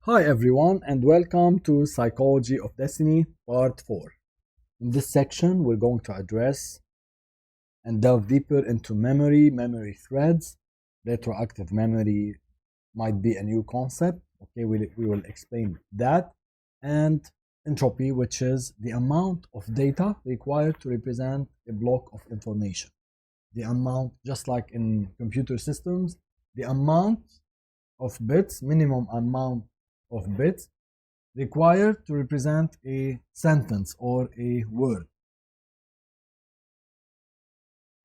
Hi everyone and welcome to Psychology of Destiny Part 4. In this section we're going to address and delve deeper into memory threads. Retroactive memory might be a new concept. Okay, we will explain that. And entropy, which is the amount of data required to represent a block of information. The amount, just like in computer systems, the amount of bits, minimum amount of bits required to represent a sentence or a word.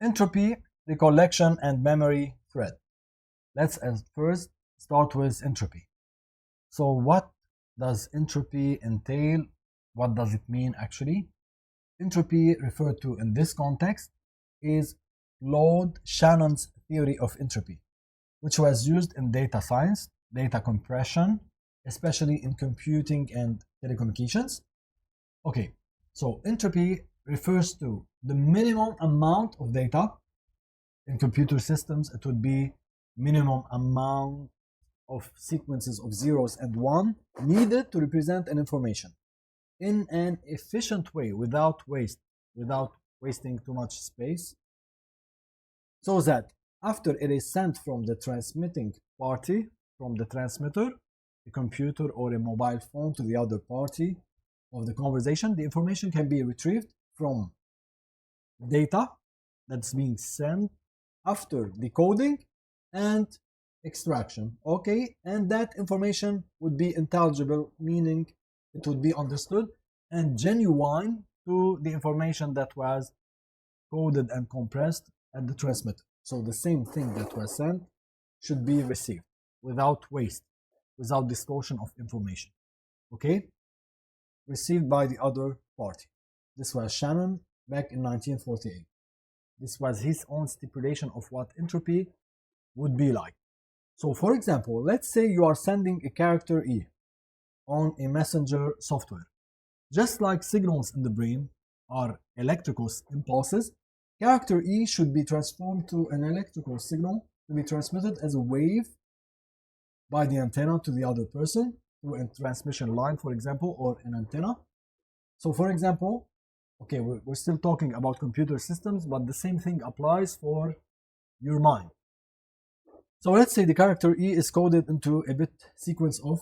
Entropy, recollection, and memory thread. Let's first start with entropy. So what does entropy entail? What does it mean actually? Entropy, referred to in this context, is Claude Shannon's theory of entropy, which was used in data science, data compression, especially in computing and telecommunications. Okay, so entropy refers to the minimum amount of data. In computer systems, it would be minimum amount of sequences of zeros and one needed to represent an information in an efficient way, without wasting too much space, so that after it is sent from the transmitting party, from the transmitter, a computer or a mobile phone, to the other party of the conversation, the information can be retrieved from data that's being sent after decoding and extraction. Okay, and that information would be intelligible, meaning it would be understood, and genuine to the information that was coded and compressed at the transmitter. So the same thing that was sent should be received without waste, without distortion of information. Okay, received by the other party. This was Shannon back in 1948. This was his own stipulation of what entropy would be like. So for example, let's say you are sending a character E on a messenger software. Just like signals in the brain are electrical impulses, character E should be transformed to an electrical signal to be transmitted as a wave by the antenna to the other person through a transmission line, for example, or an antenna. So for example, okay, we're still talking about computer systems, but the same thing applies for your mind. So let's say the character E is coded into a bit sequence of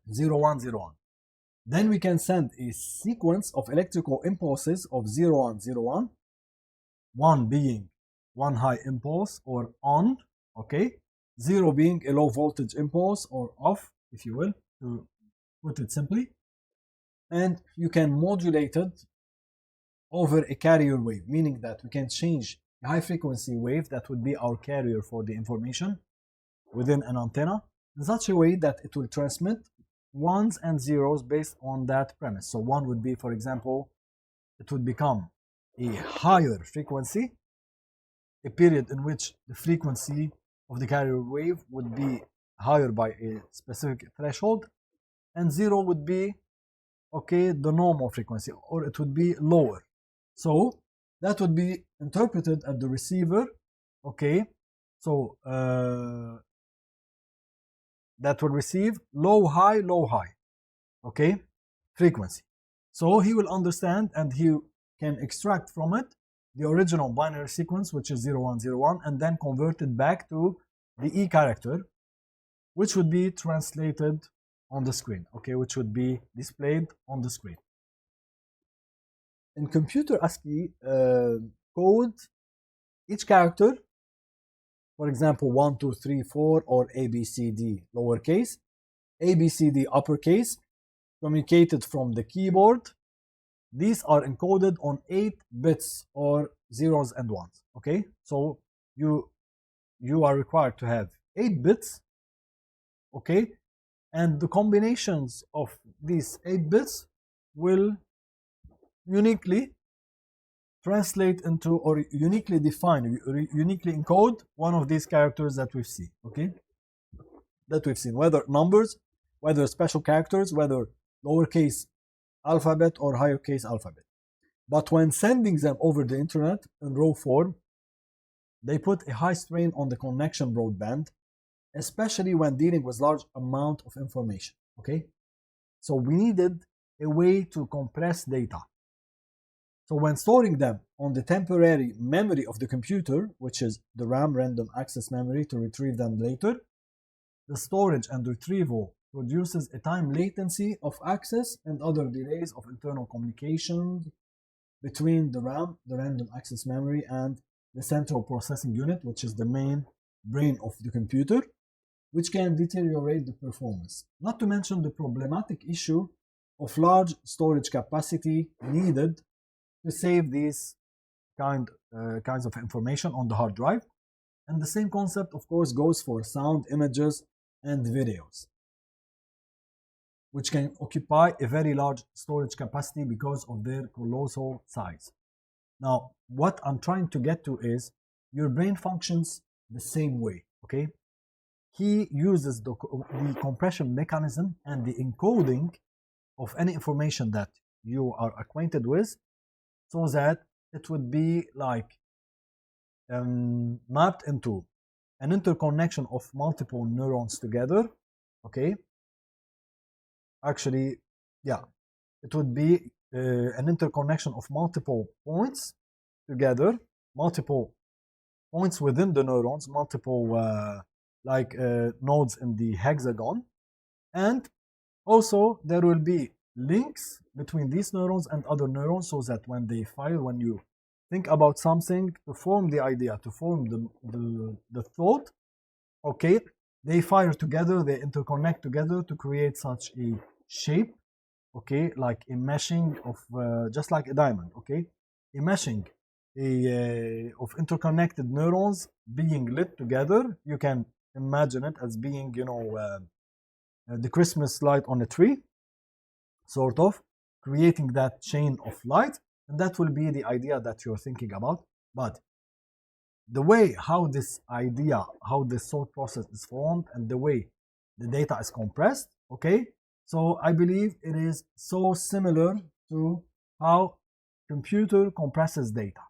0101. Then we can send a sequence of electrical impulses of 0101, 1 being one high impulse or on, okay, 0 being a low voltage impulse or off, if you will, to put it simply. And you can modulate it over a carrier wave, meaning that we can change a high frequency wave that would be our carrier for the information within an antenna in such a way that it will transmit ones and zeros based on that premise. So 1 would be, for example, it would become a higher frequency, a period in which the frequency of the carrier wave would be higher by a specific threshold, and 0 would be, okay, the normal frequency, or it would be lower. So that would be interpreted at the receiver, okay, so that will receive low, high, okay, frequency. So he will understand and he can extract from it the original binary sequence, which is 0101, and then convert it back to the E character, which would be translated on the screen, okay, which would be displayed on the screen. In computer ASCII code, each character, for example, 1, 2, 3, 4, or ABCD lowercase, ABCD uppercase, communicated from the keyboard. These are encoded on 8 bits or zeros and ones. Okay, so you are required to have 8 bits. Okay, and the combinations of these 8 bits will uniquely translate into, or uniquely define, uniquely encode one of these characters that we've seen. Okay, that we've seen, whether numbers, whether special characters, whether lowercase alphabet or higher case alphabet. But when sending them over the internet in raw form, they put a high strain on the connection broadband especially when dealing with large amount of information. Okay, so we needed a way to compress data. So when storing them on the temporary memory of the computer, which is the RAM, random access memory, to retrieve them later, the storage and retrieval produces a time latency of access and other delays of internal communication between the RAM, the random access memory, and the central processing unit, which is the main brain of the computer, which can deteriorate the performance. Not to mention the problematic issue of large storage capacity needed to save these kinds of information on the hard drive. And the same concept, of course, goes for sound, images, and videos, which can occupy a very large storage capacity because of their colossal size. Now, what I'm trying to get to is your brain functions the same way, okay? He uses the compression mechanism and the encoding of any information that you are acquainted with, so that it would be like mapped into an interconnection of multiple neurons together. Okay, actually, yeah, it would be an interconnection of multiple points together, multiple points within the neurons, multiple nodes in the hexagon, and also there will be links between these neurons and other neurons, so that when they fire, when you think about something, to form the idea, to form the thought, okay, they fire together, they interconnect together to create such a shape, okay, like a meshing of just like a diamond, okay, a meshing of interconnected neurons being lit together. You can imagine it as being, the Christmas light on a tree, sort of creating that chain of light, and that will be the idea that you're thinking about. But the way how this idea, how this thought process is formed, and the way the data is compressed, okay, so I believe it is so similar to how computer compresses data,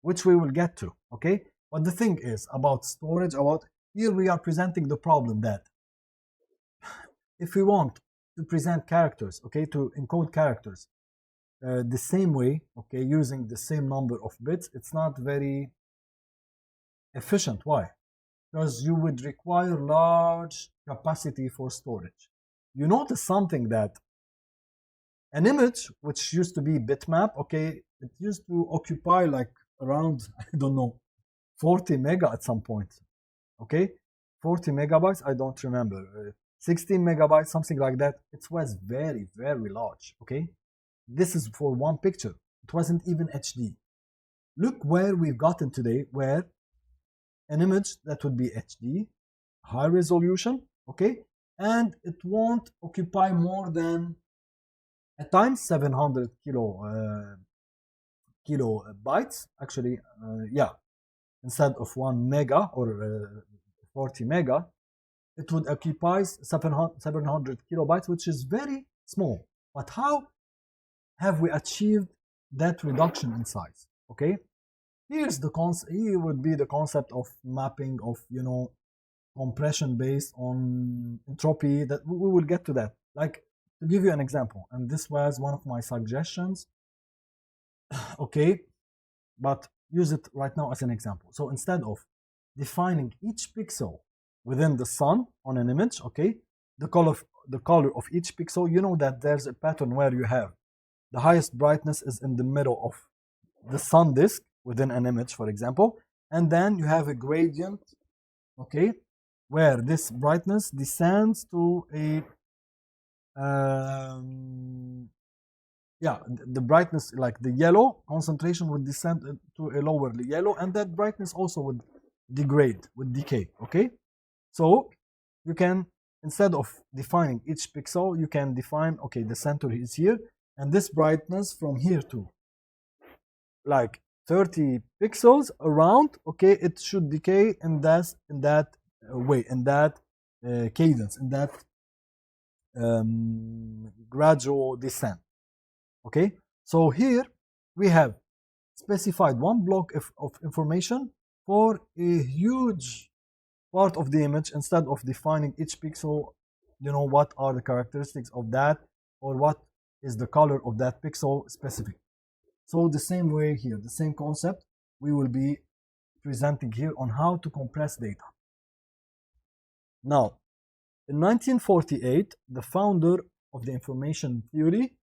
which we will get to, okay. But the thing is about storage, about here we are presenting the problem that if we want to present characters, okay, to encode characters the same way, okay, using the same number of bits, it's not very efficient. Why? Because you would require large capacity for storage. You notice something, that an image which used to be bitmap, okay, it used to occupy like around, I don't know, 40 mega at some point, okay, 40 megabytes, I don't remember, 16 megabytes, something like that. It was very, very large, okay. This is for one picture. It wasn't even HD. Look where we've gotten today, where an image that would be HD, high resolution, okay, and it won't occupy more than at times 700 kilobytes. Actually, yeah, instead of 1 mega or 40 mega, it would occupy 700 kilobytes, which is very small. But how have we achieved that reduction in size? Okay, here's the concept. Here would be the concept of mapping of, compression based on entropy. That we will get to that. Like, to give you an example, and this was one of my suggestions. Okay, but use it right now as an example. So instead of defining each pixel within the sun on an image, okay, the color of each pixel, you know that there's a pattern where you have the highest brightness is in the middle of the sun disk within an image, for example, and then you have a gradient, okay, where this brightness descends to a the brightness, like the yellow concentration, would descend to a lower yellow, and that brightness also would degrade, would decay, okay. So you can, instead of defining each pixel, you can define, okay, the center is here, and this brightness from here to like 30 pixels around, okay, it should decay in that way, in that cadence, in that gradual descent, okay. So here we have specified one block of information for a huge part of the image instead of defining each pixel, what are the characteristics of that, or what is the color of that pixel specific. So the same way here, the same concept we will be presenting here on how to compress data. Now, in 1948, the founder of the information theory,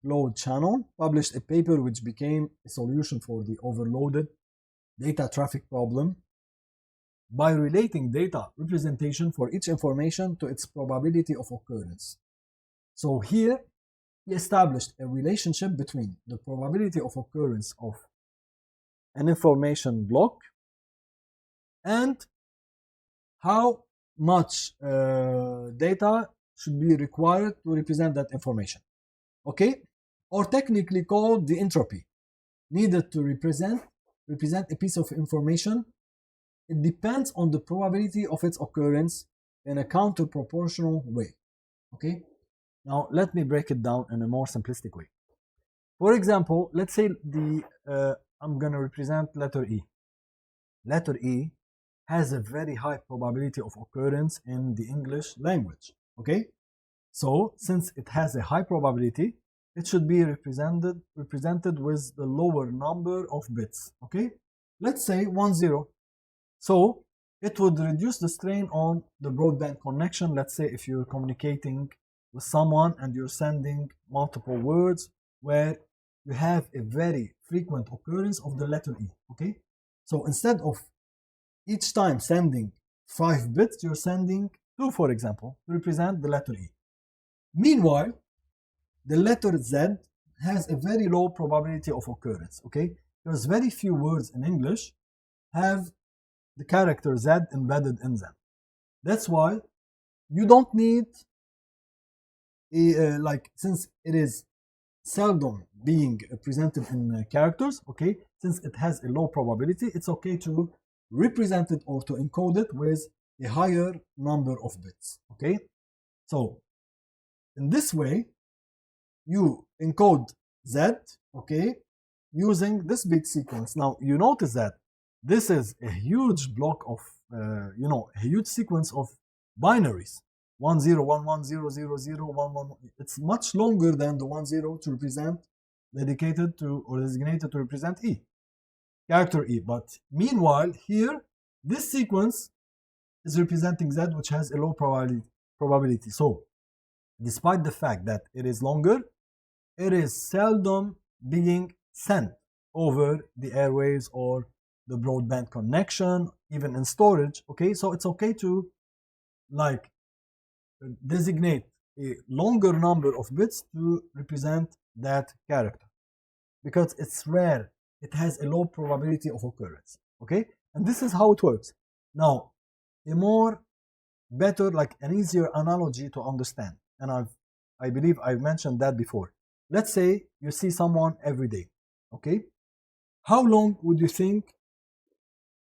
Claude Shannon, published a paper which became a solution for the overloaded data traffic problem by relating data representation for each information to its probability of occurrence. So here, he established a relationship between the probability of occurrence of an information block and how much data should be required to represent that information, okay? Or technically called the entropy needed to represent a piece of information. It depends on the probability of its occurrence in a counter-proportional way, okay? Now, let me break it down in a more simplistic way. For example, let's say I'm going to represent letter E. Letter E has a very high probability of occurrence in the English language, okay? So, since it has a high probability, it should be represented with the lower number of bits, okay? Let's say 10. So, it would reduce the strain on the broadband connection. Let's say if you're communicating with someone and you're sending multiple words where you have a very frequent occurrence of the letter E, okay? So instead of each time sending 5 bits, you're sending 2, for example, to represent the letter E. Meanwhile, the letter Z has a very low probability of occurrence, okay? There's very few words in English have the character Z embedded in them. That's why you don't need since it is seldom being presented in characters, okay, since it has a low probability, it's okay to represent it or to encode it with a higher number of bits, okay? So in this way, you encode Z, okay, using this bit sequence. Now you notice that this is a huge block of, a huge sequence of binaries. 1011000011. It's much longer than the 10 to represent dedicated to or designated to represent E, character E. But meanwhile, here, this sequence is representing Z, which has a low probability. So, despite the fact that it is longer, it is seldom being sent over the airwaves or the broadband connection, even in storage. Okay, so it's okay to designate a longer number of bits to represent that character because it's rare. It has a low probability of occurrence. Okay, and this is how it works. Now, a more better, an easier analogy to understand, and I believe I've mentioned that before. Let's say you see someone every day. Okay, how long would you think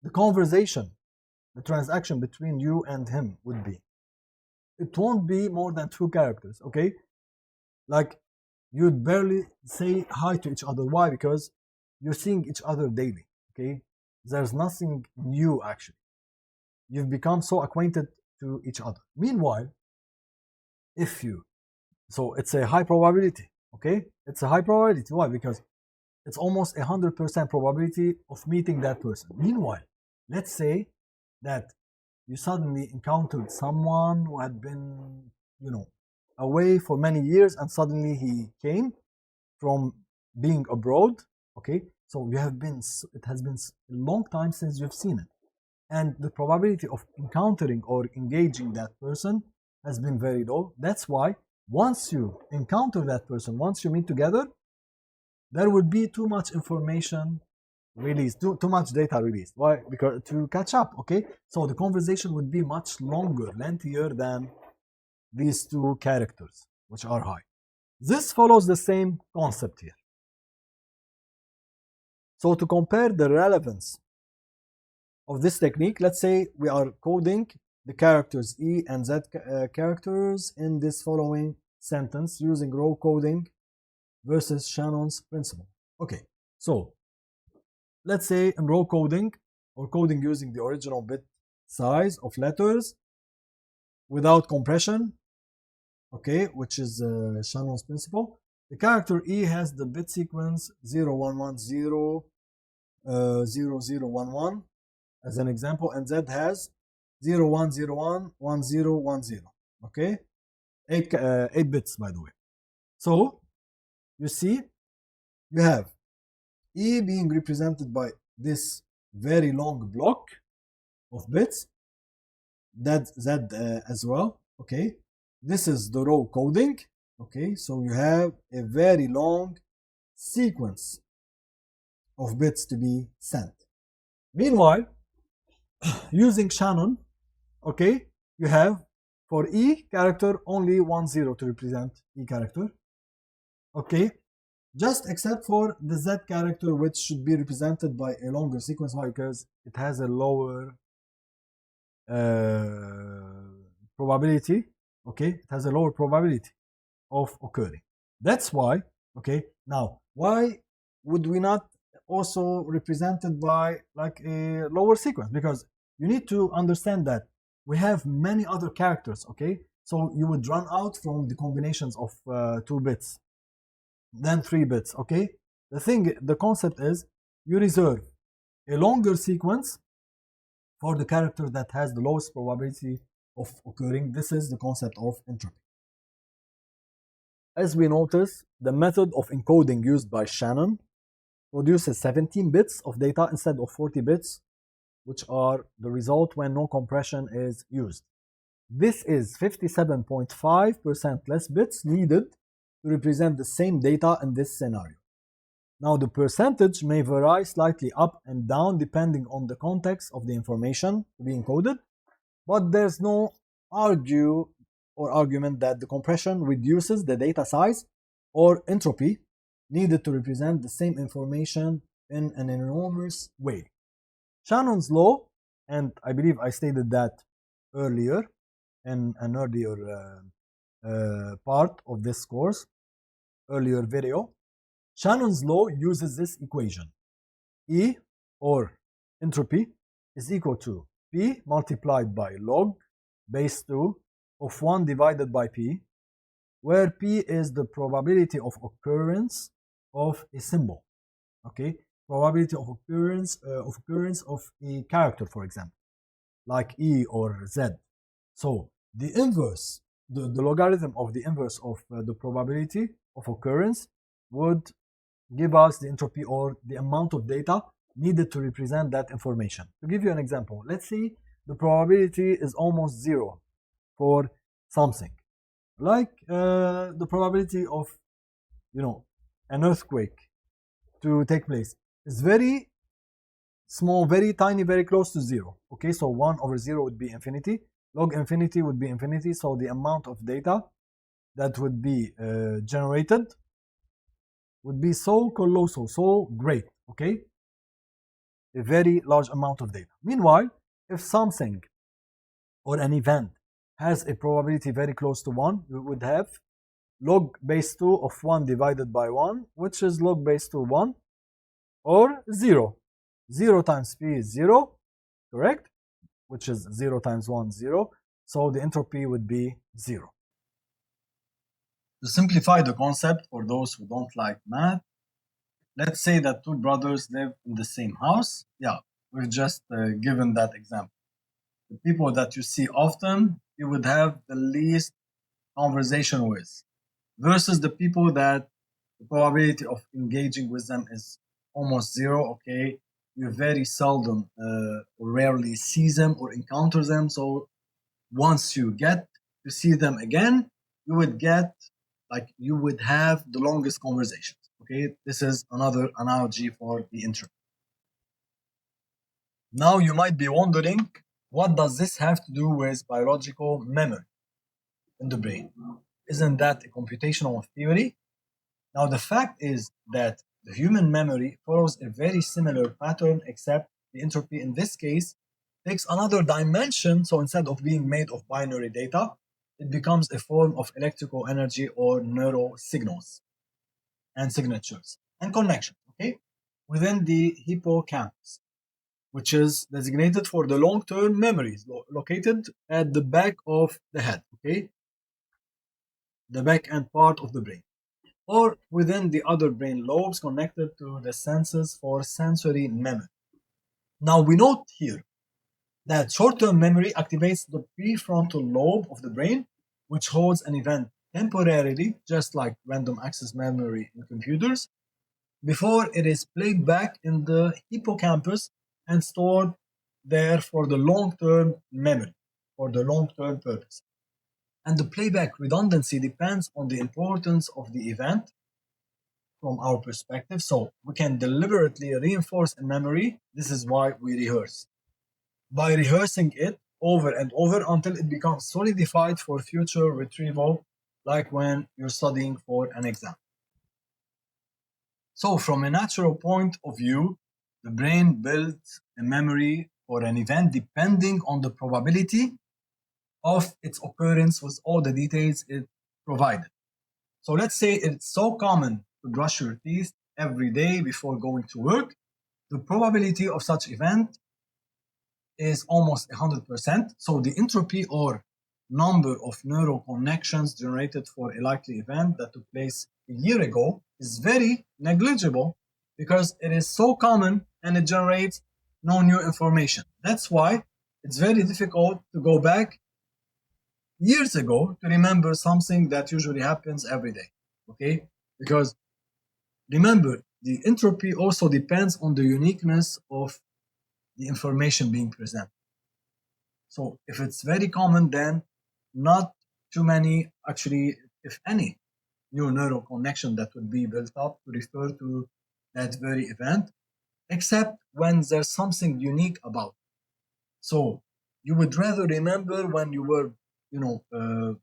the conversation, the transaction between you and him would be? It won't be more than 2 characters, okay? You'd barely say hi to each other. Why? Because you're seeing each other daily, okay? There's nothing new, actually. You've become so acquainted to each other. Meanwhile, so it's a high probability, okay? It's a high probability. Why? Because it's almost 100% probability of meeting that person. Meanwhile, let's say that you suddenly encountered someone who had been, away for many years, and suddenly he came from being abroad, okay? So it has been a long time since you've seen it. And the probability of encountering or engaging that person has been very low. That's why once you encounter that person, once you meet together, there would be too much information released, too much data released. Why? Because to catch up, okay? So the conversation would be much longer, lengthier than these 2 characters, which are high. This follows the same concept here. So to compare the relevance of this technique, let's say we are coding the characters E and Z characters in this following sentence using row coding versus Shannon's principle. Okay, so let's say in row coding or coding using the original bit size of letters without compression, okay, which is Shannon's principle. The character E has the bit sequence 0110 0011 as an example, and Z has 0101 1010. Okay, 8 bits, by the way. So you see, you have E being represented by this very long block of bits, that Z as well. Okay, this is the row coding. Okay, so you have a very long sequence of bits to be sent. Meanwhile, using Shannon, okay, you have for E character only 10 to represent E character. Okay, just except for the Z character, which should be represented by a longer sequence. Why? Because it has a lower probability. Okay, it has a lower probability of occurring. That's why. Okay, now why would we not also represent it by like a lower sequence? Because you need to understand that we have many other characters. Okay, so you would run out from the combinations of 2 bits, then 3 bits. Okay, the concept is you reserve a longer sequence for the character that has the lowest probability of occurring. This is the concept of entropy. As we notice, the method of encoding used by Shannon produces 17 bits of data instead of 40 bits, which are the result when no compression is used. This is 57.5% less bits needed to represent the same data in this scenario. Now, the percentage may vary slightly up and down depending on the context of the information to be encoded, but there's no argument that the compression reduces the data size or entropy needed to represent the same information in an enormous way. Shannon's law, and I believe I stated that earlier in an earlier part of this course, earlier video. Shannon's law uses this equation. E, or entropy, is equal to P multiplied by log base 2 of 1 divided by P, where P is the probability of occurrence of a symbol. Okay, probability of occurrence of a character, for example, like E or Z. So the inverse, the logarithm of the inverse of the probability of occurrence would give us the entropy or the amount of data needed to represent that information. To give you an example, let's say the probability is almost 0 for something, like the probability of, an earthquake to take place is very small, very tiny, very close to 0. Okay, so 1 over 0 would be infinity. Log infinity would be infinity, so the amount of data that would be generated would be so colossal, so great, okay? A very large amount of data. Meanwhile, if something or an event has a probability very close to 1, we would have log base 2 of 1 divided by 1, which is log base 2 1, or 0. 0 times P is 0, correct? Which is 0 times 1, 0. So the entropy would be 0. To simplify the concept for those who don't like math, let's say that 2 brothers live in the same house. Yeah, we've just given that example. The people that you see often, you would have the least conversation with, versus the people that the probability of engaging with them is almost 0, okay? You very seldom or rarely see them or encounter them. So once you get to see them again, you would have the longest conversations. Okay, this is another analogy for the entropy. Now you might be wondering, what does this have to do with biological memory in the brain? Isn't that a computational theory? Now the fact is that the human memory follows a very similar pattern, except the entropy in this case takes another dimension. So instead of being made of binary data, it becomes a form of electrical energy or neural signals and signatures and connections, okay, within the hippocampus. which is designated for the long-term memories located at the back of the head, okay? The back end part of the brain, or within the other brain lobes connected to the senses for sensory memory. Now we note here that short-term memory activates the prefrontal lobe of the brain, which holds an event temporarily, just like random access memory in computers, before it is played back in the hippocampus and stored there for the long-term memory, for the long-term purpose. And the playback redundancy depends on the importance of the event from our perspective. So we can deliberately reinforce a memory. This is why we rehearse. By rehearsing it over and over until it becomes solidified for future retrieval, like when you're studying for an exam. So from a natural point of view, the brain builds a memory for an event depending on the probability of its occurrence with all the details it provided. So let's say it's so common to brush your teeth every day before going to work, the probability of such event is almost 100%. So the entropy or number of neural connections generated for a likely event that took place a year ago is very negligible because it is so common and it generates no new information. That's why it's very difficult to go back years ago to remember something that usually happens every day, okay? Because remember, the entropy also depends on the uniqueness of the information being presented. So if it's very common, then not too many, actually, if any, new neural connection that would be built up to refer to that very event, except when there's something unique about it. So you would rather remember when you were,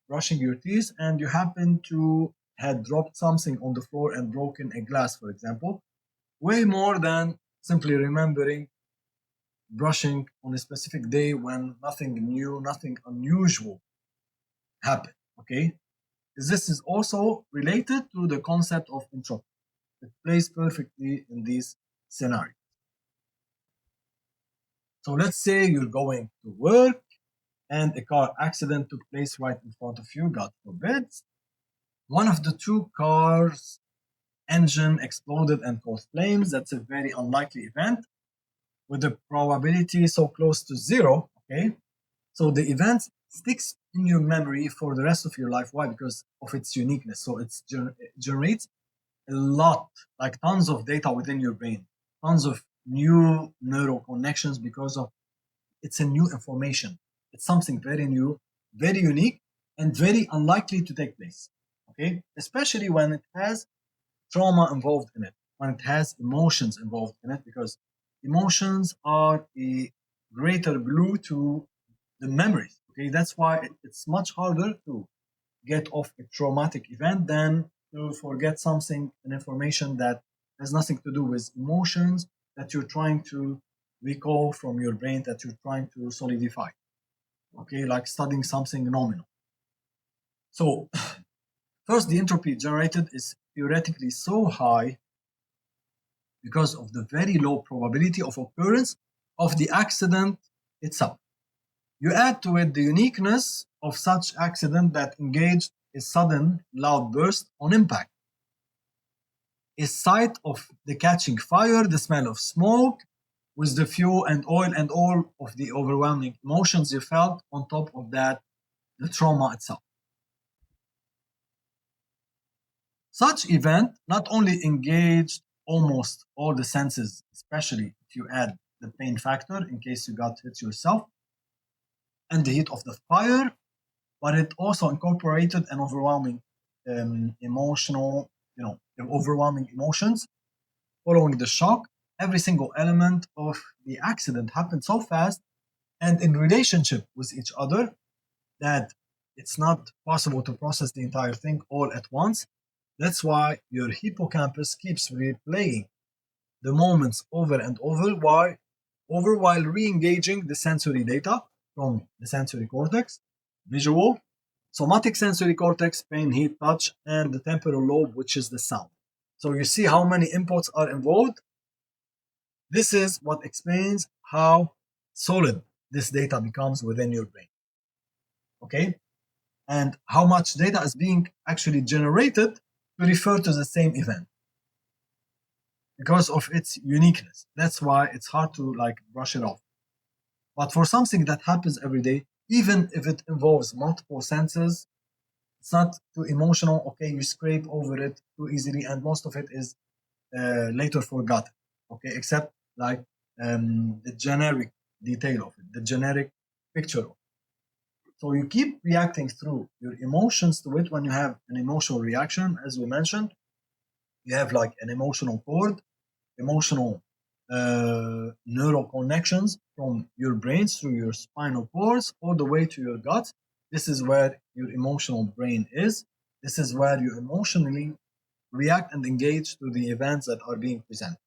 brushing your teeth and you happen to had dropped something on the floor and broken a glass, for example, way more than simply remembering brushing on a specific day when nothing new, nothing unusual happened, okay? This is also related to the concept of entropy. It plays perfectly in these scenarios. So let's say you're going to work and a car accident took place right in front of you, God forbid. One of the two cars' engine exploded and caused flames. That's a very unlikely event with a probability so close to zero, okay? So the event sticks in your memory for the rest of your life. Why? Because of its uniqueness. So it generates a lot, like tons of data within your brain, tons of new neural connections because of it's a new information. It's something very new, very unique, and very unlikely to take place. Okay, especially when it has trauma involved in it, when it has emotions involved in it, because emotions are a greater glue to the memories. Okay, that's why it's much harder to get off a traumatic event than to forget something, an information that has nothing to do with emotions that you're trying to recall from your brain, that you're trying to solidify. Okay, like studying something nominal. So, first, the entropy generated is theoretically so high because of the very low probability of occurrence of the accident itself. You add to it the uniqueness of such accident that engaged a sudden loud burst on impact, a sight of the catching fire, the smell of smoke, with the fuel and oil and all of the overwhelming emotions you felt on top of that, the trauma itself. Such event not only engaged almost all the senses, especially if you add the pain factor in case you got hit yourself, and the heat of the fire, but it also incorporated an overwhelming emotional, overwhelming emotions following the shock. Every single element of the accident happened so fast and in relationship with each other that it's not possible to process the entire thing all at once. That's why your hippocampus keeps replaying the moments over and over while re-engaging the sensory data from the sensory cortex, visual, somatic sensory cortex, pain, heat, touch, and the temporal lobe, which is the sound. So you see how many inputs are involved. This is what explains how solid this data becomes within your brain. Okay? And how much data is being actually generated to refer to the same event because of its uniqueness. That's why it's hard to like brush it off. But for something that happens every day, even if it involves multiple senses, it's not too emotional. Okay, you scrape over it too easily, and most of it is later forgotten. Okay, except like the generic detail of it, the generic picture of it. So you keep reacting through your emotions to it when you have an emotional reaction, as we mentioned. You have like an emotional cord, emotional neural connections from your brains through your spinal cords all the way to your gut. This is where your emotional brain is. This is where you emotionally react and engage to the events that are being presented.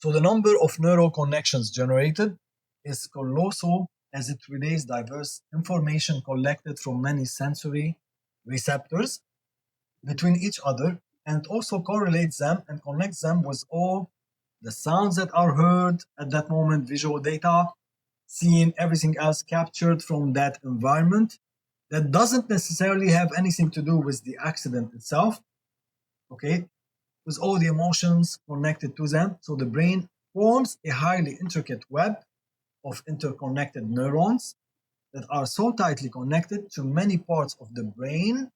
So the number of neural connections generated is colossal as it relays diverse information collected from many sensory receptors between each other and also correlates them and connects them with all the sounds that are heard at that moment, visual data, seeing everything else captured from that environment that doesn't necessarily have anything to do with the accident itself, okay, with all the emotions connected to them. So the brain forms a highly intricate web of interconnected neurons that are so tightly connected to many parts of the brain,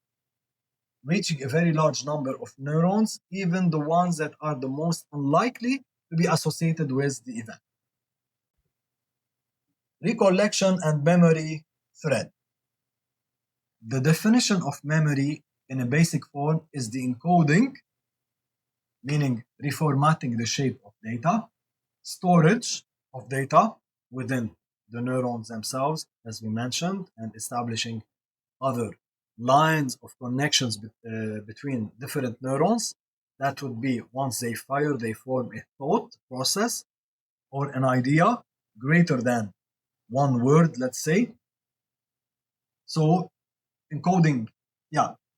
reaching a very large number of neurons, even the ones that are the most unlikely to be associated with the event. Recollection and memory thread. The definition of memory in a basic form is the encoding, meaning reformatting the shape of data, storage of data within the neurons themselves, as we mentioned, and establishing other lines of connections between different neurons. That would be once they fire, they form a thought process or an idea greater than one word, let's say. So encoding,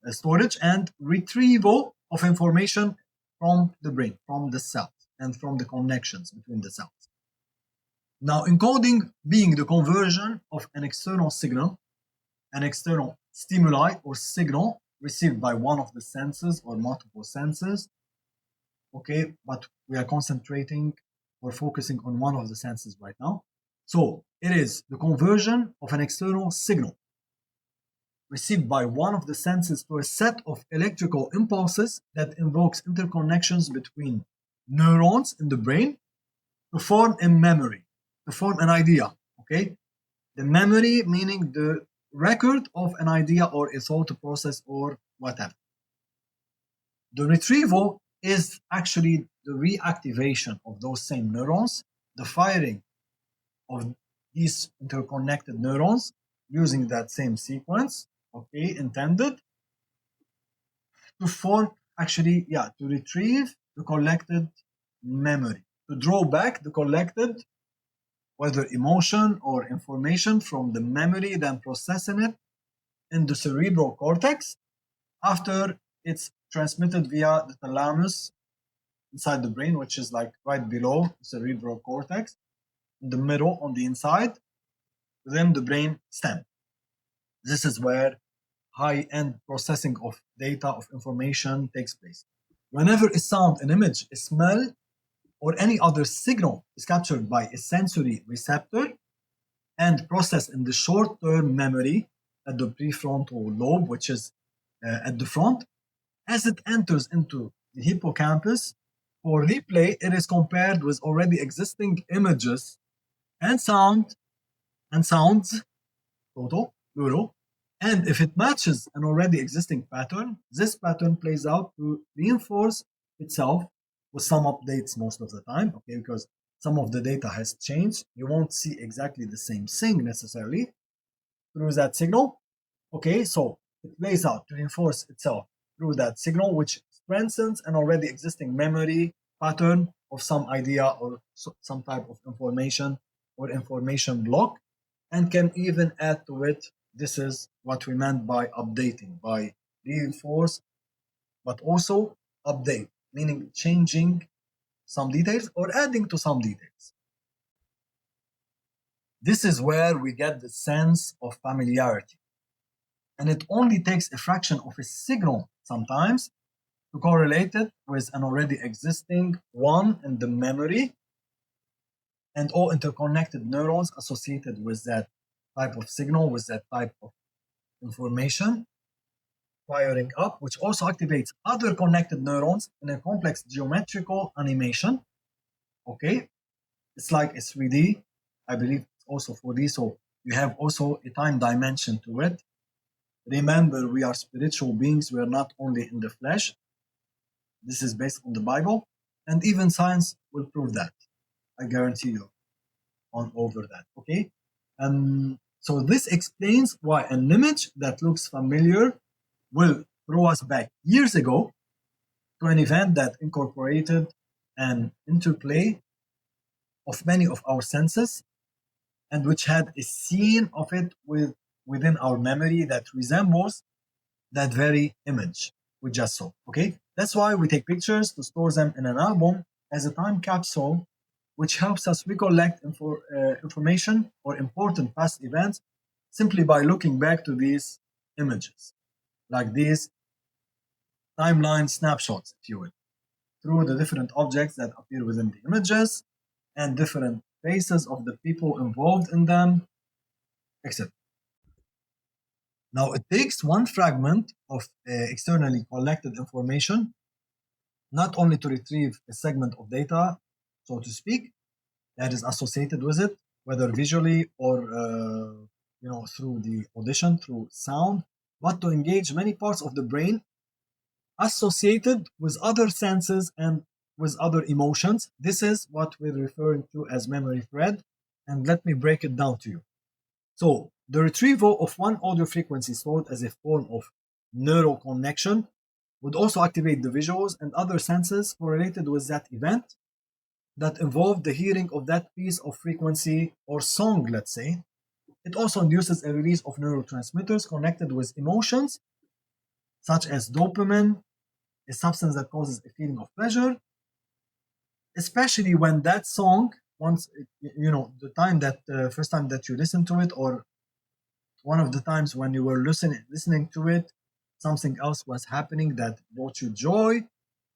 storage and retrieval of information from the brain, from the cells, and from the connections between the cells. Now, encoding being the conversion of an external signal, an external stimuli or signal received by one of the senses or multiple senses. Okay, but we are concentrating or focusing on one of the senses right now. So it is the conversion of an external signal received by one of the senses to a set of electrical impulses that invokes interconnections between neurons in the brain to form a memory, to form an idea. Okay, the memory meaning the record of an idea or a thought process or whatever. The retrieval is actually the reactivation of those same neurons, the firing of these interconnected neurons using that same sequence, okay, intended to form actually, to retrieve the collected memory, to draw back the collected, whether emotion or information from the memory, then processing it in the cerebral cortex after it's transmitted via the thalamus inside the brain, which is like right below the cerebral cortex, in the middle on the inside, within the brain stem. This is where high-end processing of data, of information takes place. Whenever a sound, an image, a smell, or any other signal is captured by a sensory receptor and processed in the short-term memory at the prefrontal lobe, which is at the front, as it enters into the hippocampus, for replay, it is compared with already existing images and sounds, total, plural, and if it matches an already existing pattern, this pattern plays out to reinforce itself with some updates most of the time, okay, because some of the data has changed. You won't see exactly the same thing necessarily through that signal. Okay, so it plays out to reinforce itself through that signal, which strengthens an already existing memory pattern of some idea or some type of information or information block, and can even add to it. This is what we meant by updating, by reinforce, but also update, meaning changing some details or adding to some details. This is where we get the sense of familiarity. And it only takes a fraction of a signal sometimes to correlate it with an already existing one in the memory and all interconnected neurons associated with that type of signal, with that type of information firing up, which also activates other connected neurons in a complex geometrical animation. Okay, it's like a 3D. I believe it's also 4D, so you have also a time dimension to it. Remember, we are spiritual beings. We are not only in the flesh. This is based on the Bible, and even science will prove that. I guarantee you on over that. Okay, so this explains why an image that looks familiar will throw us back years ago to an event that incorporated an interplay of many of our senses and which had a scene of it within our memory that resembles that very image we just saw. Okay, that's why we take pictures to store them in an album as a time capsule, which helps us recollect information or important past events simply by looking back to these images, like these timeline snapshots, if you will, through the different objects that appear within the images and different faces of the people involved in them, etc. Now, it takes one fragment of externally collected information not only to retrieve a segment of data, so to speak, that is associated with it, whether visually or through the audition, through sound, but to engage many parts of the brain associated with other senses and with other emotions. This is what we're referring to as memory thread, and let me break it down to you. So the retrieval of one audio frequency stored as a form of neural connection would also activate the visuals and other senses correlated with that event that involved the hearing of that piece of frequency or song, let's say. It also induces a release of neurotransmitters connected with emotions, such as dopamine, a substance that causes a feeling of pleasure, especially when that song, once, the time that first time that you listen to it, or one of the times when you were listening to it, something else was happening that brought you joy,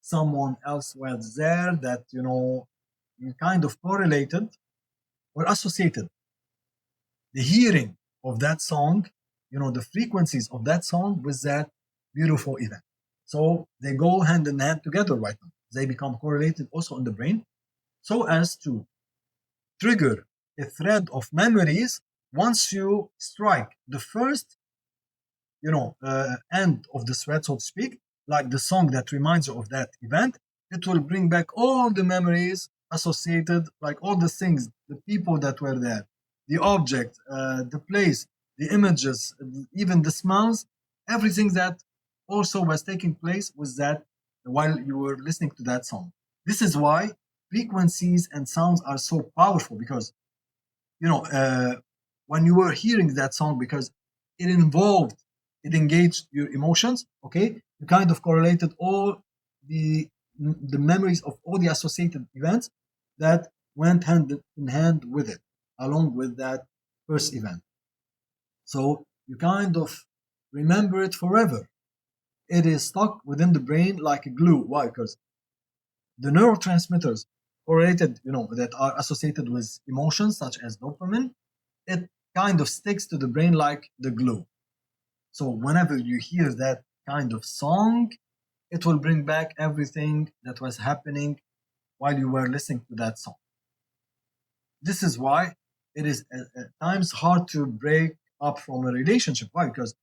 someone else was there that, you kind of correlated or associated the hearing of that song, the frequencies of that song with that beautiful event. So they go hand in hand together right now. They become correlated also in the brain so as to trigger a thread of memories once you strike the first, end of the thread, so to speak, like the song that reminds you of that event. It will bring back all the memories associated, like all the things, the people that were there, the object, the place, the images, even the smells, everything that also was taking place with that while you were listening to that song. This is why frequencies and sounds are so powerful, because when you were hearing that song, because it engaged your emotions, okay, you kind of correlated all the memories of all the associated events that went hand in hand with it, along with that first event. So you kind of remember it forever. It is stuck within the brain like a glue. Why? Because the neurotransmitters correlated, that are associated with emotions such as dopamine, it kind of sticks to the brain like the glue. So whenever you hear that kind of song, it will bring back everything that was happening while you were listening to that song. This is why it is at times hard to break up from a relationship. Why? Because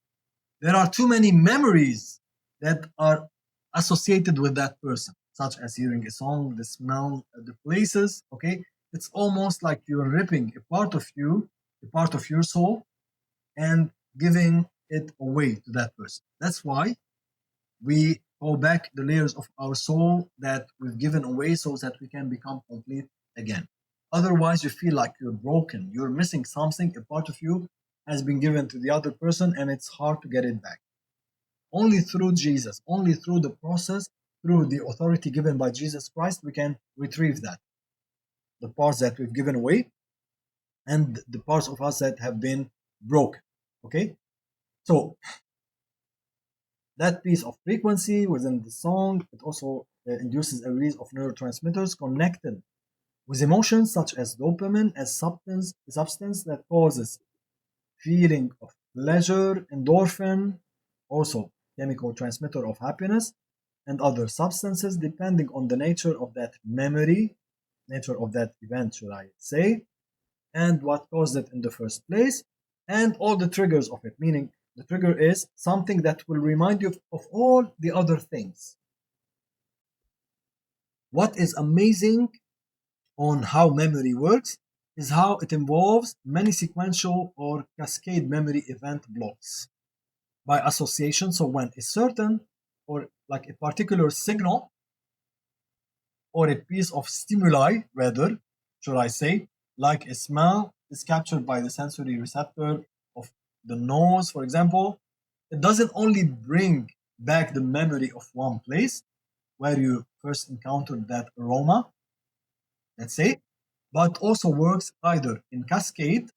there are too many memories that are associated with that person, such as hearing a song, the smell, the places. Okay, it's almost like you're ripping a part of you, a part of your soul, and giving it away to that person. That's why we go back the layers of our soul that we've given away so that we can become complete again. Otherwise, you feel like you're broken, you're missing something, a part of you has been given to the other person, and it's hard to get it back. Only through Jesus, only through the process through the authority given by Jesus Christ, we can retrieve that. The parts that we've given away and the parts of us that have been broken. Okay? So that piece of frequency within the song, it also induces a release of neurotransmitters connected with emotions such as dopamine, as substance that causes feeling of pleasure, endorphin, also chemical transmitter of happiness, and other substances depending on the nature of that memory, nature of that event, should I say, and what caused it in the first place, and all the triggers of it, meaning the trigger is something that will remind you of all the other things. What is amazing on how memory works is how it involves many sequential or cascade memory event blocks by association. So when a certain or like a particular signal or a piece of stimuli, rather, should I say, like a smell is captured by the sensory receptor of the nose, for example, it doesn't only bring back the memory of one place where you first encountered that aroma, let's say, but also works either in cascade,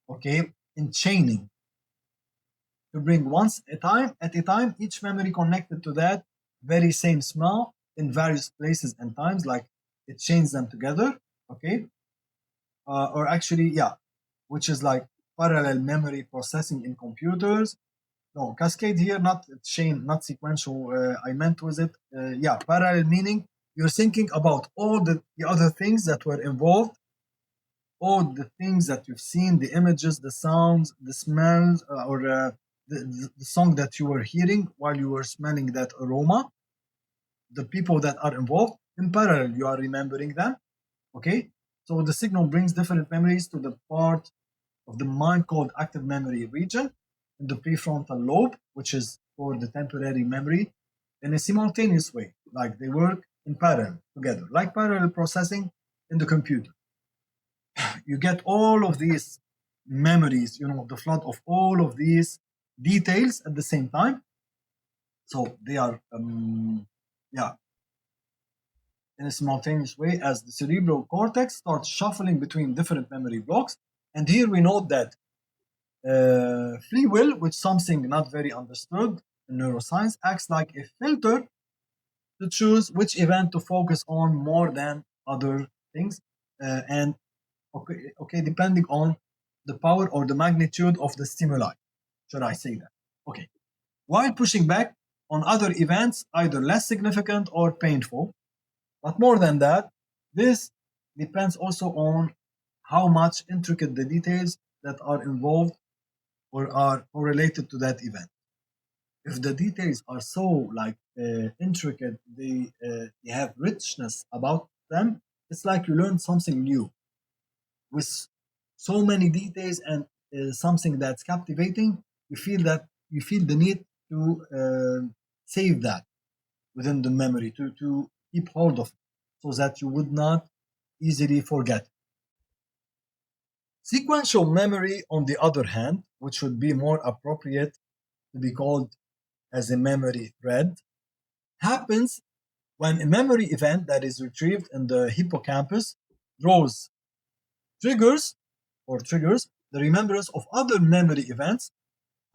okay, in chaining, to bring once at a time each memory connected to that very same smell in various places and times, like it chains them together, okay, or actually, yeah, which is like parallel memory processing in computers. No, cascade here, not chain, not sequential. I meant with it, yeah, parallel, meaning you're thinking about all the other things that were involved, all the things that you've seen, the images, the sounds, the smells, or the song that you were hearing while you were smelling that aroma, the people that are involved. In parallel, you are remembering them. Okay, so the signal brings different memories to the part of the mind called active memory region in the prefrontal lobe, which is for the temporary memory, in a simultaneous way, like they work in parallel together, like parallel processing in the computer. You get all of these memories, the flood of all of these details at the same time. So they are, yeah, in a simultaneous way as the cerebral cortex starts shuffling between different memory blocks. And here we note that free will, which is something not very understood in neuroscience, acts like a filter to choose which event to focus on more than other things. And okay, depending on the power or the magnitude of the stimuli, should I say that? Okay. While pushing back on other events, either less significant or painful. But more than that, this depends also on how much intricate the details that are involved or are correlated to that event. If the details are so intricate, they have richness about them. It's like you learn something new with so many details and something that's captivating. You feel the need to save that within the memory, to keep hold of it, so that you would not easily forget. Sequential memory, on the other hand, which would be more appropriate to be called as a memory thread, happens when a memory event that is retrieved in the hippocampus draws triggers the remembrance of other memory events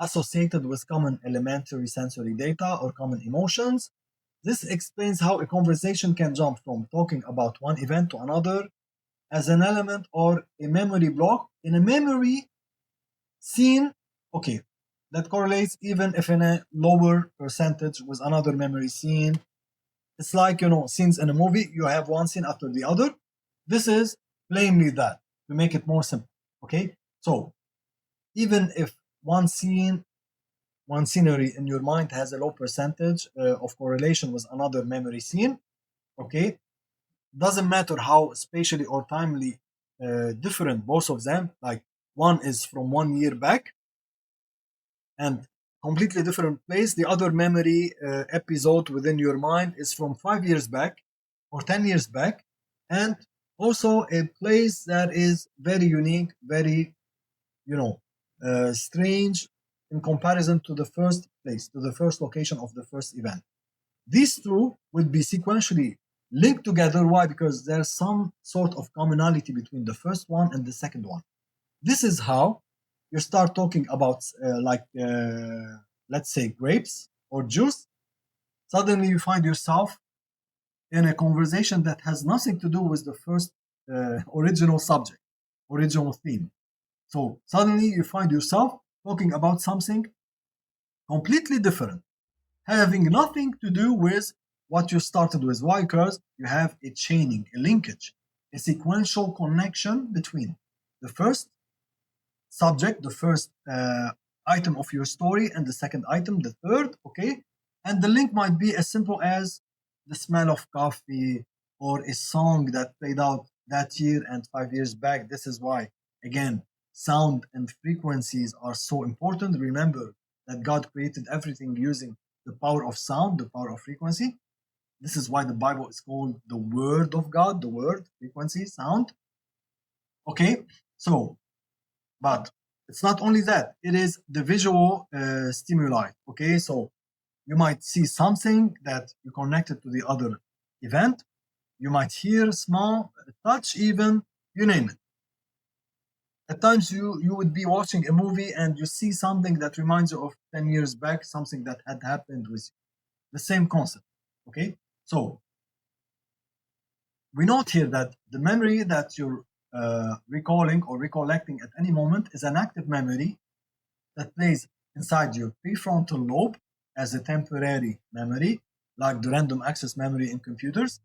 associated with common elementary sensory data or common emotions. This explains how a conversation can jump from talking about one event to another as an element or a memory block in a memory scene, okay, that correlates even if in a lower percentage with another memory scene. It's like, scenes in a movie, you have one scene after the other. This is plainly that, to make it more simple, okay? So even if one scenery in your mind has a low percentage of correlation with another memory scene, okay, doesn't matter how spatially or timely different both of them, like one is from 1 year back and completely different place, the other memory episode within your mind is from 5 years back or 10 years back, and also a place that is very unique, very strange in comparison to the first place, to the first location of the first event. These two will be sequentially linked together. Why? Because there's some sort of commonality between the first one and the second one. This is how you start talking about, let's say, grapes or juice. Suddenly you find yourself in a conversation that has nothing to do with the first original subject, original theme. So suddenly you find yourself talking about something completely different, having nothing to do with what you started with. Why? Because you have a chaining, a linkage, a sequential connection between the first subject, the first item of your story, and the second item, the third, okay? And the link might be as simple as the smell of coffee or a song that played out that year and 5 years back. This is why, again, sound and frequencies are so important. Remember that God created everything using the power of sound, the power of frequency. This is why the Bible is called the Word of God, the Word, frequency, sound. Okay, so but it's not only that, it is the visual stimuli. Okay, so you might see something that you connected to the other event. You might hear, smell, touch, even, you name it. At times you would be watching a movie and you see something that reminds you of 10 years back, something that had happened with you. The same concept. Okay, so we note here that the memory that you're recalling or recollecting at any moment is an active memory that plays inside your prefrontal lobe as a temporary memory, like the random access memory in computers,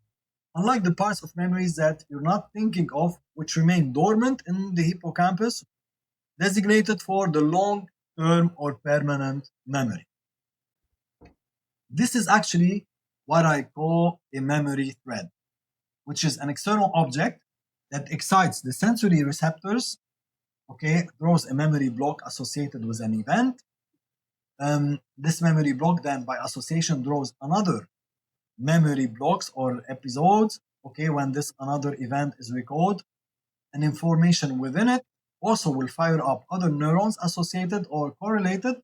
unlike the parts of memories that you're not thinking of, which remain dormant in the hippocampus, designated for the long term or permanent memory. This is actually what I call a memory thread, which is an external object that excites the sensory receptors, okay, draws a memory block associated with an event. This memory block then by association draws another memory blocks or episodes, okay, when this another event is recalled, and information within it also will fire up other neurons associated or correlated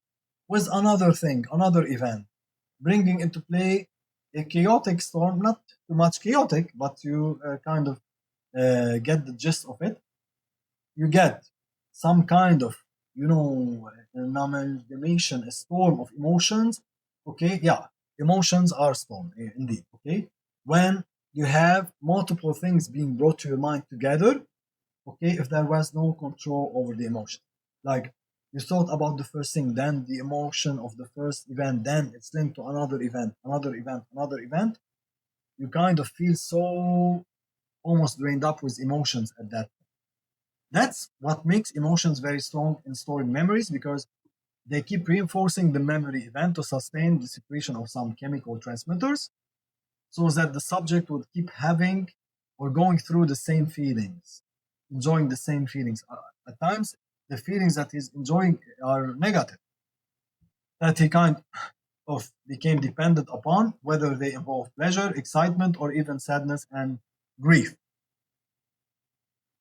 with another thing, another event, bringing into play a chaotic storm, not too much chaotic, but you kind of get the gist of it. You get some kind of, an amalgamation, a storm of emotions. Okay, yeah, emotions are storm, indeed. Okay, when you have multiple things being brought to your mind together, okay, if there was no control over the emotion, like you thought about the first thing, then the emotion of the first event, then it's linked to another event, another event, another event, you kind of feel so almost drained up with emotions at that. That's what makes emotions very strong in storing memories, because they keep reinforcing the memory event to sustain the secretion of some chemical transmitters, so that the subject would keep having or going through the same feelings, enjoying the same feelings. At times, the feelings that he's enjoying are negative, that he kind of became dependent upon, whether they involve pleasure, excitement, or even sadness and grief.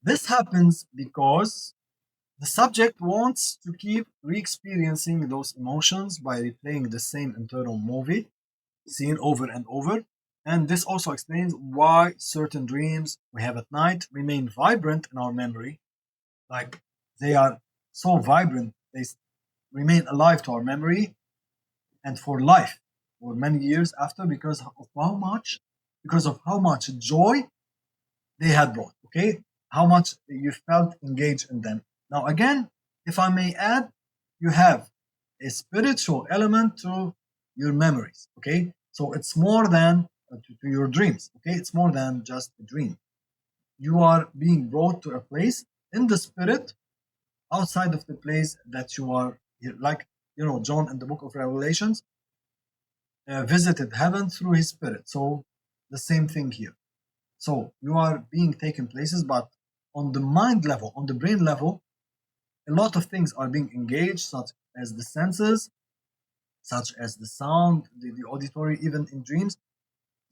This happens because the subject wants to keep re-experiencing those emotions by replaying the same internal movie, seen over and over. And this also explains why certain dreams we have at night remain vibrant in our memory. Like, they are so vibrant, they remain alive to our memory and for life, for many years after, because of how much joy they had brought, okay? How much you felt engaged in them. Now, again, if I may add, you have a spiritual element to your memories, okay? So it's more than to your dreams, okay? It's more than just a dream. You are being brought to a place in the spirit outside of the place that you are here. Like, John in the book of Revelations visited heaven through his spirit. So the same thing here. So you are being taken places, but on the mind level, on the brain level, a lot of things are being engaged, such as the senses, such as the sound, the auditory, even in dreams,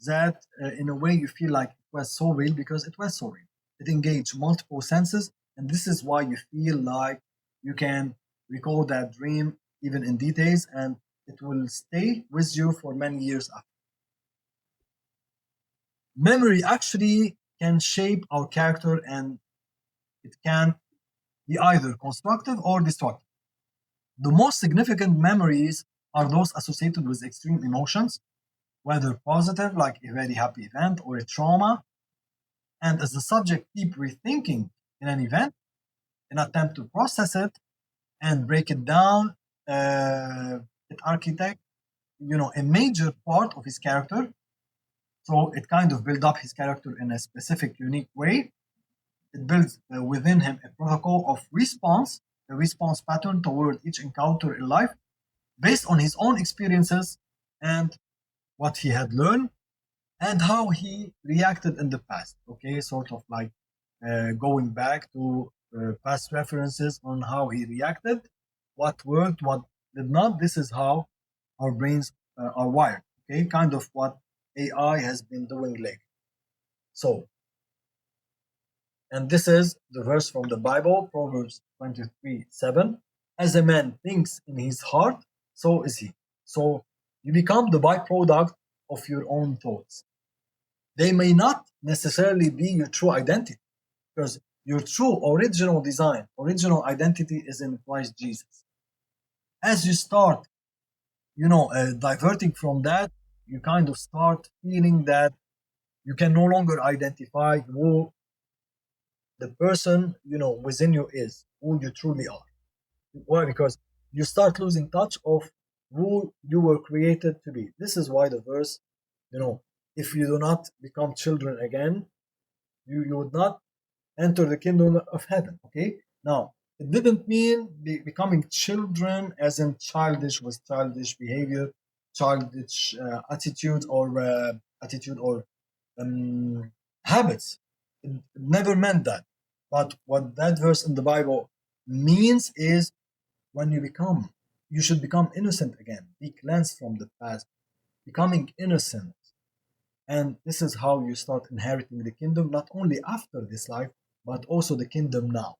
that in a way you feel like it was so real because it was so real. It engaged multiple senses, and this is why you feel like you can recall that dream even in details, and it will stay with you for many years after. Memory actually can shape our character, and it can be either constructive or destructive. The most significant memories are those associated with extreme emotions, whether positive, like a very happy event, or a trauma. And as the subject keep rethinking in an event, an attempt to process it and break it down, it architect, a major part of his character. So it kind of build up his character in a specific, unique way. It builds within him a protocol of response, a response pattern toward each encounter in life based on his own experiences and what he had learned and how he reacted in the past. Okay, sort of like going back to past references on how he reacted, what worked, what did not. This is how our brains are wired. Okay, kind of what AI has been doing lately. So, and this is the verse from the Bible, Proverbs 23:7. As a man thinks in his heart, so is he. So you become the byproduct of your own thoughts. They may not necessarily be your true identity, because your true original design, original identity is in Christ Jesus. As you start, diverting from that, you kind of start feeling that you can no longer identify who the person, within you is, who you truly are. Why? Because you start losing touch of who you were created to be. This is why the verse, if you do not become children again, you would not enter the kingdom of heaven. Okay, now it didn't mean becoming children as in childish with childish behavior, childish attitude or habits. It never meant that. But what that verse in the Bible means is when you should become innocent again, be cleansed from the past, becoming innocent. And this is how you start inheriting the kingdom, not only after this life, but also the kingdom now.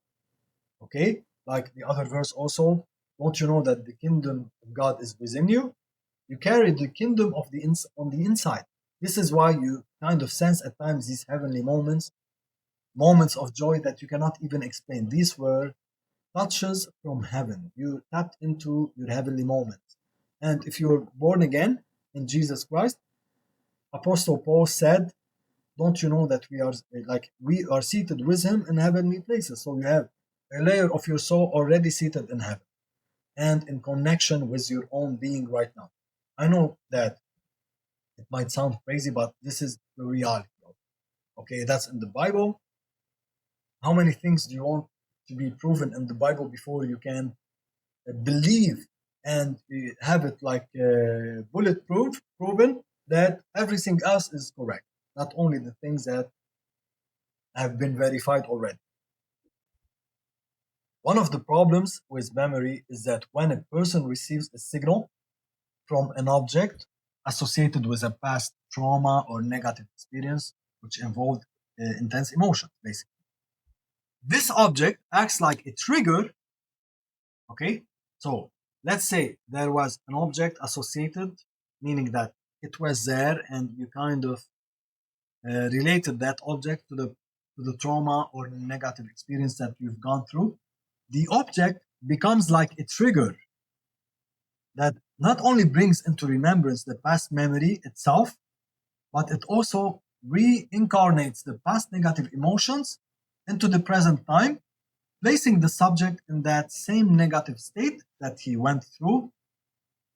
Okay? Like the other verse also, don't you know that the kingdom of God is within you? You carry the kingdom of on the inside. This is why you kind of sense at times these heavenly moments of joy that you cannot even explain. These were touches from heaven. You tapped into your heavenly moments. And if you're born again in Jesus Christ, Apostle Paul said, don't you know that we are seated with him in heavenly places? So you have a layer of your soul already seated in heaven and in connection with your own being right now. I know that it might sound crazy, but this is the reality. Okay, that's in the Bible. How many things do you want to be proven in the Bible before you can believe and have it like bulletproof, proven that everything else is correct, not only the things that have been verified already. One of the problems with memory is that when a person receives a signal from an object associated with a past trauma or negative experience, which involved intense emotion, basically. This object acts like a trigger. Okay, so let's say there was an object associated, meaning that it was there and you kind of related that object to the trauma or negative experience that you've gone through. The object becomes like a trigger that not only brings into remembrance the past memory itself, but it also reincarnates the past negative emotions into the present time, placing the subject in that same negative state that he went through,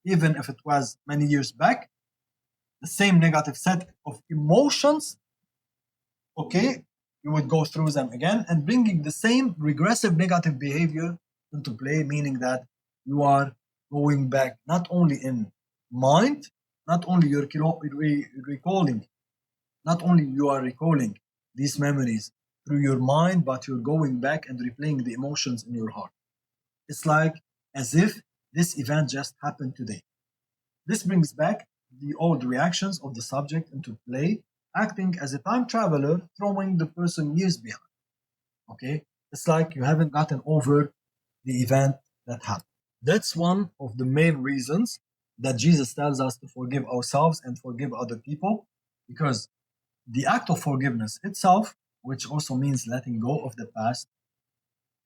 even if it was many years back, the same negative set of emotions. Okay, you would go through them again and bringing the same regressive negative behavior into play, meaning that you are going back not only in mind, not only you're recalling, not only you are recalling these memories through your mind, but you're going back and replaying the emotions in your heart. It's like as if this event just happened today. This brings back the old reactions of the subject into play, acting as a time traveler, throwing the person years behind. Okay? It's like you haven't gotten over the event that happened. That's one of the main reasons that Jesus tells us to forgive ourselves and forgive other people, because The act of forgiveness itself, which also means letting go of the past,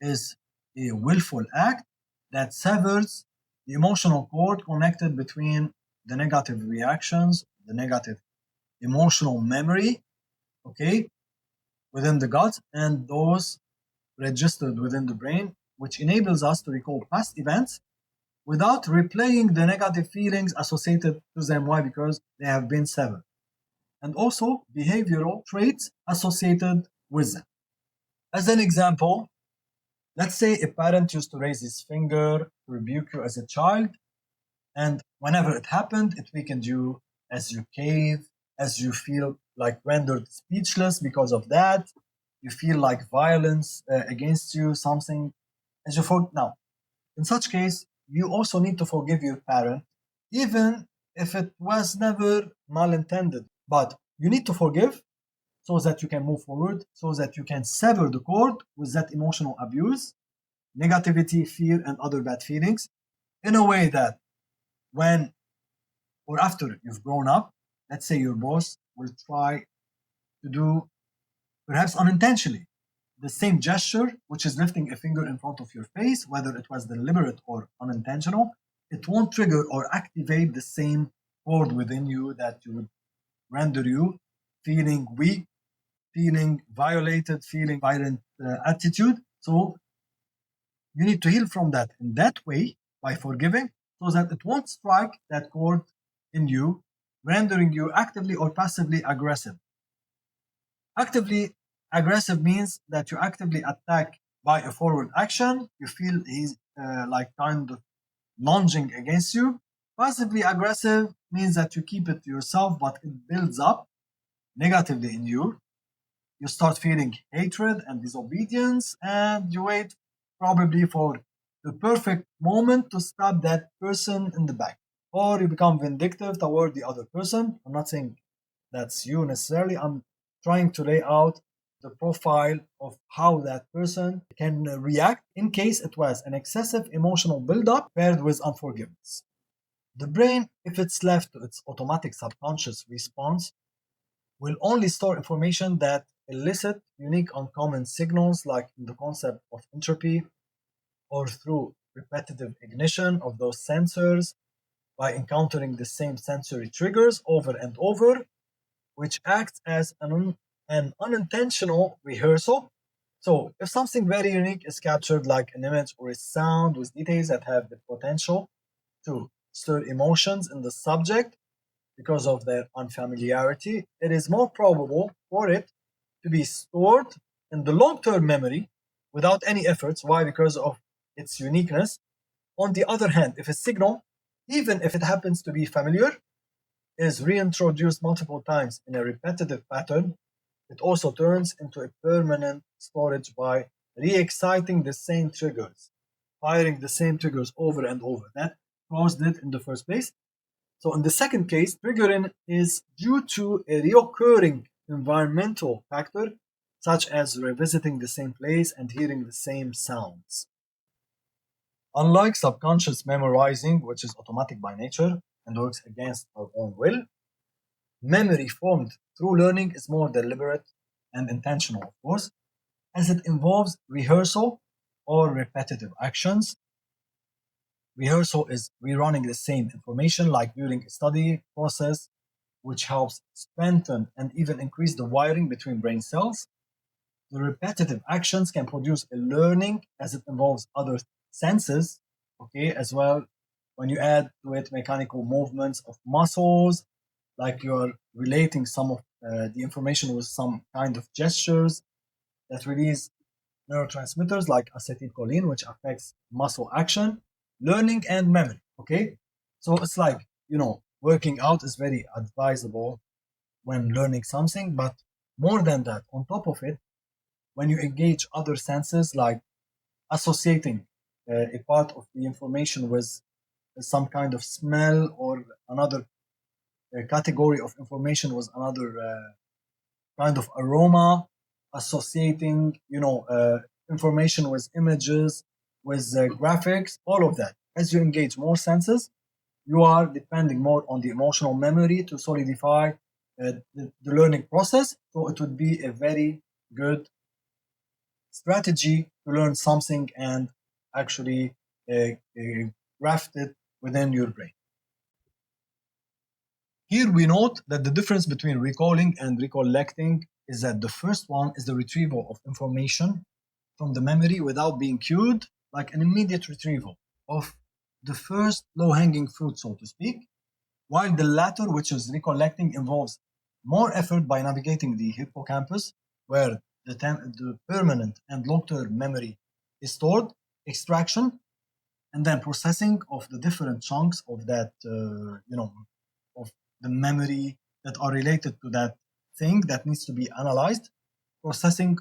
is a willful act that severs the emotional cord connected between the negative reactions, the negative emotional memory, okay, within the gut and those registered within the brain, which enables us to recall past events without replaying the negative feelings associated to them. Why? Because they have been severed. And also behavioral traits associated with them. As an example, let's say a parent used to raise his finger to rebuke you as a child, and whenever it happened, it weakened you as you cave, as you feel like rendered speechless because of that. You feel like violence against you, something as you forget. Now, in such case, you also need to forgive your parent, even if it was never malintended. But you need to forgive so that you can move forward, so that you can sever the cord with that emotional abuse, negativity, fear, and other bad feelings in a way that when or after you've grown up, let's say your boss will try to do, perhaps unintentionally, the same gesture, which is lifting a finger in front of your face, whether it was deliberate or unintentional, it won't trigger or activate the same cord within you that you would render you feeling weak, feeling violated, feeling violent attitude. So you need to heal from that in that way by forgiving so that it won't strike that chord in you, rendering you actively or passively aggressive. Actively aggressive means that you actively attack by a forward action. You feel he's like kind of lunging against you. Passively aggressive means that you keep it to yourself, but it builds up negatively in you. You start feeling hatred and disobedience, and you wait probably for the perfect moment to stab that person in the back. Or you become vindictive toward the other person. I'm not saying that's you necessarily. I'm trying to lay out the profile of how that person can react in case it was an excessive emotional buildup paired with unforgiveness. The brain, if it's left to its automatic subconscious response, will only store information that elicit unique uncommon signals, like in the concept of entropy, or through repetitive ignition of those sensors by encountering the same sensory triggers over and over, which acts as an unintentional rehearsal. So, if something very unique is captured, like an image or a sound with details that have the potential to stir emotions in the subject because of their unfamiliarity, it is more probable for it to be stored in the long term memory without any efforts. Why? Because of its uniqueness. On the other hand, if a signal, even if it happens to be familiar, is reintroduced multiple times in a repetitive pattern, it also turns into a permanent storage by re-exciting the same triggers, firing the same triggers over and over. That caused it in the first place. So in the second case, triggering is due to a reoccurring environmental factor, such as revisiting the same place and hearing the same sounds. Unlike subconscious memorizing, which is automatic by nature and works against our own will, memory formed through learning is more deliberate and intentional, of course, as it involves rehearsal or repetitive actions. Rehearsal is rerunning the same information like during a study process, which helps strengthen and even increase the wiring between brain cells. The repetitive actions can produce a learning as it involves other senses, okay, as well. When you add to it mechanical movements of muscles, like you're relating some of the information with some kind of gestures that release neurotransmitters like acetylcholine, which affects muscle action, learning, and memory. Okay, so it's like, working out is very advisable when learning something, but more than that, on top of it, when you engage other senses like associating a part of the information with some kind of smell or another category of information with another kind of aroma, associating information with images, with graphics, all of that. As you engage more senses, you are depending more on the emotional memory to solidify the learning process. So it would be a very good strategy to learn something and actually graft it within your brain. Here we note that the difference between recalling and recollecting is that the first one is the retrieval of information from the memory without being cued, like an immediate retrieval of the first low-hanging fruit, so to speak, while the latter, which is recollecting, involves more effort by navigating the hippocampus, where the permanent and long-term memory is stored, extraction, and then processing of the different chunks of that, of the memory that are related to that thing that needs to be analyzed, processing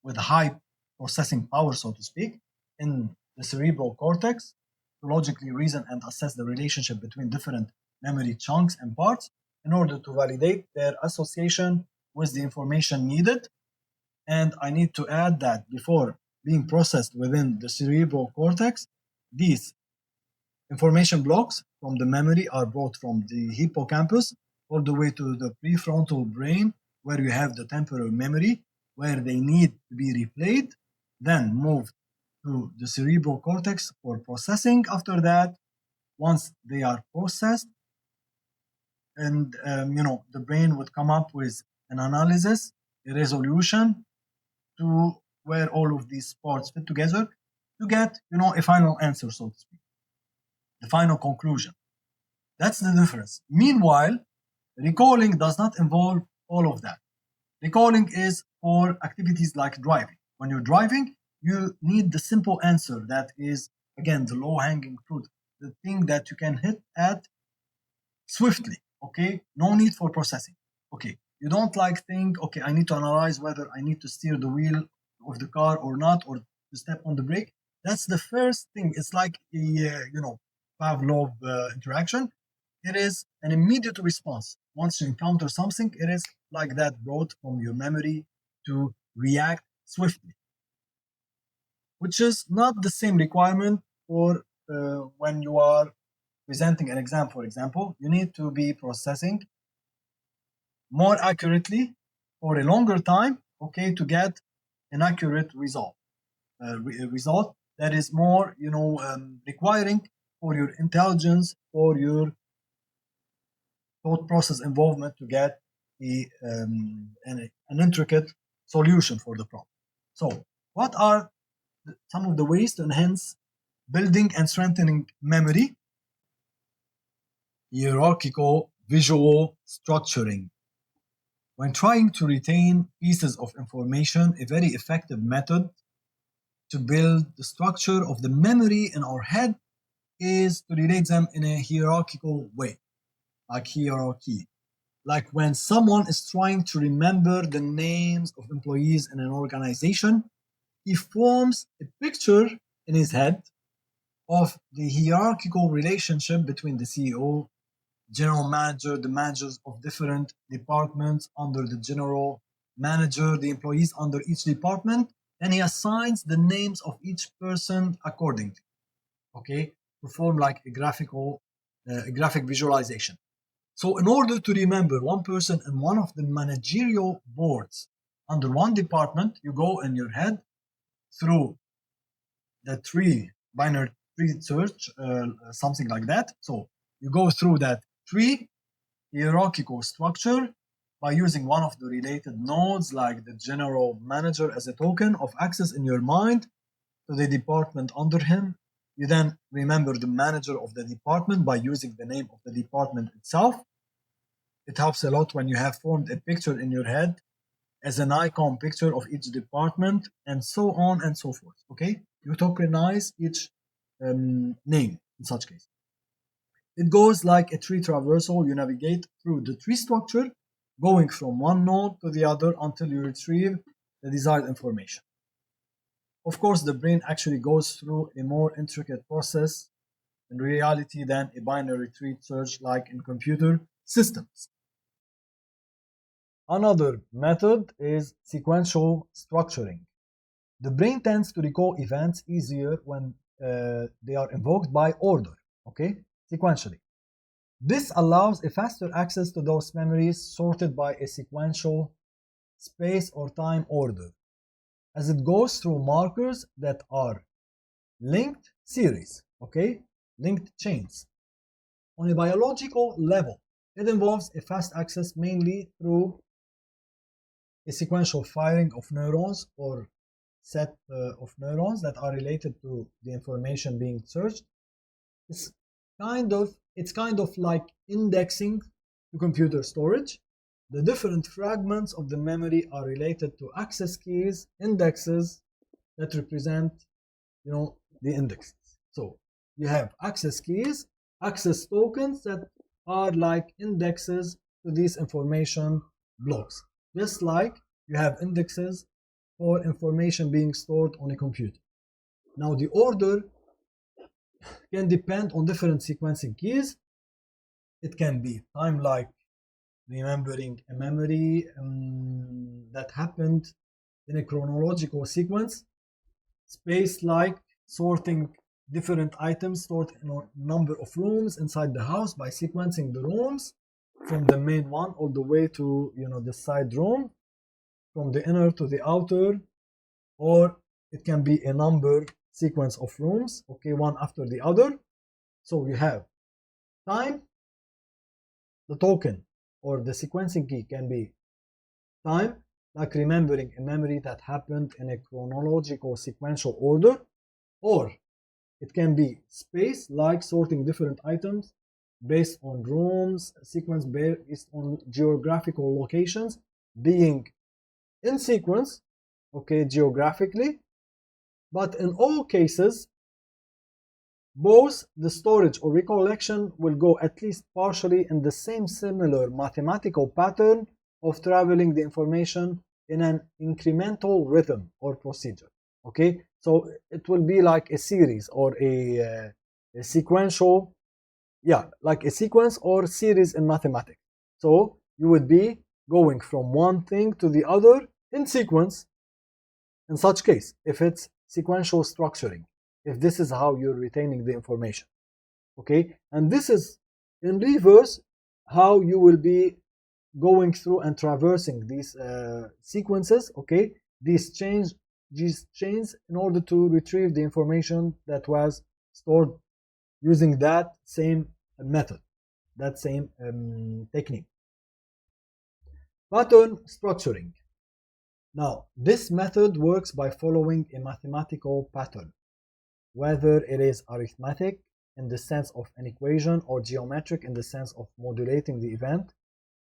with high processing power, so to speak, in the cerebral cortex to logically reason and assess the relationship between different memory chunks and parts in order to validate their association with the information needed. And I need to add that before being processed within the cerebral cortex, these information blocks from the memory are brought from the hippocampus all the way to the prefrontal brain, where you have the temporal memory, where they need to be replayed, then moved to the cerebral cortex for processing. After that, once they are processed, and the brain would come up with an analysis, a resolution to where all of these parts fit together to get a final answer, so to speak, the final conclusion. That's the difference. Meanwhile, recalling does not involve all of that. Recalling is for activities like driving. When you're driving, you need the simple answer that is, again, the low-hanging fruit, the thing that you can hit at swiftly, okay? No need for processing. Okay, you don't think, okay, I need to analyze whether I need to steer the wheel of the car or not, or to step on the brake. That's the first thing. It's like a, Pavlov interaction. It is an immediate response. Once you encounter something, it is like that brought from your memory to react swiftly, which is not the same requirement for when you are presenting an exam, for example. You need to be processing more accurately for a longer time, okay, to get an accurate result. Result that is more, requiring for your intelligence, for your thought process involvement to get an intricate solution for the problem. So, what are some of the ways to enhance building and strengthening memory? Hierarchical visual structuring. When trying to retain pieces of information, a very effective method to build the structure of the memory in our head is to relate them in a hierarchical way, like hierarchy. Like when someone is trying to remember the names of employees in an organization, he forms a picture in his head of the hierarchical relationship between the CEO, general manager, the managers of different departments under the general manager, the employees under each department, and he assigns the names of each person accordingly, okay, to form like a graphic visualization. So in order to remember one person in one of the managerial boards under one department, you go in your head through the binary tree search, something like that. So you go through that tree hierarchical structure by using one of the related nodes like the general manager as a token of access in your mind to the department under him. You then remember the manager of the department by using the name of the department itself. It helps a lot when you have formed a picture in your head as an icon picture of each department, and so on and so forth. Okay, you tokenize each name in such case. It goes like a tree traversal. You navigate through the tree structure, going from one node to the other until you retrieve the desired information. Of course, the brain actually goes through a more intricate process in reality than a binary tree search like in computer systems. Another method is sequential structuring. The brain tends to recall events easier when they are invoked by order, okay, sequentially. This allows a faster access to those memories sorted by a sequential space or time order, as it goes through markers that are linked series, okay, linked chains. On a biological level, it involves a fast access mainly through a sequential firing of neurons or set of neurons that are related to the information being searched. It's kind of like indexing to computer storage. The different fragments of the memory are related to access keys, indexes that represent, the indexes. So you have access keys, access tokens that are like indexes to these information blocks, just like you have indexes for information being stored on a computer. Now the order can depend on different sequencing keys. It can be time like remembering a memory that happened in a chronological sequence, space like sorting different items stored in a number of rooms inside the house by sequencing the rooms from the main one all the way to the side room, from the inner to the outer, or it can be a number sequence of rooms, okay, one after the other. So you have time, the token or the sequencing key can be time, like remembering a memory that happened in a chronological sequential order, or it can be space, like sorting different items based on rooms, sequence based on geographical locations being in sequence, okay, geographically. But in all cases, both the storage or recollection will go at least partially in the same similar mathematical pattern of traveling the information in an incremental rhythm or procedure. Okay, so it will be like a series or a sequential, like a sequence or series in mathematics. So you would be going from one thing to the other in sequence in such case, if it's sequential structuring, if this is how you're retaining the information. Okay, and this is in reverse how you will be going through and traversing these sequences, okay, these chains in order to retrieve the information that was stored using that same method, that same technique. Pattern structuring. Now, this method works by following a mathematical pattern, whether it is arithmetic in the sense of an equation or geometric in the sense of modulating the event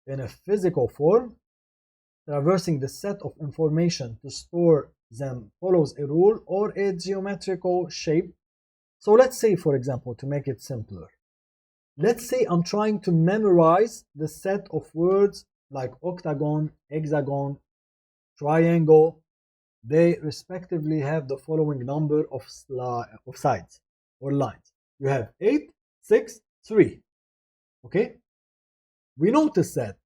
in a physical form. Traversing the set of information to store them follows a rule or a geometrical shape. So let's say, for example, to make it simpler, let's say I'm trying to memorize the set of words like octagon, hexagon, triangle. They respectively have the following number of sides or lines. You have 8, 6, 3. Okay? We notice that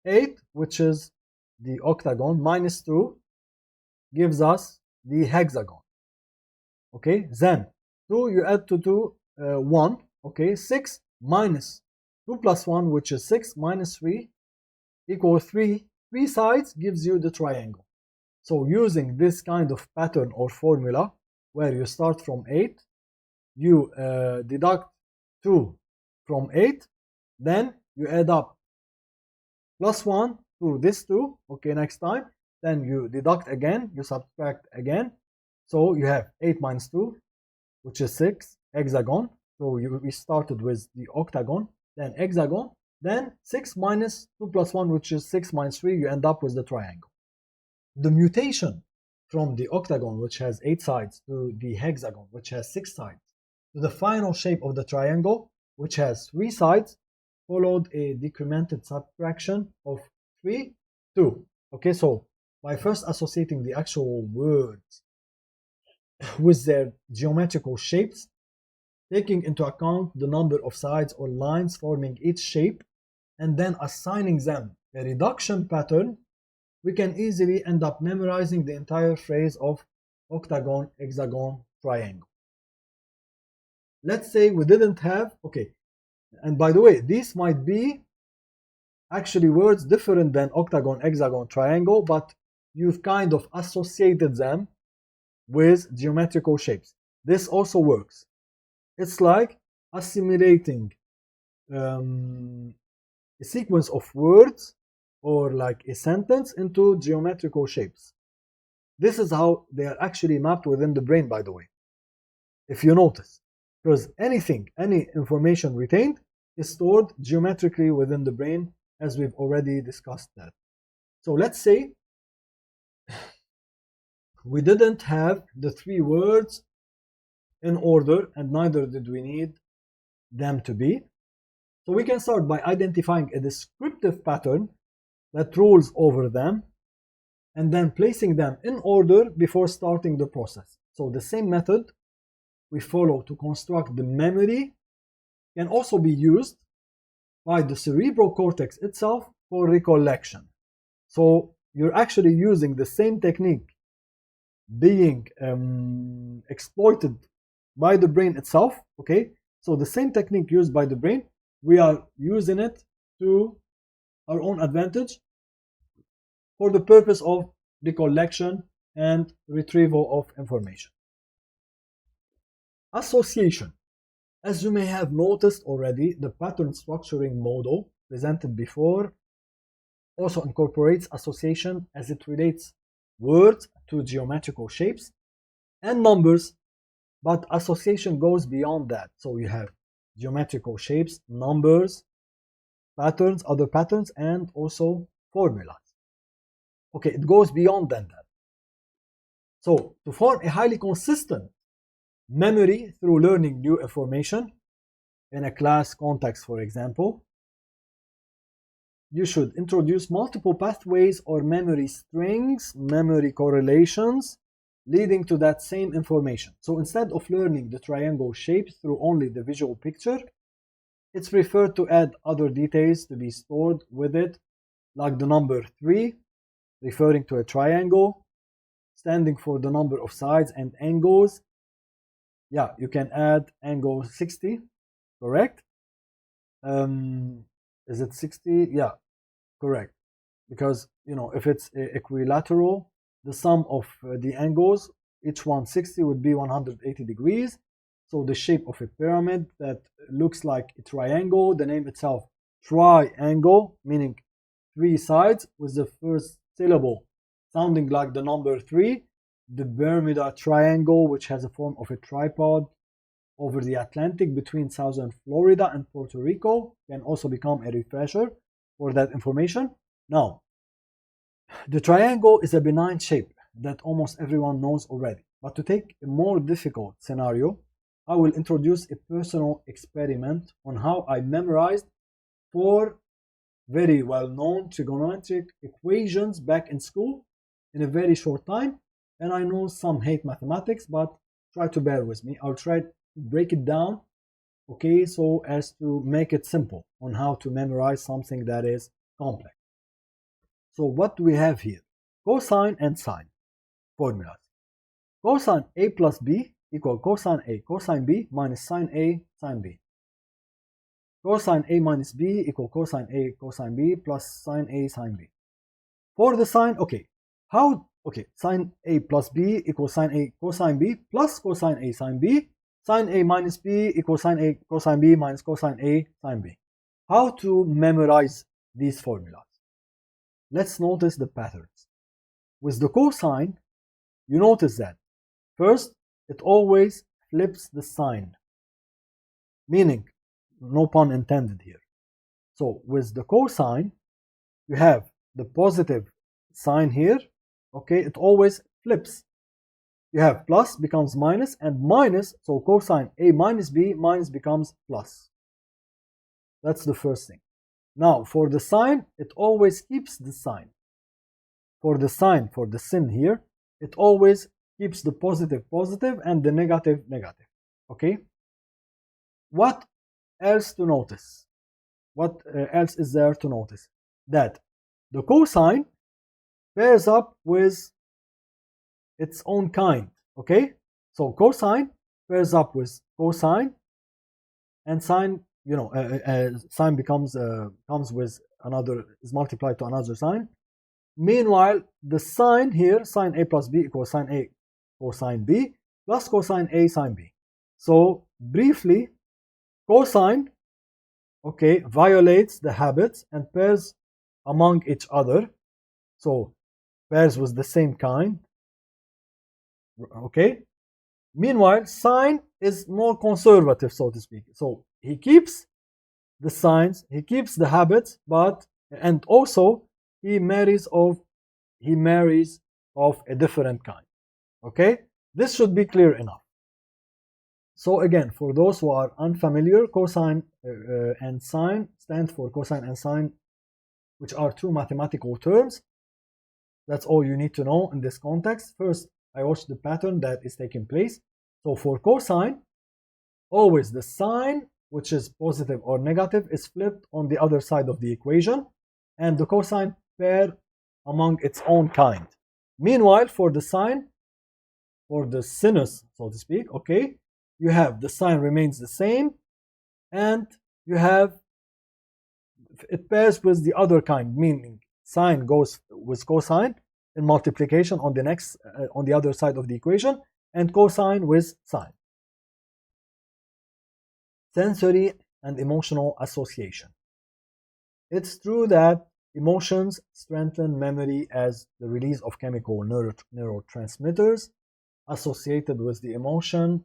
8, which is the octagon, minus 2 gives us the hexagon. Okay? Then 2, you add to 2, 1. Okay? 6 minus 2 plus 1, which is 6, minus 3 equals 3. 3 sides gives you the triangle. So using this kind of pattern or formula, where you start from 8, you deduct 2 from 8, then you add up plus 1 to this 2, okay, next time, then you deduct again, you subtract again, so you have 8 minus 2, which is 6, hexagon. So we started with the octagon, then hexagon, then 6 minus 2 plus 1, which is 6 minus 3, you end up with the triangle. The mutation from the octagon, which has 8 sides, to the hexagon, which has 6 sides, to the final shape of the triangle, which has 3 sides, followed a decremented subtraction of 3, 2. Okay, so by first associating the actual words with their geometrical shapes, taking into account the number of sides or lines forming each shape, and then assigning them a reduction pattern, we can easily end up memorizing the entire phrase of octagon, hexagon, triangle. Let's say we didn't have, okay, And by the way, these might be actually words different than octagon, hexagon, triangle, but you've kind of associated them with geometrical shapes. This also works. It's like assimilating a sequence of words or like a sentence into geometrical shapes. This is how they are actually mapped within the brain, by the way, if you notice. Because anything, any information retained is stored geometrically within the brain, as we've already discussed that. So let's say we didn't have the three words in order, and neither did we need them to be. So we can start by identifying a descriptive pattern that rules over them, and then placing them in order before starting the process. So the same method we follow to construct the memory can also be used by the cerebral cortex itself for recollection. So you're actually using the same technique being exploited by the brain itself, okay? So the same technique used by the brain, we are using it to our own advantage for the purpose of recollection and retrieval of information. Association. As you may have noticed already, the pattern structuring model presented before also incorporates association as it relates words to geometrical shapes and numbers, but association goes beyond that. So you have geometrical shapes, numbers, patterns, other patterns, and also formulas. Okay, it goes beyond than that. So to form a highly consistent memory through learning new information in a class context, for example, you should introduce multiple pathways or memory strings, memory correlations, leading to that same information. So instead of learning the triangle shape through only the visual picture, it's preferred to add other details to be stored with it, like the number 3, referring to a triangle, standing for the number of sides and angles. Yeah, you can add angle 60, correct? Is it 60? Yeah, correct. Because, you know, if it's equilateral, the sum of the angles, each one 60, would be 180 degrees. So the shape of a pyramid that looks like a triangle, the name itself, triangle, meaning 3 sides, with the first syllable sounding like the number 3. The Bermuda Triangle, which has a form of a tripod over the Atlantic between southern Florida and Puerto Rico, can also become a refresher for that information. Now, the triangle is a benign shape that almost everyone knows already. But to take a more difficult scenario, I will introduce a personal experiment on how I memorized 4 very well-known trigonometric equations back in school in a very short time. And I know some hate mathematics, but try to bear with me. I'll try to break it down, okay, so as to make it simple on how to memorize something that is complex. So what do we have here? Cosine and sine formulas. Cosine A plus B equal cosine A cosine B minus sine A sine B. Cosine A minus B equal cosine A cosine B plus sine A sine B. For the sine, okay, sine A plus B equals sine A cosine B plus cosine A sine B. Sine A minus B equals sine A cosine B minus cosine A sine B. How to memorize these formulas? Let's notice the patterns. With the cosine, you notice that first, it always flips the sign, meaning, no pun intended here. So with the cosine, you have the positive sign here, okay, it always flips. You have plus becomes minus, and minus, so cosine A minus B, minus becomes plus. That's the first thing. Now, for the sine, it always keeps the sign. For the sine, for the sin here, it always keeps the positive positive and the negative negative, okay? What else to notice? What else is there to notice? That the cosine pairs up with its own kind, okay? So cosine pairs up with cosine, and sine sign becomes comes with another, is multiplied to another sign. Meanwhile, the sign here, sine A plus B equals sine A cosine B plus cosine A sine B. So briefly, cosine, okay, violates the habits and pairs among each other. So pairs with the same kind, okay. Meanwhile, sine is more conservative, so to speak. So he keeps the signs, he keeps the habits, and also he marries of a different kind. Okay, this should be clear enough. So again, for those who are unfamiliar, cosine and sine stand for cosine and sine, which are two mathematical terms. That's all you need to know in this context. First, I watch the pattern that is taking place. So for cosine, always the sign, which is positive or negative, is flipped on the other side of the equation, and the cosine pair among its own kind. Meanwhile, for the sine, for the sinus, so to speak, okay, you have the sign remains the same, and you have it pairs with the other kind, meaning sine goes with cosine in multiplication on the next on the other side of the equation, and cosine with sine. Sensory and emotional association. It's true that emotions strengthen memory as the release of chemical neurotransmitters associated with the emotion.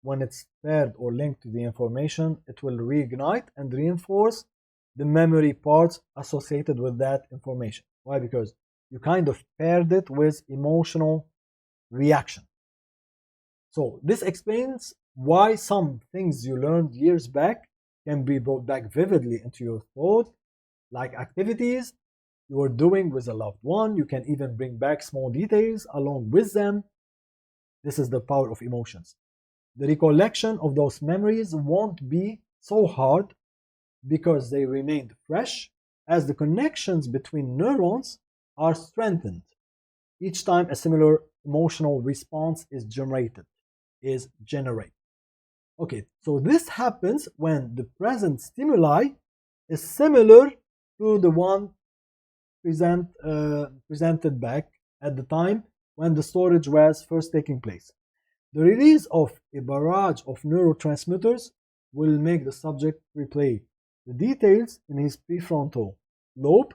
When it's paired or linked to the information, it will reignite and reinforce the memory parts associated with that information. Why? Because you kind of paired it with emotional reaction. So this explains why some things you learned years back can be brought back vividly into your thought, like activities you were doing with a loved one. You can even bring back small details along with them. This is the power of emotions. The recollection of those memories won't be so hard because they remained fresh, as the connections between neurons are strengthened each time a similar emotional response is generated. Okay, so this happens when the present stimuli is similar to the one presented back at the time when the storage was first taking place. The release of a barrage of neurotransmitters will make the subject replay the details in his prefrontal lobe,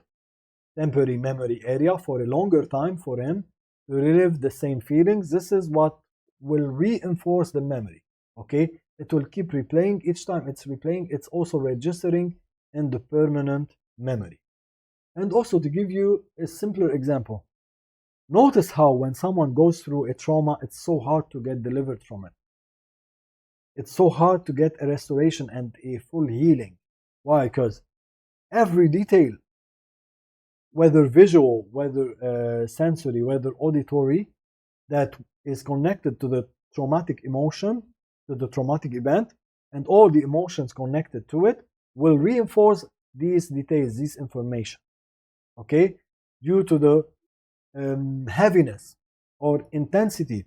temporary memory area, for a longer time for him to relive the same feelings. This is what will reinforce the memory. Okay, it will keep replaying. Each time it's replaying, it's also registering in the permanent memory. And also, to give you a simpler example, notice how when someone goes through a trauma, it's so hard to get delivered from it. It's so hard to get a restoration and a full healing. Why? Because every detail, whether visual, whether sensory, whether auditory, that is connected to the traumatic emotion, to the traumatic event, and all the emotions connected to it, will reinforce these details, this information, okay, due to the heaviness or intensity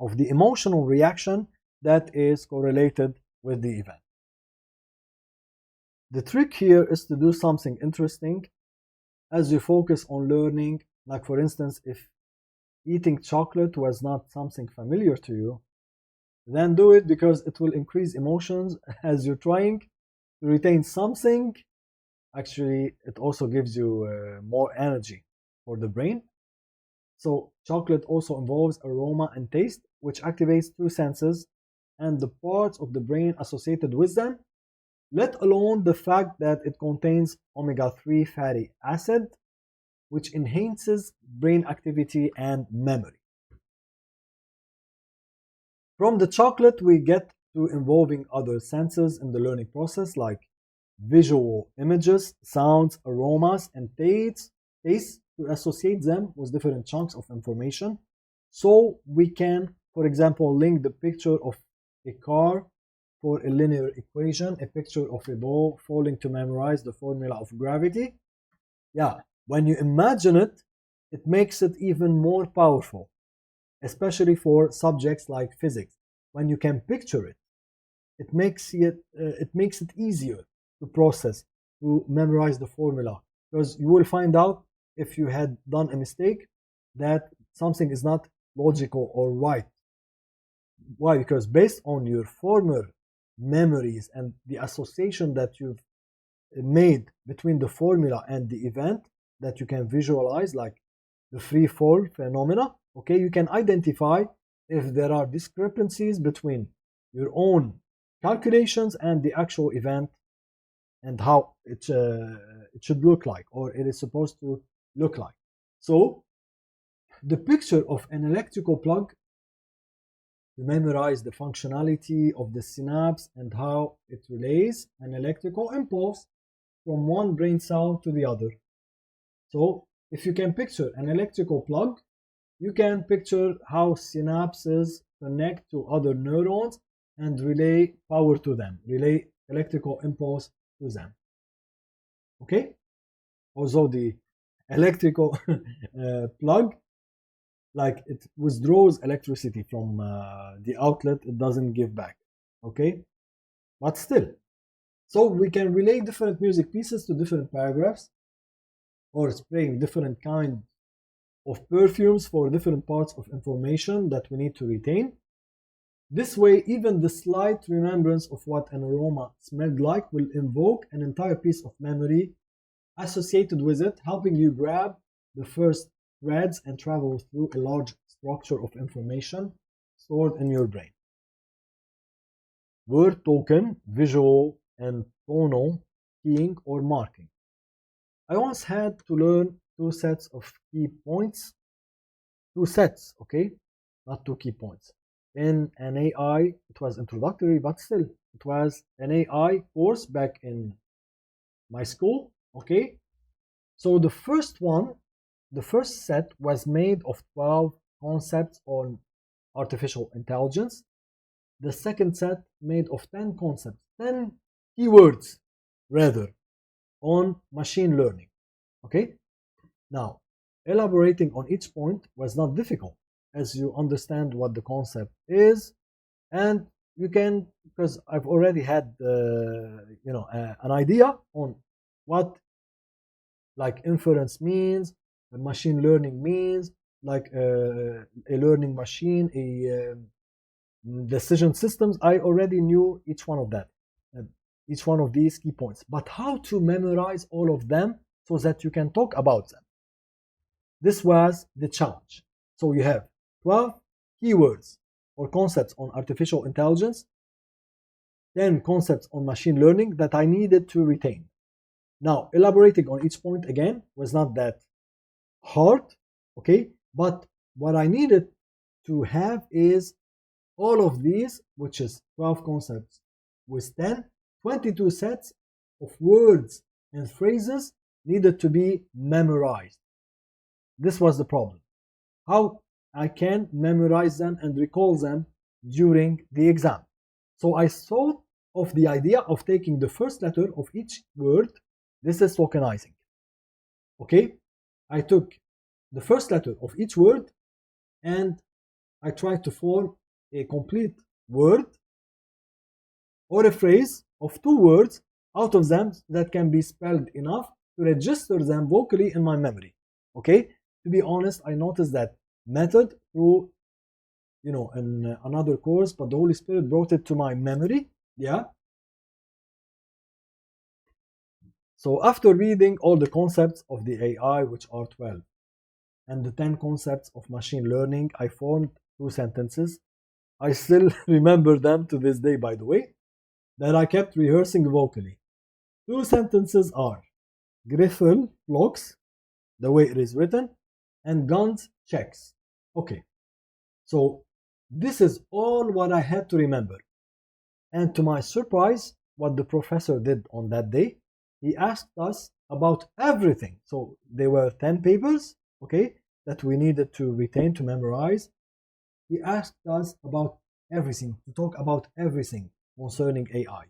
of the emotional reaction that is correlated with the event. The trick here is to do something interesting as you focus on learning. Like, for instance, if eating chocolate was not something familiar to you, then do it, because it will increase emotions as you're trying to retain something. Actually, it also gives you more energy for the brain. So chocolate also involves aroma and taste, which activates two senses and the parts of the brain associated with them, let alone the fact that it contains omega-3 fatty acid, which enhances brain activity and memory. From the chocolate, we get to involving other senses in the learning process, like visual images, sounds, aromas, and tastes, to associate them with different chunks of information. So we can, for example, link the picture of a car for a linear equation, a picture of a ball falling to memorize the formula of gravity. Yeah, when you imagine it, it makes it even more powerful, especially for subjects like physics, when you can picture it. it makes it easier to process, to memorize the formula, because you will find out if you had done a mistake that something is not logical or right. Why? Because based on your former memories and the association that you've made between the formula and the event that you can visualize, like the free fall phenomena, okay, you can identify if there are discrepancies between your own calculations and the actual event and how it should look like, or it is supposed to look like. So the picture of an electrical plug to memorize the functionality of the synapse and how it relays an electrical impulse from one brain cell to the other. So if you can picture an electrical plug, you can picture how synapses connect to other neurons and relay power to them, relay electrical impulse to them. Okay? Although the electrical plug, like it withdraws electricity from the outlet, it doesn't give back. Okay? But still. So we can relay different music pieces to different paragraphs, or spraying different kinds of perfumes for different parts of information that we need to retain. This way, even the slight remembrance of what an aroma smelled like will invoke an entire piece of memory associated with it, helping you grab the first threads and travel through a large structure of information stored in your brain. Word token, visual, and tonal keying or marking. I once had to learn 2 sets of key points. 2 sets, okay? Not 2 key points. In an AI, it was introductory, but still, it was an AI course back in my school, okay? So the first set was made of 12 concepts on artificial intelligence. The second set made of 10 concepts, 10 keywords, rather, on machine learning. Okay? Now, elaborating on each point was not difficult, as you understand what the concept is, and you can, because I've already had an idea on what like inference means, machine learning means, like a learning machine, a decision systems. I already knew each one of that, each one of these key points, but how to memorize all of them so that you can talk about them. This was the challenge. So you have 12 keywords or concepts on artificial intelligence, 10 concepts on machine learning that I needed to retain. Now, elaborating on each point again was not that hard, okay? But what I needed to have is all of these, which is 12 concepts with 22 sets of words and phrases needed to be memorized. This was the problem. How I can memorize them and recall them during the exam. So I thought of the idea of taking the first letter of each word. This is tokenizing. Okay? I took the first letter of each word and I tried to form a complete word or a phrase of 2 words out of them that can be spelled enough to register them vocally in my memory. Okay? To be honest, I noticed that method through in another course, but the Holy Spirit brought it to my memory. Yeah. So after reading all the concepts of the AI, which are 12, and the 10 concepts of machine learning, I formed 2 sentences. I still remember them to this day, by the way, that I kept rehearsing vocally. 2 sentences are Griffel flocks, the way it is written, and guns checks. Okay, so this is all what I had to remember. And to my surprise, what the professor did on that day, he asked us about everything. So there were 10 papers, okay, that we needed to retain, to memorize. He asked us about everything, to talk about everything concerning AI,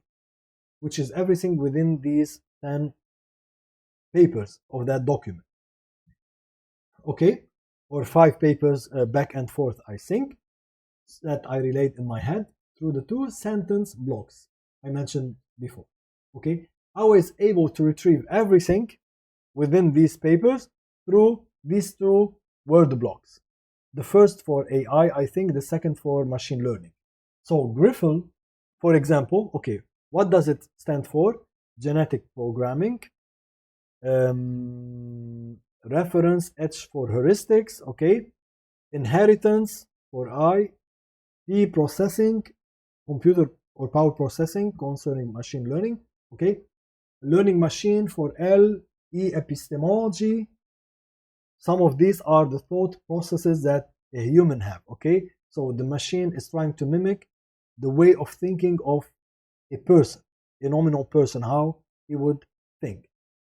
which is everything within these 10 papers of that document. Okay, or 5 papers back and forth, I think, that I relate in my head. through the two sentence blocks I mentioned before. Okay, I was able to retrieve everything within these papers through these two word blocks. The first for AI, I think, the second for machine learning. So Griffel, for example, okay, what does it stand for? Genetic programming, reference H for heuristics, okay, inheritance for I, P processing, computer or power processing concerning machine learning, okay, learning machine for L, E epistemology. Some of these are the thought processes that a human have, okay? So the machine is trying to mimic the way of thinking of a person, a nominal person, how he would think.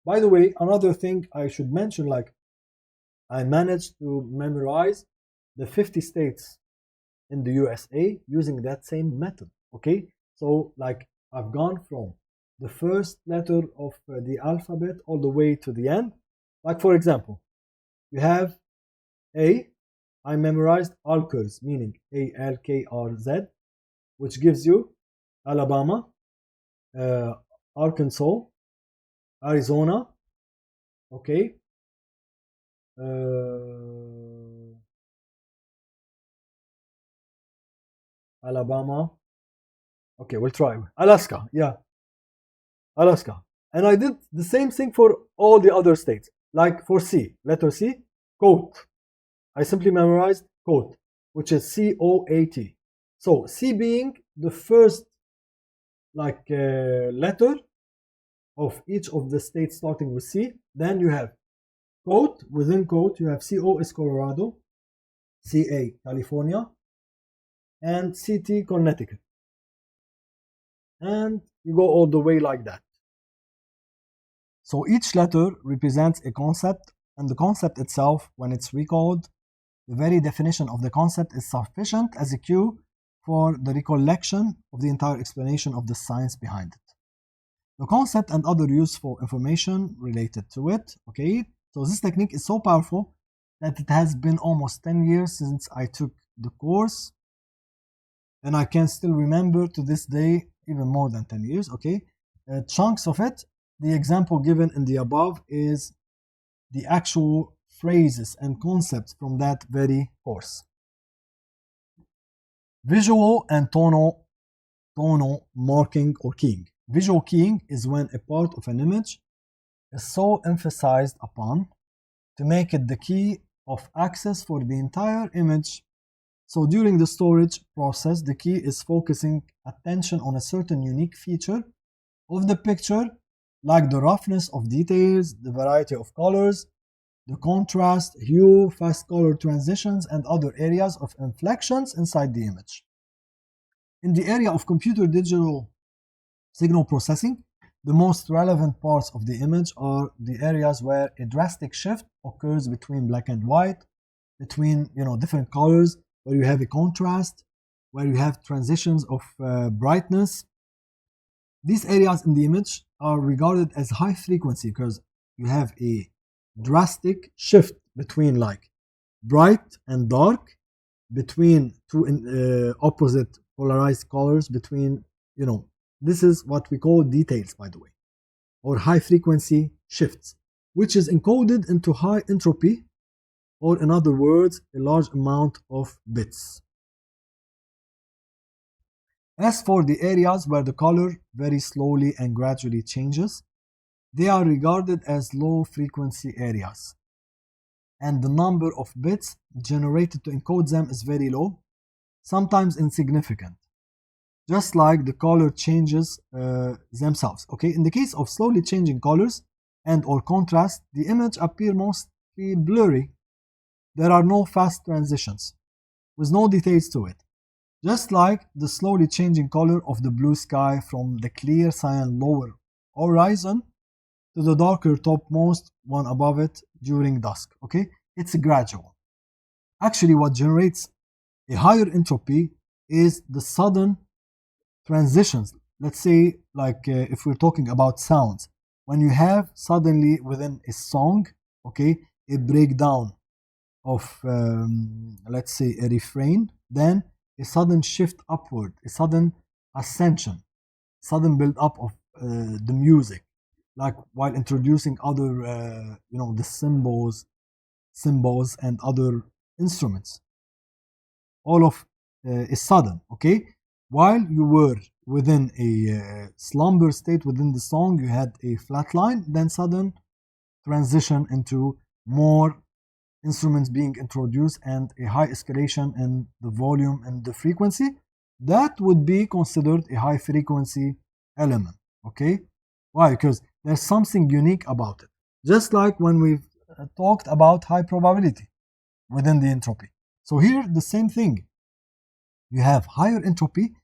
By the way, another thing I should mention, like I managed to memorize the 50 states in the USA using that same method, okay? So like I've gone from the first letter of the alphabet all the way to the end. Like for example, you have A, I memorized Alkers, meaning A-L-K-R-Z, which gives you Alabama, Arkansas, Arizona, okay, Alabama, okay, we'll try, Alaska, yeah, Alaska. And I did the same thing for all the other states. Like for C, letter C, coat. I simply memorized coat, which is C-O-A-T. So C being the first like letter of each of the states starting with C. Then you have coat. Within coat, you have C-O is Colorado, C-A California, and C-T Connecticut. And you go all the way like that. So each letter represents a concept, and the concept itself, when it's recalled, the very definition of the concept is sufficient as a cue for the recollection of the entire explanation of the science behind it. The concept and other useful information related to it, okay? So this technique is so powerful that it has been almost 10 years since I took the course, and I can still remember to this day, even more than 10 years, okay? Chunks of it. The example given in the above is the actual phrases and concepts from that very course. Visual and tonal marking or keying. Visual keying is when a part of an image is so emphasized upon to make it the key of access for the entire image. So during the storage process, the key is focusing attention on a certain unique feature of the picture, like the roughness of details, the variety of colors, the contrast, hue, fast color transitions, and other areas of inflections inside the image. In the area of computer digital signal processing, the most relevant parts of the image are the areas where a drastic shift occurs between black and white, between different colors, where you have a contrast, where you have transitions of brightness. These areas in the image are regarded as high frequency because you have a drastic shift between like bright and dark, between two opposite polarized colors, between this is what we call details, by the way, or high frequency shifts, which is encoded into high entropy, or in other words, a large amount of bits. As for the areas where the color very slowly and gradually changes, they are regarded as low frequency areas, and the number of bits generated to encode them is very low, sometimes insignificant, just like the color changes themselves. Okay, in the case of slowly changing colors and or contrast, the image appear mostly blurry. There are no fast transitions, with no details to it, just like the slowly changing color of the blue sky from the clear cyan lower horizon to the darker topmost one above it during dusk. Okay, it's gradual. Actually, what generates a higher entropy is the sudden transitions. Let's say, like if we're talking about sounds, when you have suddenly within a song, okay, a breakdown of let's say a refrain, then a sudden shift upward, a sudden ascension, sudden build up of the music, like while introducing other, the cymbals and other instruments. All of is sudden, okay? While you were within a slumber state within the song, you had a flat line, then sudden transition into more instruments being introduced and a high escalation in the volume and the frequency. That would be considered a high frequency element, okay? Why? Because there's something unique about it. Just like when we've talked about high probability within the entropy. So here, the same thing. You have higher entropy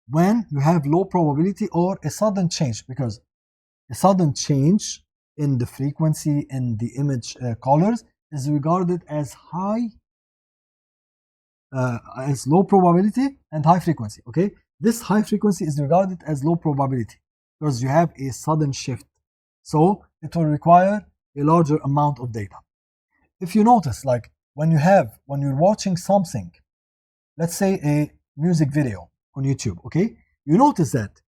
when you have low probability or a sudden change, because a sudden change in the frequency in the image colors is regarded as as low probability and high frequency, okay? This high frequency is regarded as low probability because you have a sudden shift. So it will require a larger amount of data. If you notice, like when you're watching something, let's say a music video on YouTube, okay? You notice that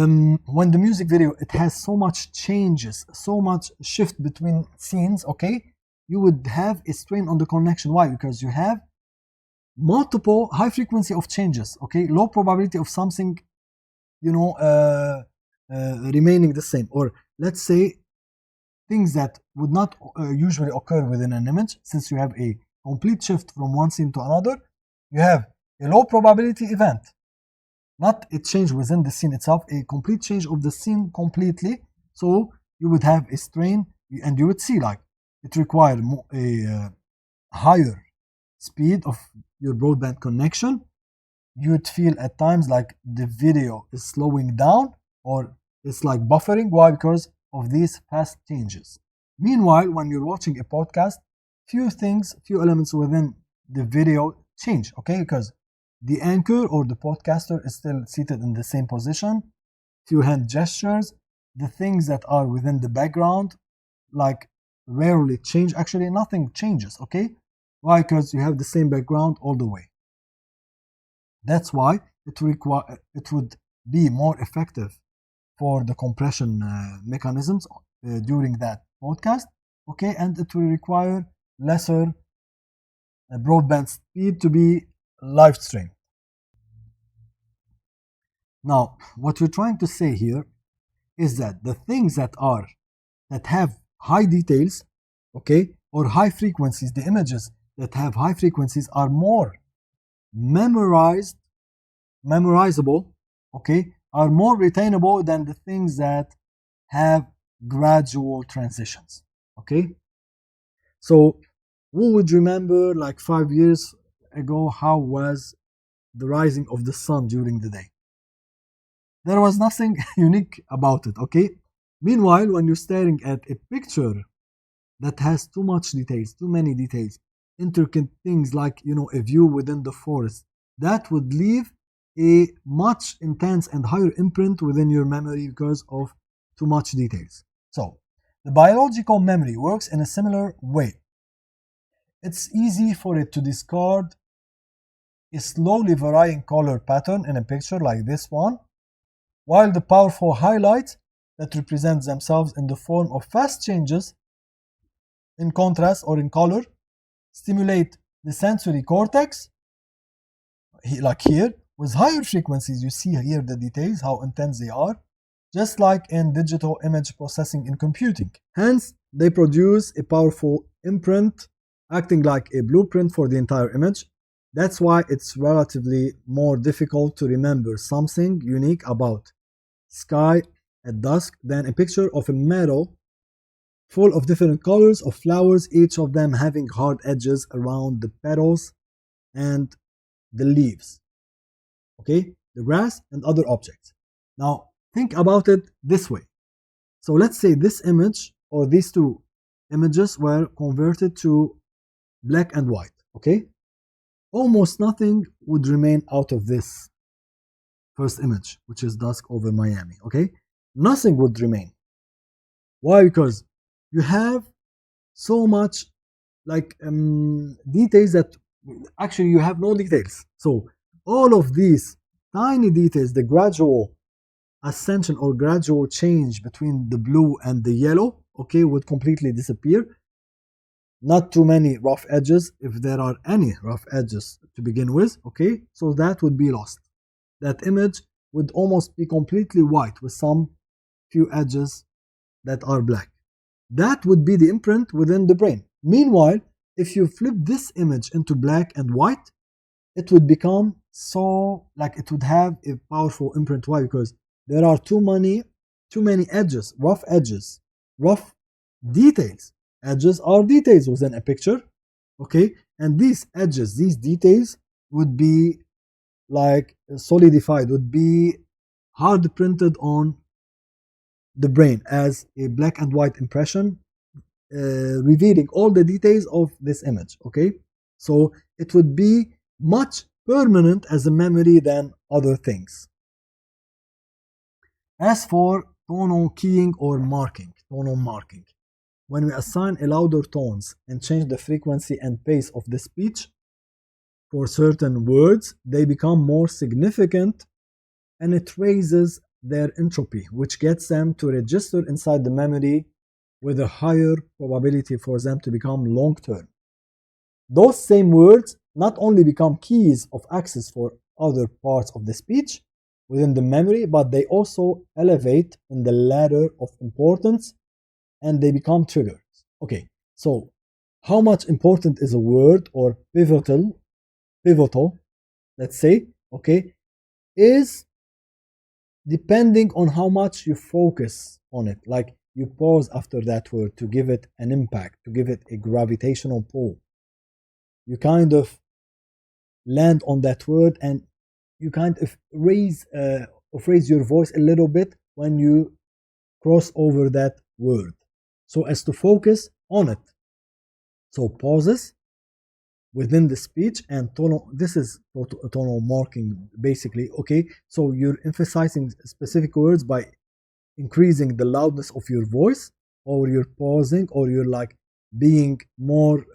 when the music video, it has so much changes, so much shift between scenes, okay? You would have a strain on the connection. Why? Because you have multiple high frequency of changes, okay? Low probability of something, remaining the same. Or let's say things that would not usually occur within an image, since you have a complete shift from one scene to another, you have a low probability event, not a change within the scene itself, a complete change of the scene completely. So you would have a strain, and you would see like it required a higher speed of your broadband connection. You would feel at times like the video is slowing down or it's like buffering. Why? Because of these fast changes. Meanwhile, when you're watching a podcast, few elements within the video change, okay? Because the anchor or the podcaster is still seated in the same position. Few hand gestures, the things that are within the background, like rarely change. Actually, nothing changes, okay? Why? Because you have the same background all the way. That's why it would be more effective for the compression mechanisms during that podcast, okay? And it will require lesser broadband speed to be live streamed. Now, what we're trying to say here is that the things that have high details, okay, or high frequencies, the images that have high frequencies are more memorizable, okay, are more retainable than the things that have gradual transitions, okay? So who would remember like 5 years ago how was the rising of the sun during the day? There was nothing unique about it, okay? Meanwhile, when you're staring at a picture that has too much details, too many details, intricate things like, a view within the forest, that would leave a much intense and higher imprint within your memory because of too much details. So, the biological memory works in a similar way. It's easy for it to discard a slowly varying color pattern in a picture like this one, while the powerful highlights that represent themselves in the form of fast changes in contrast or in color stimulate the sensory cortex, like here, with higher frequencies. You see here the details, how intense they are, just like in digital image processing in computing. Hence, they produce a powerful imprint, acting like a blueprint for the entire image. That's why it's relatively more difficult to remember something unique about sky at dusk than a picture of a meadow full of different colors of flowers, each of them having hard edges around the petals and the leaves, okay, the grass and other objects. Now, think about it this way. So let's say this image or these two images were converted to black and white, okay? Almost nothing would remain out of this first image, which is dusk over Miami, okay? Nothing would remain. Why? Because you have so much like details that actually you have no details. So all of these tiny details, the gradual ascension or gradual change between the blue and the yellow, okay, would completely disappear. Not too many rough edges, if there are any rough edges to begin with, okay, so that would be lost. That image would almost be completely white with some few edges that are black. That would be the imprint within the brain. Meanwhile, if you flip this image into black and white, it would become so, like, it would have a powerful imprint. Why? Because there are too many edges, rough details. Edges are details within a picture, okay? And these edges, these details would be like solidified, would be hard printed on the brain as a black and white impression, revealing all the details of this image, okay? So it would be much permanent as a memory than other things. As for tonal keying or tonal marking, when we assign a louder tones and change the frequency and pace of the speech for certain words, they become more significant, and it raises their entropy, which gets them to register inside the memory with a higher probability for them to become long-term. Those same words not only become keys of access for other parts of the speech within the memory, but they also elevate in the ladder of importance and they become triggers. Okay, so how much important is a word or pivotal, let's say, okay, is depending on how much you focus on it. Like you pause after that word to give it an impact, to give it a gravitational pull. You kind of land on that word and you kind of raise your voice a little bit when you cross over that word, so as to focus on it. So pauses within the speech and tonal, this is tonal marking basically, okay? So you're emphasizing specific words by increasing the loudness of your voice, or you're pausing, or you're like being more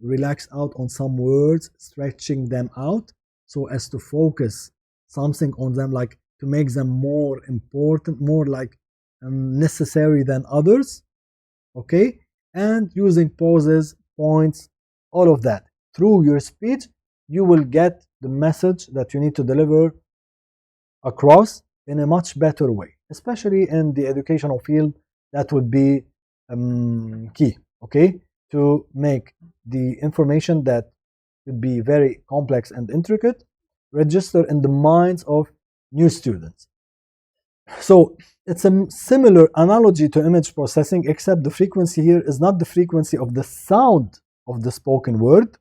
relaxed out on some words, stretching them out so as to focus something on them, like to make them more important, more like necessary than others, okay? And using pauses, points, all of that through your speech, you will get the message that you need to deliver across in a much better way, especially in the educational field. That would be key, okay, to make the information that could be very complex and intricate register in the minds of new students. So it's a similar analogy to image processing, except the frequency here is not the frequency of the sound of the spoken word,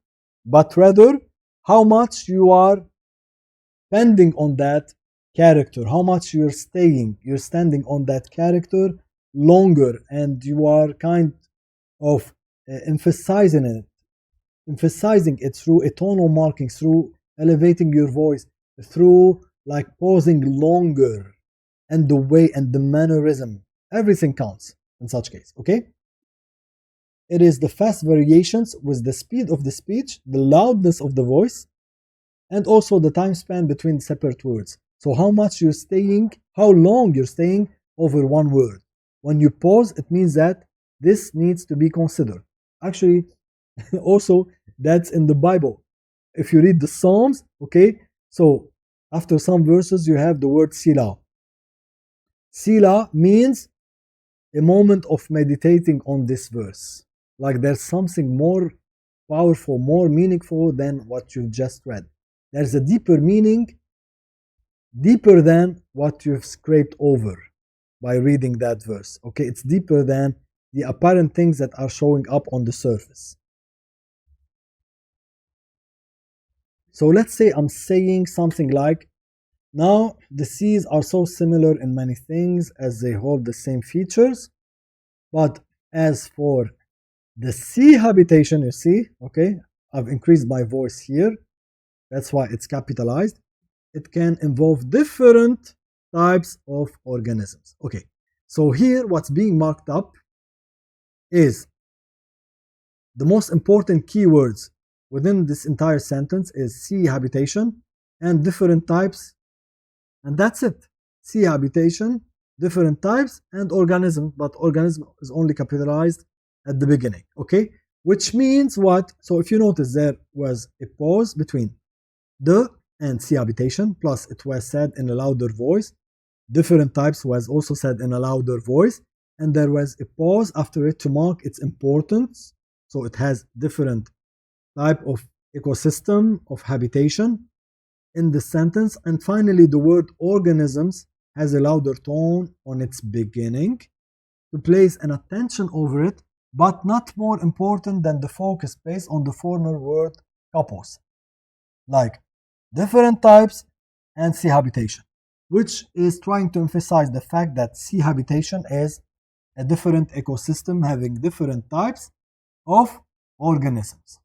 but rather how much you are depending on that character, how much you're standing on that character longer, and you are kind of emphasizing it through a tonal marking, through elevating your voice, through like pausing longer, and the way and the mannerism, everything counts in such case, okay? It is the fast variations with the speed of the speech, the loudness of the voice, and also the time span between separate words. So how much you're staying, how long you're staying over one word. When you pause, it means that this needs to be considered. Actually, also, that's in the Bible. If you read the Psalms, okay, so after some verses, you have the word Selah. Selah means a moment of meditating on this verse. Like there's something more powerful, more meaningful than what you've just read. There's a deeper meaning, deeper than what you've scraped over by reading that verse. Okay, it's deeper than the apparent things that are showing up on the surface. So let's say I'm saying something like, now the seas are so similar in many things as they hold the same features, but as for the sea habitation, you see, okay, I've increased my voice here. That's why it's capitalized. It can involve different types of organisms. Okay, so here what's being marked up is the most important keywords within this entire sentence is C habitation and different types, and that's it. C habitation, different types, and organism, but organism is only capitalized at the beginning, okay? Which means what? So if you notice, there was a pause between the and C habitation, plus it was said in a louder voice. Different types was also said in a louder voice, and there was a pause after it to mark its importance. So it has different type of ecosystem of habitation in the sentence. And finally, the word organisms has a louder tone on its beginning to place an attention over it, but not more important than the focus placed on the former word couples, like different types and C habitation, which is trying to emphasize the fact that C habitation is a different ecosystem having different types of organisms.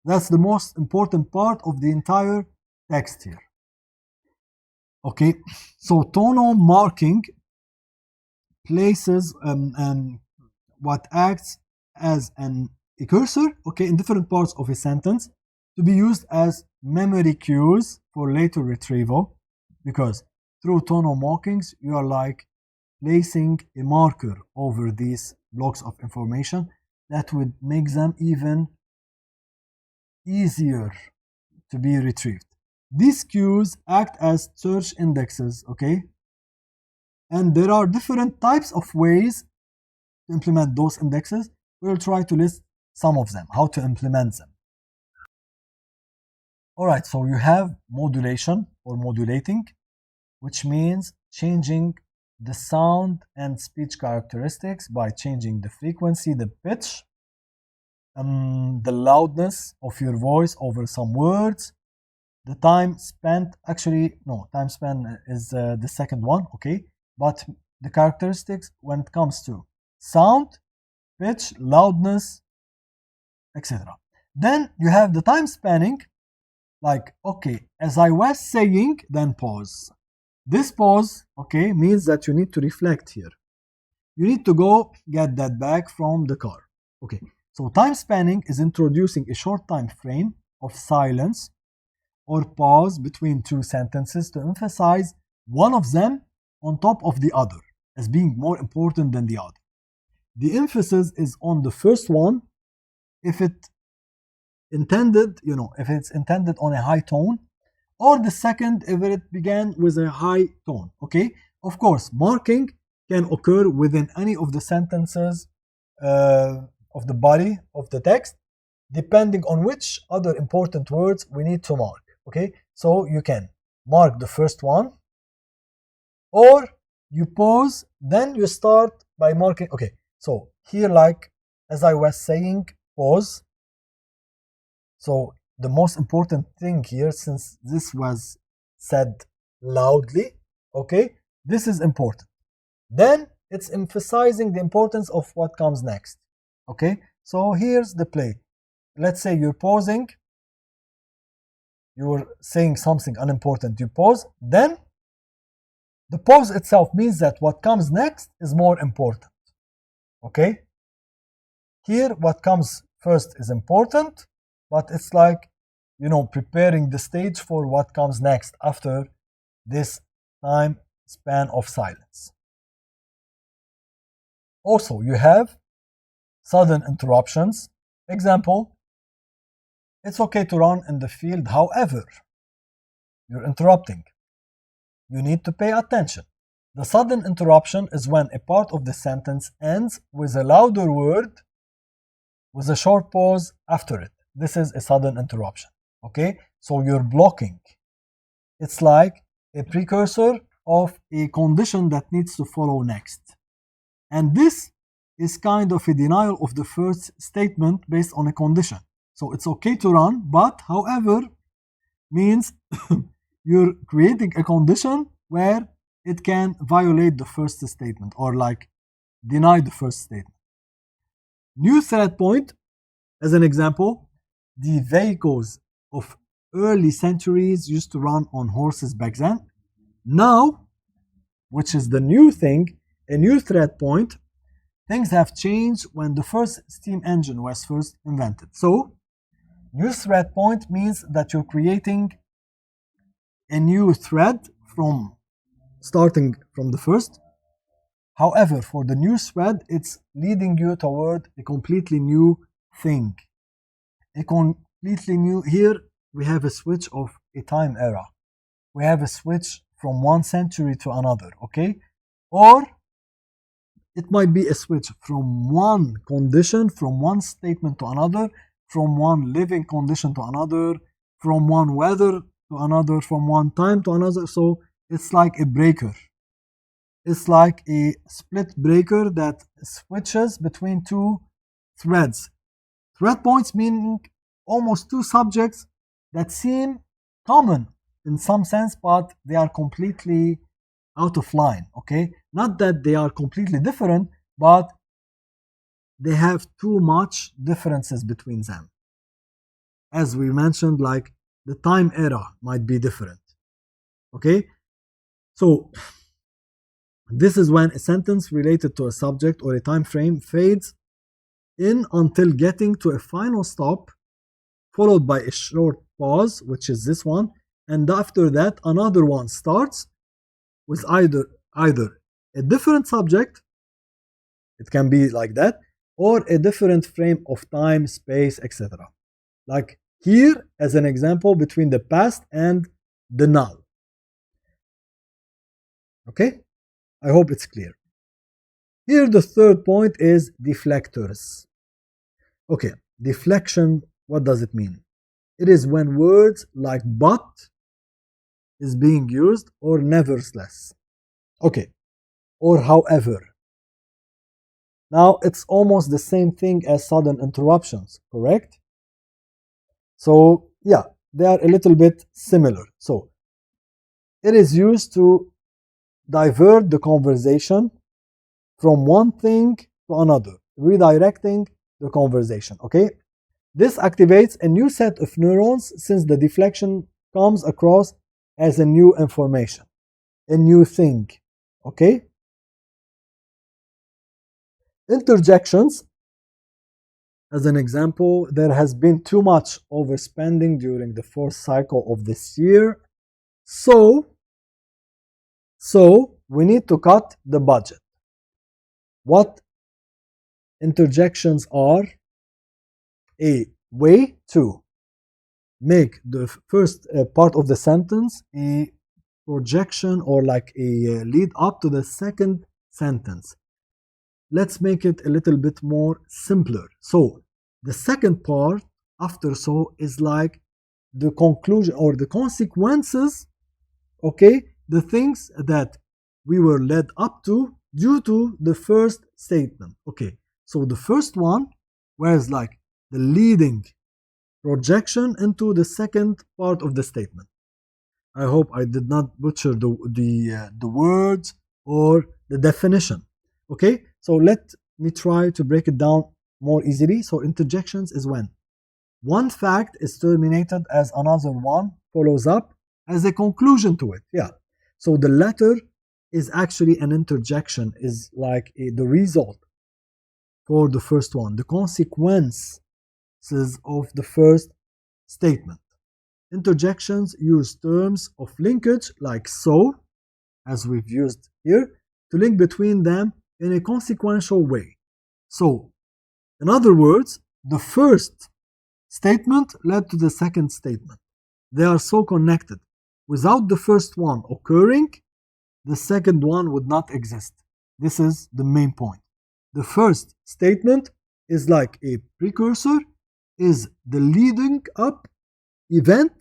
That's the most important part of the entire text here. Okay, so tonal marking places what acts as a cursor, okay, in different parts of a sentence to be used as memory cues for later retrieval, because through tonal markings you are like placing a marker over these blocks of information that would make them even easier to be retrieved. These cues act as search indexes, okay? And there are different types of ways to implement those indexes. We'll try to list some of them, how to implement them. All right, so you have modulation or modulating, which means changing the sound and speech characteristics by changing the frequency, the pitch, the loudness of your voice over some words, the time spent, actually, no, time span is the second one, okay? But the characteristics when it comes to sound, pitch, loudness, etc. Then you have the time spanning, like, okay, as I was saying, then pause. This pause, okay, means that you need to reflect here. You need to go get that bag from the car. Okay, so time spanning is introducing a short time frame of silence or pause between two sentences to emphasize one of them on top of the other as being more important than the other. The emphasis is on the first one if it intended, if it's intended on a high tone, or the second if it began with a high tone, okay? Of course, marking can occur within any of the sentences of the body of the text, depending on which other important words we need to mark, okay? So you can mark the first one, or you pause, then you start by marking, okay? So here, like, as I was saying, pause. So the most important thing here, since this was said loudly, okay, this is important. Then it's emphasizing the importance of what comes next, okay? So here's the play. Let's say you're pausing, you're saying something unimportant, you pause, then the pause itself means that what comes next is more important, okay? Here, what comes first is important, but it's like, preparing the stage for what comes next after this time span of silence. Also, you have sudden interruptions. Example, it's okay to run in the field, however, you're interrupting. You need to pay attention. The sudden interruption is when a part of the sentence ends with a louder word with a short pause after it. This is a sudden interruption, okay? So you're blocking. It's like a precursor of a condition that needs to follow next. And this is kind of a denial of the first statement based on a condition. So it's okay to run, but however means you're creating a condition where it can violate the first statement or like deny the first statement. New thread point, as an example, the vehicles of early centuries used to run on horses back then. Now, which is the new thing, a new thread point, things have changed when the first steam engine was first invented. So New thread point means that you're creating a new thread from starting from the first. However, for the new thread, it's leading you toward a completely new thing. A completely new, here we have a switch of a time era. We have a switch from one century to another, okay? Or it might be a switch from one condition, from one statement to another, from one living condition to another, from one weather to another, from one time to another. So it's like a breaker. It's like a split breaker that switches between two threads. Thread points meaning almost two subjects that seem common in some sense, but they are completely out of line, okay? Not that they are completely different, but they have too much differences between them. As we mentioned, like the time era might be different, okay? So this is when a sentence related to a subject or a time frame fades in until getting to a final stop, followed by a short pause, which is this one, and after that another one starts with either a different subject, it can be like that, or a different frame of time, space, etc. Like here as an example between the past and the now. Okay, I hope it's clear. Here the third point is deflectors. Okay, deflection, what does it mean? It is when words like but is being used, or nevertheless. Okay, or however. Now it's almost the same thing as sudden interruptions, correct? So yeah, they are a little bit similar. So it is used to divert the conversation from one thing to another, redirecting the conversation, okay? This activates a new set of neurons since the deflection comes across as a new information, a new thing, okay? Interjections, as an example, there has been too much overspending during the fourth cycle of this year, so we need to cut the budget. What interjections are? A way to make the first part of the sentence a projection or like a lead up to the second sentence. Let's make it a little bit more simpler. So the second part after so is like the conclusion or the consequences, okay, the things that we were led up to due to the first statement. Okay, so the first one was like the leading projection into the second part of the statement. I hope I did not butcher the words or the definition. Okay, so let me try to break it down more easily. So interjections is when one fact is terminated as another one follows up as a conclusion to it. Yeah. So the latter is actually an interjection, is like the result for the first one, the consequences of the first statement. Interjections use terms of linkage like so, as we've used here, to link between them in a consequential way. So, in other words, the first statement led to the second statement. They are so connected. Without the first one occurring, the second one would not exist. This is the main point. The first statement is like a precursor, is the leading up event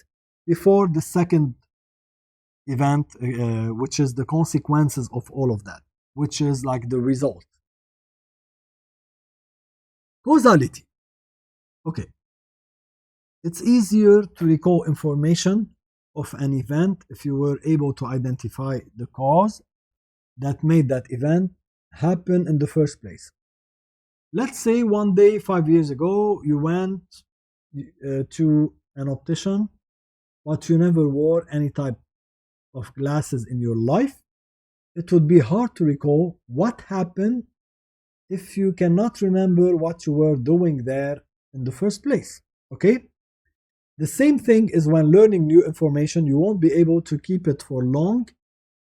before the second event, which is the consequences of all of that, which is like the result. Causality. Okay. It's easier to recall information of an event if you were able to identify the cause that made that event happen in the first place. Let's say one day 5 years ago you went to an optician, but you never wore any type of glasses in your life. It would be hard to recall what happened if you cannot remember what you were doing there in the first place. Okay, The same thing is when learning new information, you won't be able to keep it for long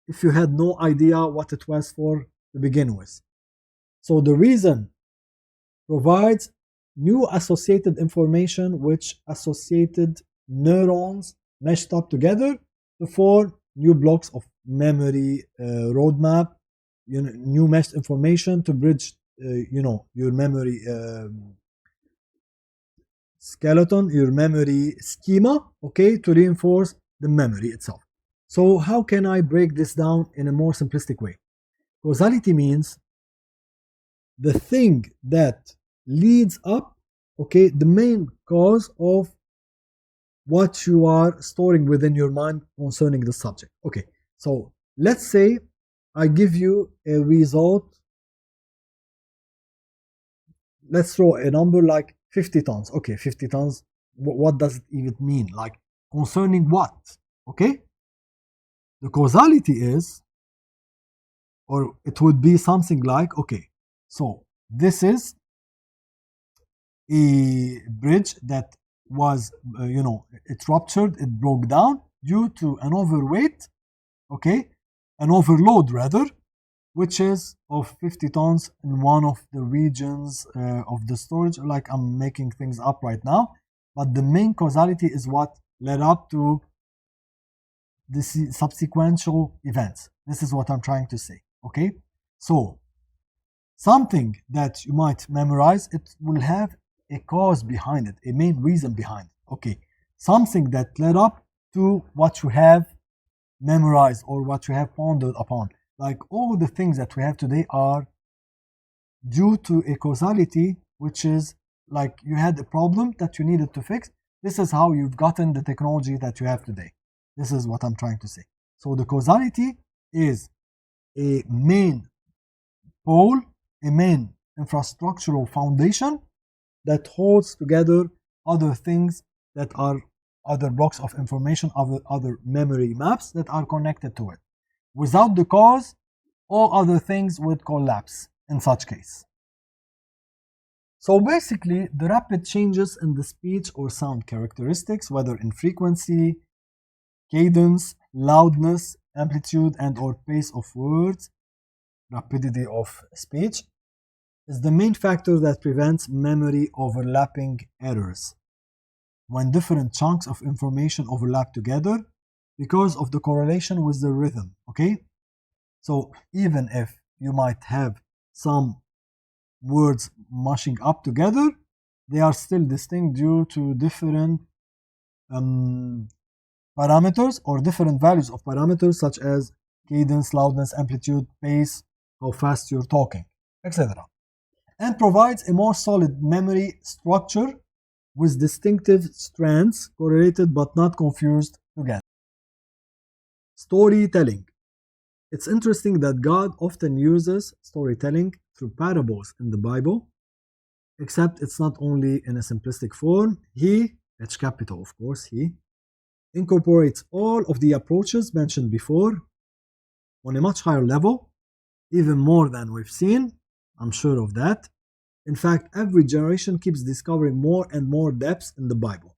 if you had no idea what it was for to begin with. So the reason provides new associated information which associated neurons meshed up together to form new blocks of memory roadmap, new meshed information to bridge your memory skeleton, your memory schema, okay, to reinforce the memory itself. So how can I break this down in a more simplistic way? Causality means the thing that leads up, okay, the main cause of what you are storing within your mind concerning the subject. Okay, so let's say I give you a result. Let's throw a number like 50 tons. Okay, 50 tons. What does it even mean? Like concerning what? Okay, the causality is, or it would be something like, okay, so this is a bridge that was, it ruptured, it broke down due to an overweight, okay, an overload rather, which is of 50 tons in one of the regions of the storage. Like I'm making things up right now, but the main causality is what led up to the subsequential events. This is what I'm trying to say, okay? So something that you might memorize, it will have a cause behind it, a main reason behind it, okay? Something that led up to what you have memorized or what you have pondered upon. Like all the things that we have today are due to a causality, which is like you had a problem that you needed to fix. This is how you've gotten the technology that you have today. This is what I'm trying to say. So the causality is a main pole, a main infrastructural foundation that holds together other things that are other blocks of information, other memory maps that are connected to it. Without the cause, all other things would collapse in such case. So basically, the rapid changes in the speech or sound characteristics, whether in frequency, cadence, loudness, amplitude, and or pace of words, rapidity of speech, is the main factor that prevents memory overlapping errors. When different chunks of information overlap together because of the correlation with the rhythm, okay? So even if you might have some words mushing up together, they are still distinct due to different parameters or different values of parameters such as cadence, loudness, amplitude, pace, how fast you're talking, etc. And provides a more solid memory structure with distinctive strands correlated but not confused together. Storytelling. It's interesting that God often uses storytelling through parables in the Bible, except it's not only in a simplistic form. He, H capital of course, he, incorporates all of the approaches mentioned before on a much higher level, even more than we've seen, I'm sure of that. In fact, every generation keeps discovering more and more depths in the Bible.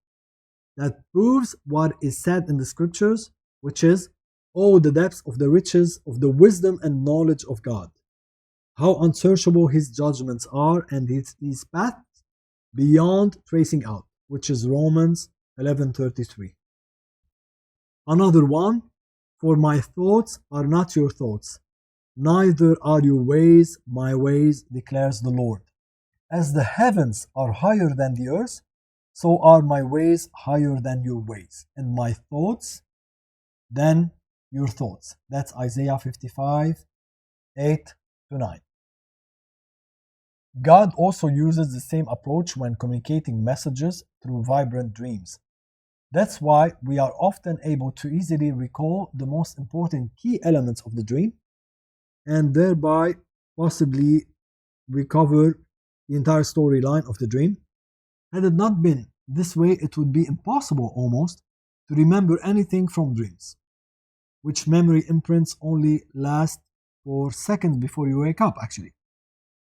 That proves what is said in the scriptures, which is, oh, the depths of the riches of the wisdom and knowledge of God. How unsearchable his judgments are and his paths beyond tracing out, which is Romans 11:33. Another one, for my thoughts are not your thoughts, neither are your ways my ways, declares the Lord. As the heavens are higher than the earth, so are my ways higher than your ways, and my thoughts than your thoughts. That's Isaiah 55, 8-9. God also uses the same approach when communicating messages through vibrant dreams. That's why we are often able to easily recall the most important key elements of the dream and thereby possibly recover the entire storyline of the dream. Had it not been this way, it would be impossible almost to remember anything from dreams, which memory imprints only last for seconds before you wake up, actually.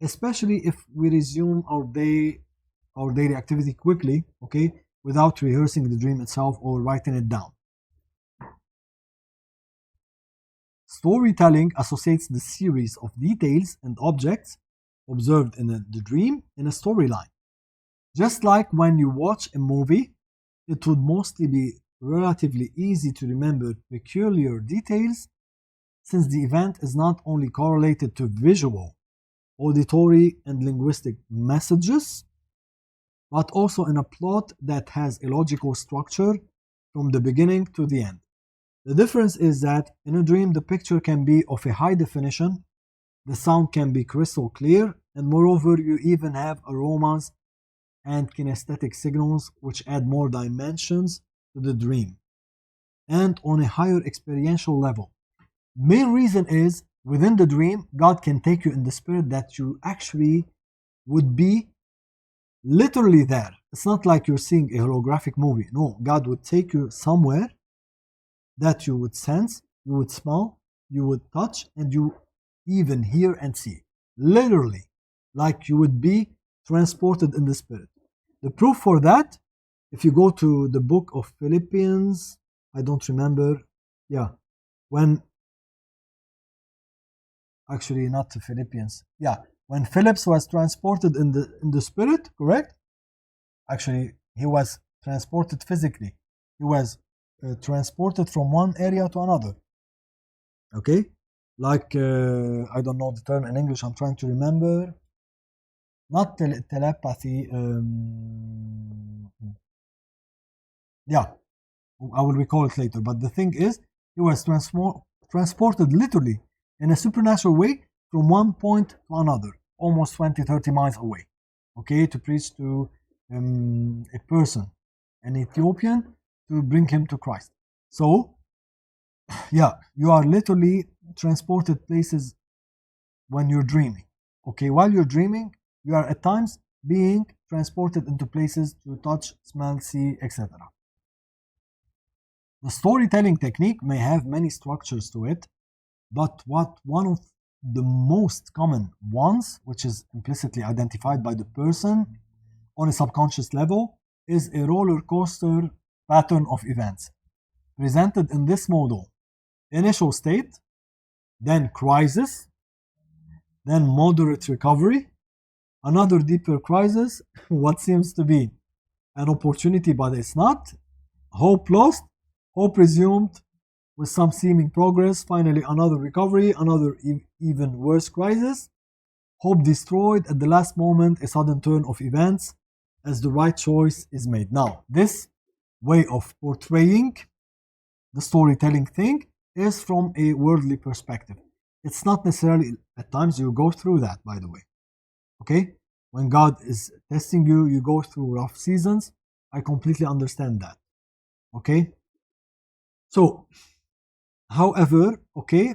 Especially if we resume our daily activity quickly, okay? without rehearsing the dream itself or writing it down. Storytelling associates the series of details and objects observed in the dream in a storyline. Just like when you watch a movie, it would mostly be relatively easy to remember peculiar details since the event is not only correlated to visual, auditory, and linguistic messages, but also in a plot that has a logical structure from the beginning to the end. The difference is that in a dream, the picture can be of a high definition, the sound can be crystal clear, and moreover, you even have aromas and kinesthetic signals which add more dimensions to the dream and on a higher experiential level. Main reason is within the dream, God can take you in the spirit that you actually would be literally there. It's not like you're seeing a holographic movie. No, God would take you somewhere that you would sense, you would smell, you would touch, and you even hear and see. Literally, like you would be transported in the spirit. The proof for that, if you go to the book of Philippians, I don't remember, when, actually not the Philippians, when Phillips was transported in the spirit, correct? Actually, he was transported physically. He was transported from one area to another. Okay? Like, I don't know the term in English, I'm trying to remember. Not telepathy. I will recall it later. But the thing is, he was transported literally in a supernatural way from one point to another, almost 20-30 miles away, okay, to preach to a person, an Ethiopian, to bring him to Christ. So, you are literally transported places when you're dreaming. Okay, while you're dreaming, you are at times being transported into places to touch, smell, see, etc. The storytelling technique may have many structures to it, but one of the most common ones, which is implicitly identified by the person on a subconscious level, is a roller coaster pattern of events presented in this model: initial state, then crisis, then moderate recovery, another deeper crisis, what seems to be an opportunity but it's not, hope lost, hope resumed with some seeming progress, finally another recovery, another even worse crisis, hope destroyed, at the last moment a sudden turn of events as the right choice is made. Now, this way of portraying the storytelling thing is from a worldly perspective. It's not necessarily, at times you go through that, by the way. Okay? When God is testing you, you go through rough seasons. I completely understand that. Okay? So, however, okay,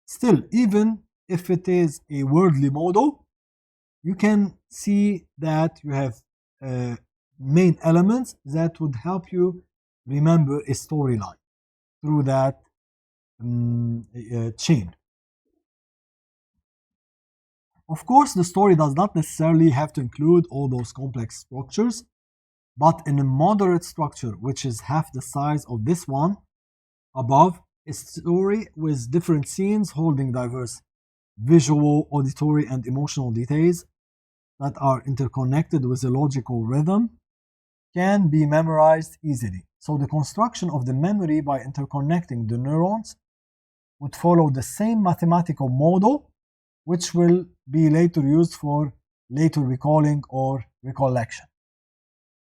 still, even if it is a worldly model, you can see that you have main elements that would help you remember a storyline through that chain. Of course, the story does not necessarily have to include all those complex structures, but in a moderate structure, which is half the size of this one above, a story with different scenes holding diverse visual, auditory, and emotional details that are interconnected with a logical rhythm can be memorized easily. So the construction of the memory by interconnecting the neurons would follow the same mathematical model, which will be later used for later recalling or recollection,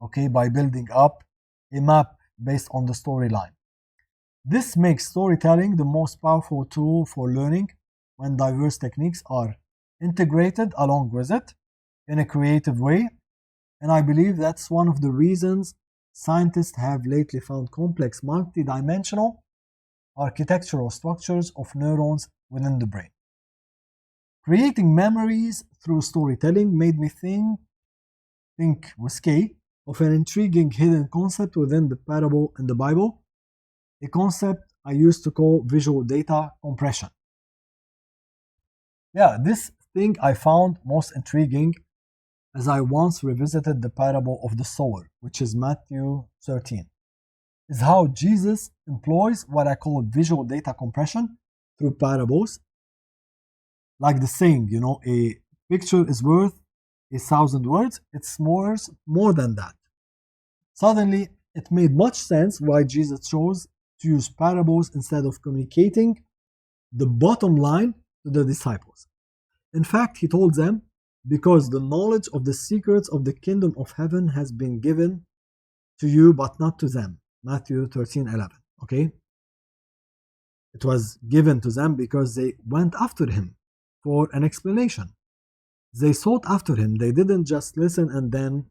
okay, by building up a map based on the storyline. This makes storytelling the most powerful tool for learning when diverse techniques are integrated along with it in a creative way, and I believe that's one of the reasons scientists have lately found complex multidimensional architectural structures of neurons within the brain. Creating memories through storytelling made me think with K of an intriguing hidden concept within the parable in the Bible, a concept I used to call visual data compression. This thing I found most intriguing as I once revisited the parable of the sower, which is Matthew 13, is how Jesus employs what I call visual data compression through parables. Like the saying, a picture is worth 1,000 words. It's more than that. Suddenly, it made much sense why Jesus chose to use parables instead of communicating the bottom line to the disciples. In fact, he told them, because the knowledge of the secrets of the kingdom of heaven has been given to you, but not to them. Matthew 13:11. Okay? It was given to them because they went after him for an explanation. They sought after him. They didn't just listen and then,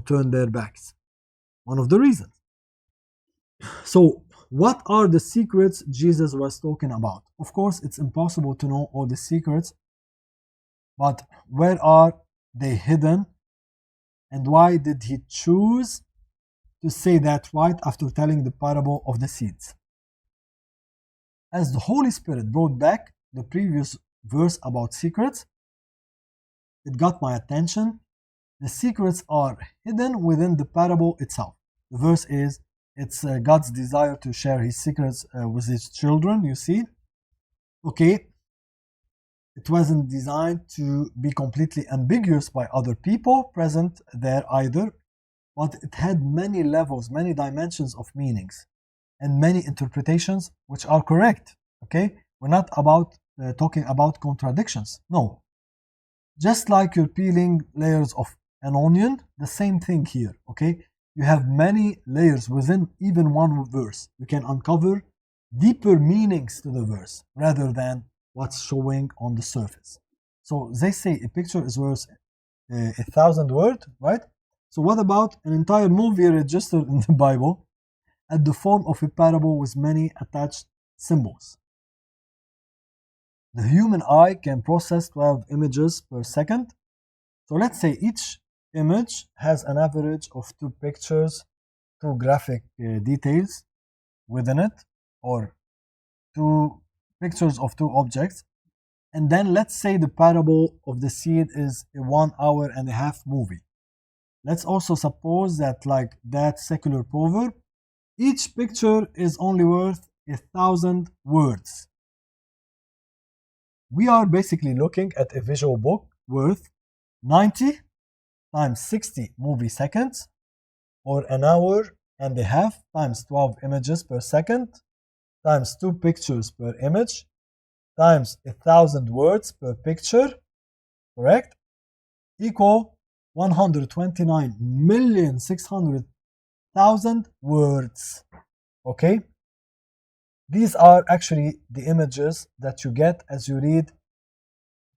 turn their backs. One of the reasons. So, what are the secrets Jesus was talking about? Of course, it's impossible to know all the secrets, but where are they hidden? And why did he choose to say that right after telling the parable of the seeds? As the Holy Spirit brought back the previous verse about secrets, it got my attention. The secrets are hidden within the parable itself. The verse is, it's God's desire to share his secrets with his children, you see. Okay, it wasn't designed to be completely ambiguous by other people present there either, but it had many levels, many dimensions of meanings, and many interpretations which are correct. Okay, we're not talking about contradictions. No, just like you're peeling layers of an onion, the same thing here. Okay, you have many layers within even one verse. You can uncover deeper meanings to the verse rather than what's showing on the surface. So they say a picture is worth 1,000 words, right? So what about an entire movie registered in the Bible at the form of a parable with many attached symbols? The human eye can process 12 images per second. So let's say each image has an average of 2 pictures, 2 graphic details within it, or 2 pictures of 2 objects. And then let's say the parable of the seed is a 1.5-hour movie. Let's also suppose that, like that secular proverb, each picture is only worth 1,000 words. We are basically looking at a visual book worth 90 times 60 movie seconds, or an hour and a half times 12 images per second, times 2 pictures per image, times 1,000 words per picture, correct? Equal 129,600,000 words. Okay? These are actually the images that you get as you read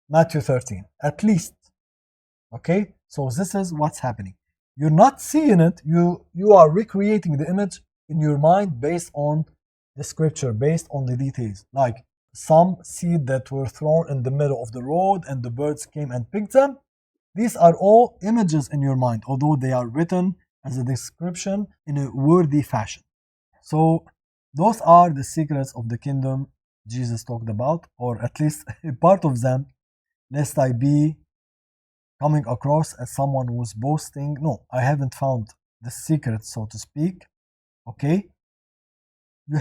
Matthew 13, at least. Okay? So this is what's happening. You're not seeing it, you are recreating the image in your mind based on the scripture, based on the details. Like some seed that were thrown in the middle of the road and the birds came and picked them. These are all images in your mind, although they are written as a description in a wordy fashion. So those are the secrets of the kingdom Jesus talked about, or at least a part of them, lest I be coming across as someone who's boasting. No, I haven't found the secret, so to speak. Okay? You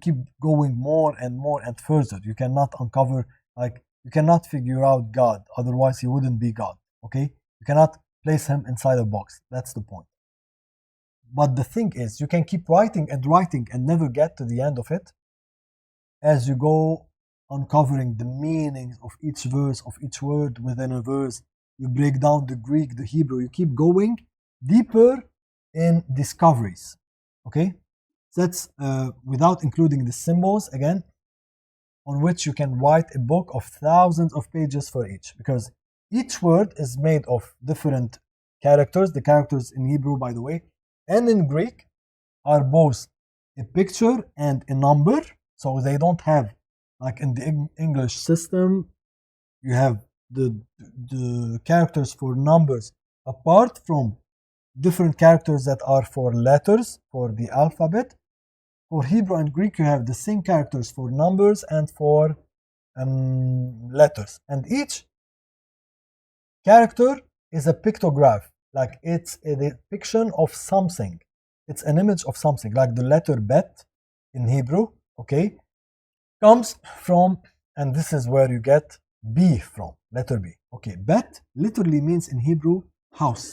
keep going more and more and further. You cannot uncover, you cannot figure out God, otherwise he wouldn't be God. Okay? You cannot place him inside a box. That's the point. But the thing is, you can keep writing and never get to the end of it as you go uncovering the meanings of each verse, of each word within a verse. You break down the Greek, the Hebrew. You keep going deeper in discoveries. Okay? That's without including the symbols, again, on which you can write a book of thousands of pages for each, because each word is made of different characters. The characters in Hebrew, by the way, and in Greek are both a picture and a number. So they don't have, like in the English system, you have the characters for numbers apart from different characters that are for letters, for the alphabet. For Hebrew and Greek, you have the same characters for numbers and for letters. And each character is a pictograph, like it's a depiction of something. It's an image of something, like the letter bet in Hebrew, okay, comes from, and this is where you get B from, letter B. Okay, bet literally means in Hebrew house.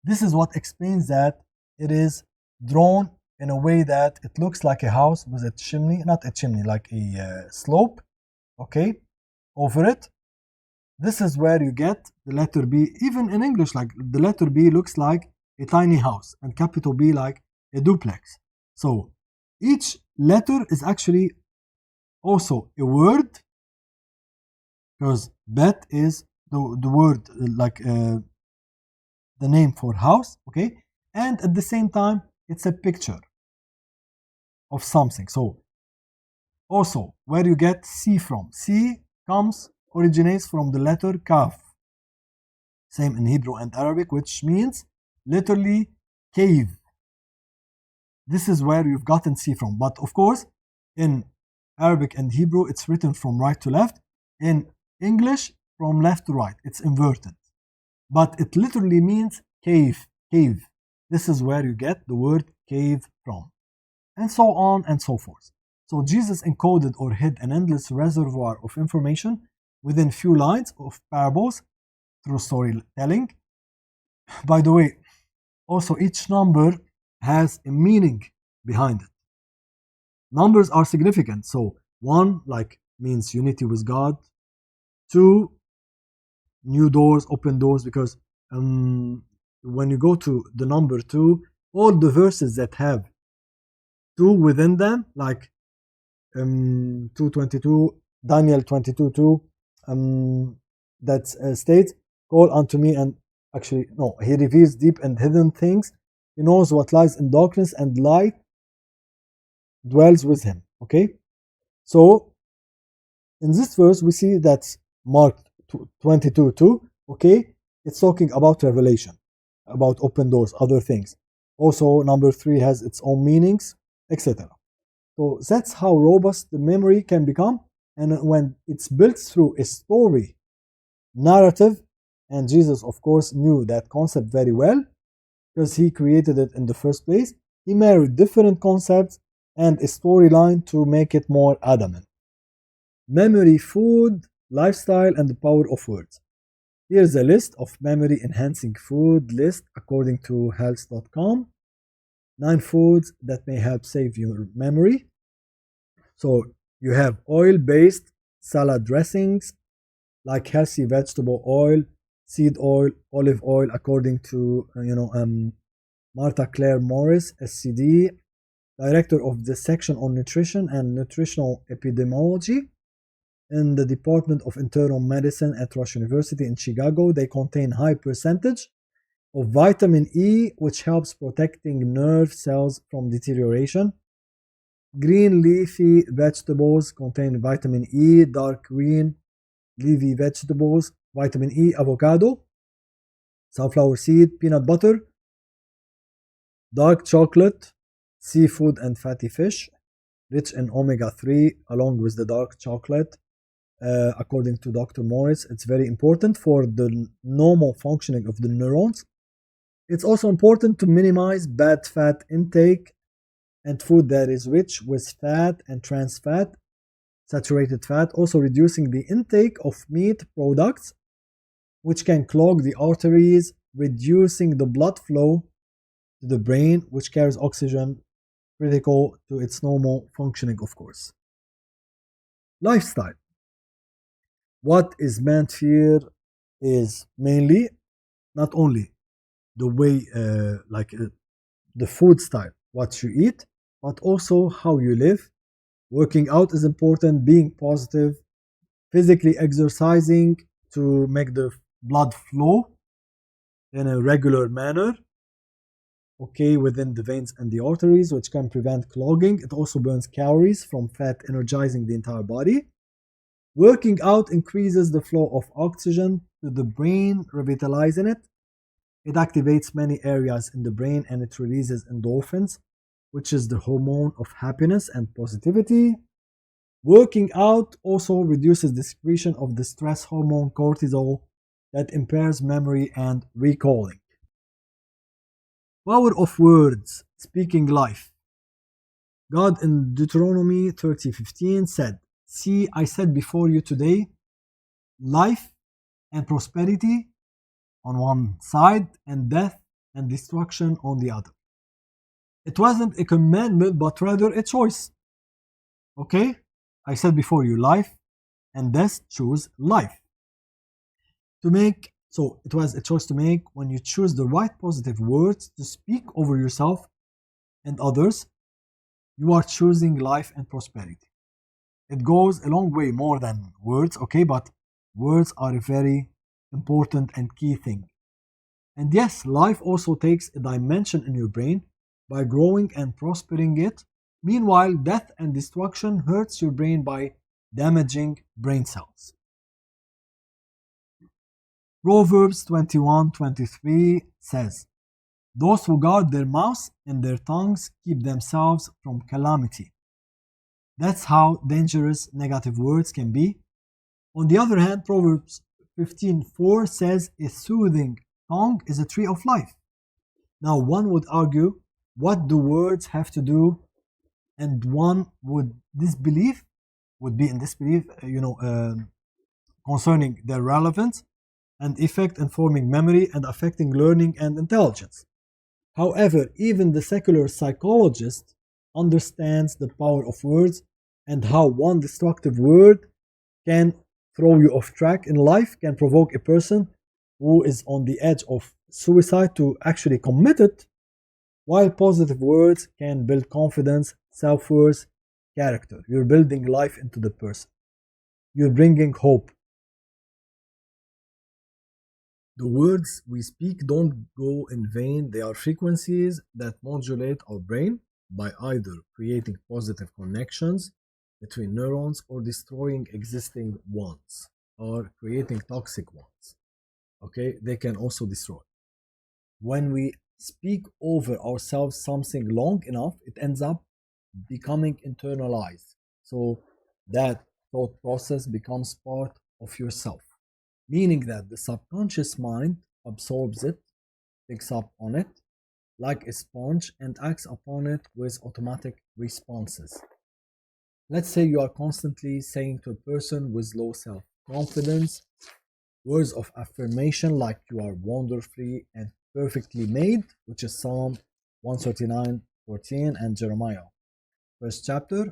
This is what explains that it is drawn in a way that it looks like a house with a chimney, not a chimney, like a slope, okay, over it. This is where you get the letter B. Even in English, like the letter B looks like a tiny house and capital B like a duplex. So each letter is actually also a word, because bet is the word like the name for house, okay, and at the same time it's a picture of something. So also where you get C from, C originates from the letter kaf, same in Hebrew and Arabic, which means literally cave. This is where you've gotten C from, but of course in Arabic and Hebrew it's written from right to left. In English from left to right, it's inverted, but it literally means cave. This is where you get the word cave from, and so on and so forth. So Jesus encoded or hid an endless reservoir of information within few lines of parables through storytelling. By the way, also each number has a meaning behind it. Numbers are significant. So 1 like means unity with God. 2, new doors, open doors, because when you go to the number 2, all the verses that have 2 within them, like 2:22, Daniel 22:2, that states, "Call unto me," and actually no, he reveals deep and hidden things. He knows what lies in darkness, and light dwells with him. Okay, so in this verse we see that's marked 22:2. Okay, it's talking about revelation, about open doors, other things. Also, number 3 has its own meanings, etc. So that's how robust the memory can become, and when it's built through a story narrative, and Jesus, of course, knew that concept very well because he created it in the first place. He married different concepts and a storyline to make it more adamant. Memory, food, lifestyle, and the power of words. Here's a list of memory enhancing food list according to health.com. 9 foods that may help save your memory. So you have oil-based salad dressings, like healthy vegetable oil, seed oil, olive oil, according to Martha Claire Morris, SCD, director of the section on nutrition and nutritional epidemiology in the Department of Internal Medicine at Rush University in Chicago. They contain high percentage of vitamin E, which helps protecting nerve cells from deterioration. Green leafy vegetables contain vitamin E. Dark green leafy vegetables, vitamin E, avocado, sunflower seed, peanut butter, dark chocolate, seafood and fatty fish, rich in omega-3 along with the dark chocolate. According to Dr. Morris, it's very important for the normal functioning of the neurons. It's also important to minimize bad fat intake and food that is rich with fat and trans fat, saturated fat, also reducing the intake of meat products, which can clog the arteries, reducing the blood flow to the brain, which carries oxygen, critical to its normal functioning, of course. Lifestyle. What is meant here is mainly not only the way, the food style, what you eat, but also how you live. Working out is important, being positive, physically exercising to make the blood flow in a regular manner, okay, within the veins and the arteries, which can prevent clogging. It also burns calories from fat, energizing the entire body. Working out increases the flow of oxygen to the brain, revitalizing it. It activates many areas in the brain, and it releases endorphins, which is the hormone of happiness and positivity. Working out also reduces the secretion of the stress hormone cortisol that impairs memory and recalling. Power of words, speaking life. God in Deuteronomy 30:15 said, "See, I set before you today life and prosperity on one side and death and destruction on the other." It wasn't a commandment, but rather a choice. Okay? I said before you life and death, choose life. So it was a choice to make. When you choose the right positive words to speak over yourself and others, you are choosing life and prosperity. It goes a long way more than words, okay, but words are a very important and key thing. And yes, life also takes a dimension in your brain by growing and prospering it. Meanwhile, death and destruction hurts your brain by damaging brain cells. Proverbs 21:23 says, "Those who guard their mouths and their tongues keep themselves from calamity." That's how dangerous negative words can be. On the other hand, Proverbs 15:4 says, "A soothing tongue is a tree of life." Now, one would argue, what do words have to do? And one would be in disbelief, concerning their relevance and effect in forming memory and affecting learning and intelligence. However, even the secular psychologist understands the power of words and how one destructive word can throw you off track in life, can provoke a person who is on the edge of suicide to actually commit it, while positive words can build confidence, self-worth, character. You're building life into the person. You're bringing hope. The words we speak don't go in vain. They are frequencies that modulate our brain by either creating positive connections between neurons or destroying existing ones or creating toxic ones. Okay, they can also destroy. When we speak over ourselves something long enough, it ends up becoming internalized. So that thought process becomes part of yourself, meaning that the subconscious mind absorbs it, picks up on it like a sponge, and acts upon it with automatic responses. Let's say you are constantly saying to a person with low self confidence words of affirmation like "you are wonderfully and perfectly made," which is Psalm 139:14 and Jeremiah 1st chapter.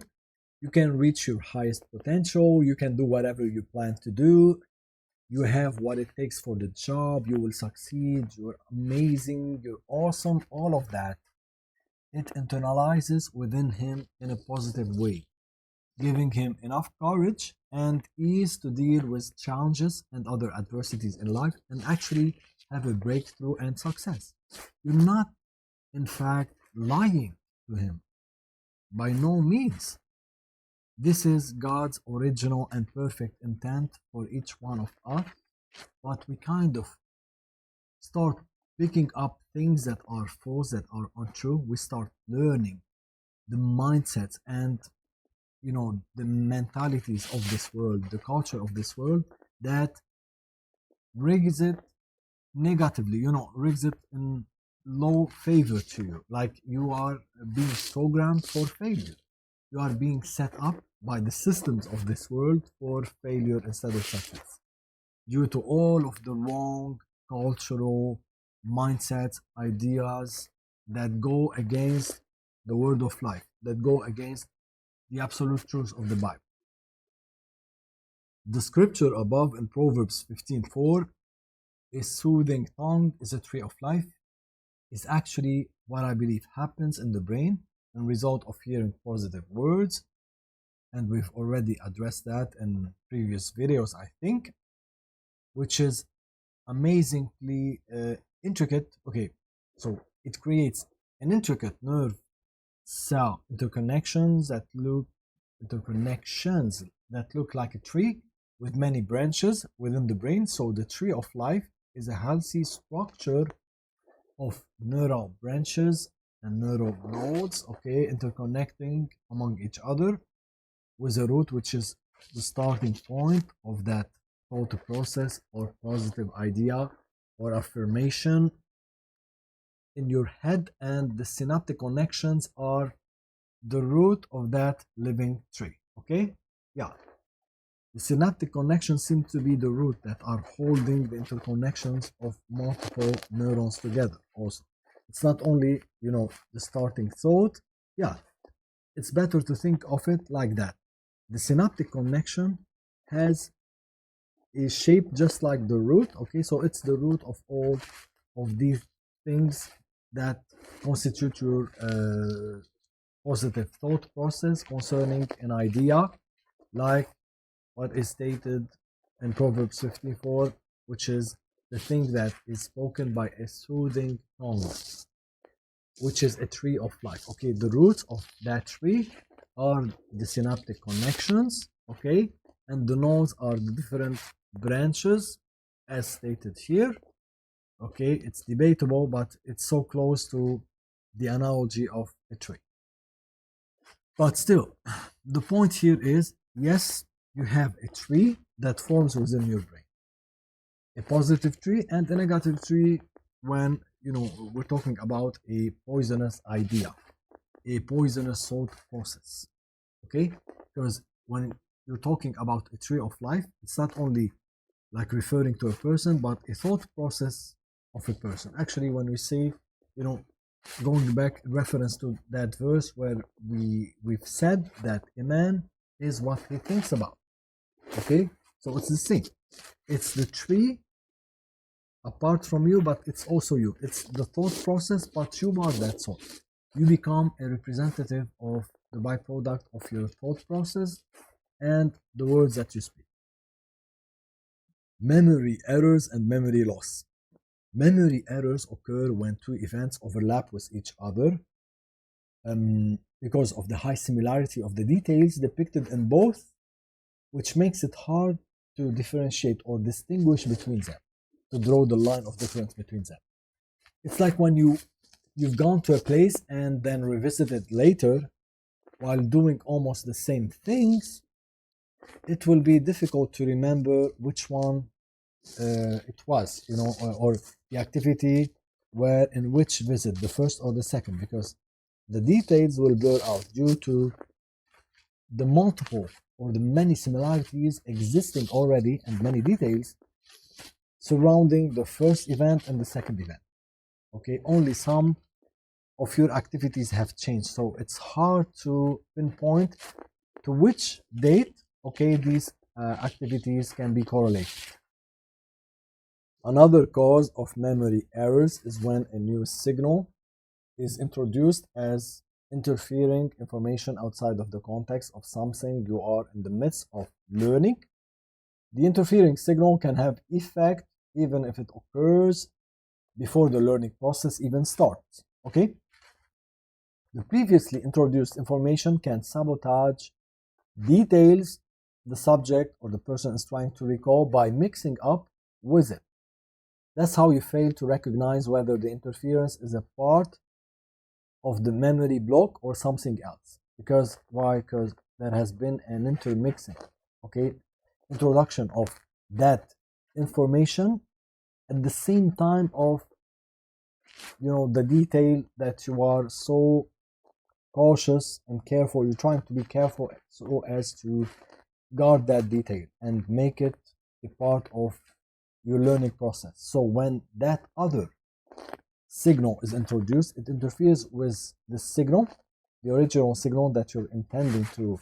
You can reach your highest potential. You can do whatever you plan to do. You have what it takes for the job. You will succeed. You're amazing. You're awesome. All of that. It internalizes within him in a positive way, giving him enough courage and ease to deal with challenges and other adversities in life and actually have a breakthrough and success. You're not, in fact, lying to him. By no means. This is God's original and perfect intent for each one of us, but we kind of start picking up things that are false, that are untrue. We start learning the mindsets and the mentalities of this world, the culture of this world that rigs it negatively, rigs it in low favor to you. Like you are being programmed for failure. You are being set up by the systems of this world for failure instead of success due to all of the wrong cultural mindsets, ideas that go against the word of life, that go against the absolute truth of the Bible. The scripture above in Proverbs 15:4, "A soothing tongue is a tree of life," is actually what I believe happens in the brain as a result of hearing positive words. And we've already addressed that in previous videos, I think, which is amazingly intricate. Okay, so it creates an intricate nerve cell interconnections that look like a tree with many branches within the brain. So the tree of life is a healthy structure of neural branches and neural nodes, okay, interconnecting among each other with a root, which is the starting point of that thought process or positive idea or affirmation in your head, and the synaptic connections are the root of that living tree. Okay? Yeah. The synaptic connections seem to be the root that are holding the interconnections of multiple neurons together also. It's not only, the starting thought. Yeah, it's better to think of it like that. The synaptic connection has a shape just like the root. Okay, so it's the root of all of these things that constitute your positive thought process concerning an idea, like what is stated in Proverbs 54, which is the thing that is spoken by a soothing tongue, which is a tree of life. Okay, the roots of that tree are the synaptic connections, okay, and the nodes are the different branches as stated here. Okay, it's debatable, but it's so close to the analogy of a tree. But still, the point here is, yes, you have a tree that forms within your brain, a positive tree and a negative tree when we're talking about a poisonous idea, a poisonous thought process. Okay, because when you're talking about a tree of life, it's not only like referring to a person, but a thought process of a person. Actually, when we say, going back in reference to that verse where we've said that a man is what he thinks about. Okay, so it's the same. It's the tree apart from you, but it's also you. It's the thought process, but you are that thought. You become a representative of the byproduct of your thought process and the words that you speak. Memory errors and memory loss. Memory errors occur when two events overlap with each other because of the high similarity of the details depicted in both, which makes it hard to differentiate or distinguish between them, to draw the line of difference between them. It's like when you've gone to a place and then revisited later while doing almost the same things, it will be difficult to remember which one it was, or the activity were in which visit, the first or the second, because the details will blur out due to the multiple or the many similarities existing already and many details surrounding the first event and the second event. Okay, only some of your activities have changed, so it's hard to pinpoint to which date, okay, these activities can be correlated. Another cause of memory errors is when a new signal is introduced as interfering information outside of the context of something you are in the midst of learning. The interfering signal can have effect even if it occurs before the learning process even starts. Okay? The previously introduced information can sabotage details the subject or the person is trying to recall by mixing up with it. That's how you fail to recognize whether the interference is a part of the memory block or something else. Because why? Because there has been an intermixing, okay, introduction of that information at the same time of the detail that you are so cautious and careful. You're trying to be careful so as to guard that detail and make it a part of your learning process. So when that other signal is introduced, it interferes with the signal, the original signal that you're intending to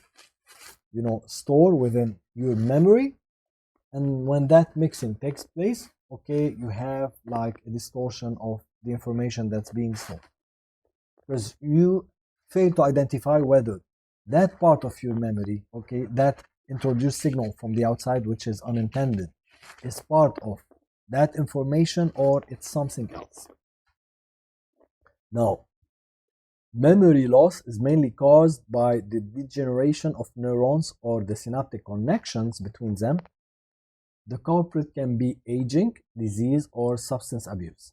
store within your memory. And when that mixing takes place, okay, you have like a distortion of the information that's being stored, because you fail to identify whether that part of your memory, okay, that introduced signal from the outside, which is unintended, is part of that information or it's something else. Now, memory loss is mainly caused by the degeneration of neurons or the synaptic connections between them. The culprit can be aging, disease, or substance abuse.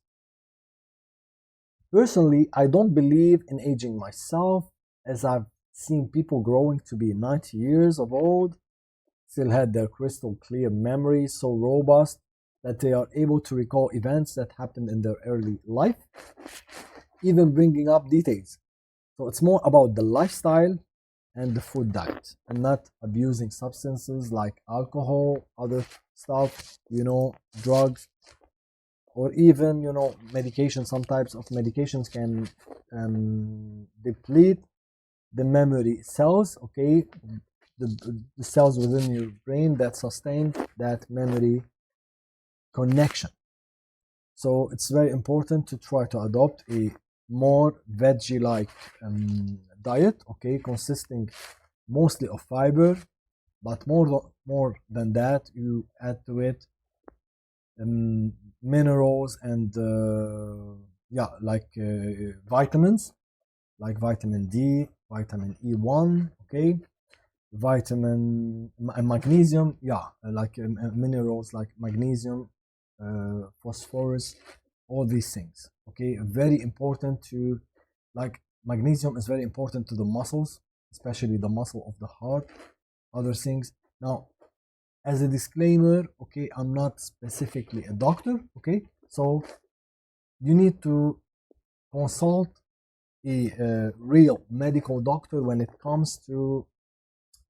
Personally, I don't believe in aging myself, as I've seen people growing to be 90 years of old still had their crystal clear memory, so robust that they are able to recall events that happened in their early life, even bringing up details. So it's more about the lifestyle and the food diet, and not abusing substances like alcohol, other stuff, drugs, or even, medication. Some types of medications can deplete the memory cells, okay, the cells within your brain that sustain that memory connection. So it's very important to try to adopt a more veggie-like diet, okay, consisting mostly of fiber, but more than that, you add to it minerals and vitamins, like vitamin D, vitamin E1, okay, magnesium, minerals like magnesium, phosphorus, all these things. Okay, very important to, like, magnesium is very important to the muscles, especially the muscle of the heart, other things. Now, as a disclaimer, okay, I'm not specifically a doctor, okay, so you need to consult a real medical doctor when it comes to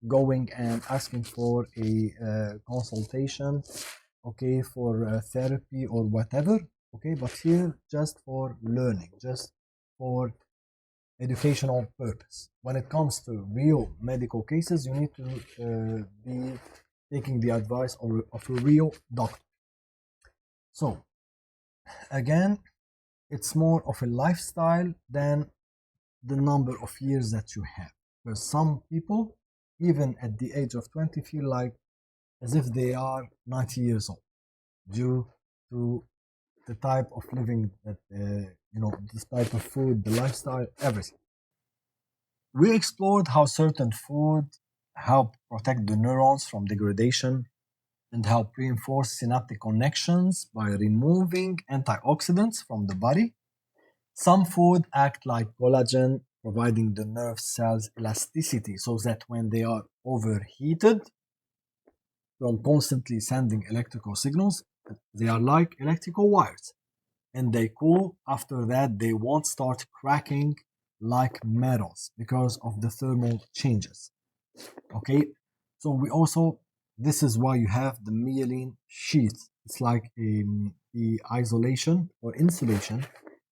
going and asking for a consultation, okay, for therapy or whatever, okay, but here just for learning, just for educational purpose. When it comes to real medical cases, you need to be taking the advice of a real doctor. So again, it's more of a lifestyle than the number of years that you have, because some people, even at the age of 20, feel like as if they are 90 years old due to the type of living that, this type of food, the lifestyle, everything. We explored how certain food help protect the neurons from degradation and help reinforce synaptic connections by removing antioxidants from the body. Some food act like collagen, providing the nerve cells elasticity so that when they are overheated from constantly sending electrical signals, they are like electrical wires, and they cool. After that, they won't start cracking like metals because of the thermal changes. Okay, so we also, this is why you have the myelin sheath. It's like the isolation or insulation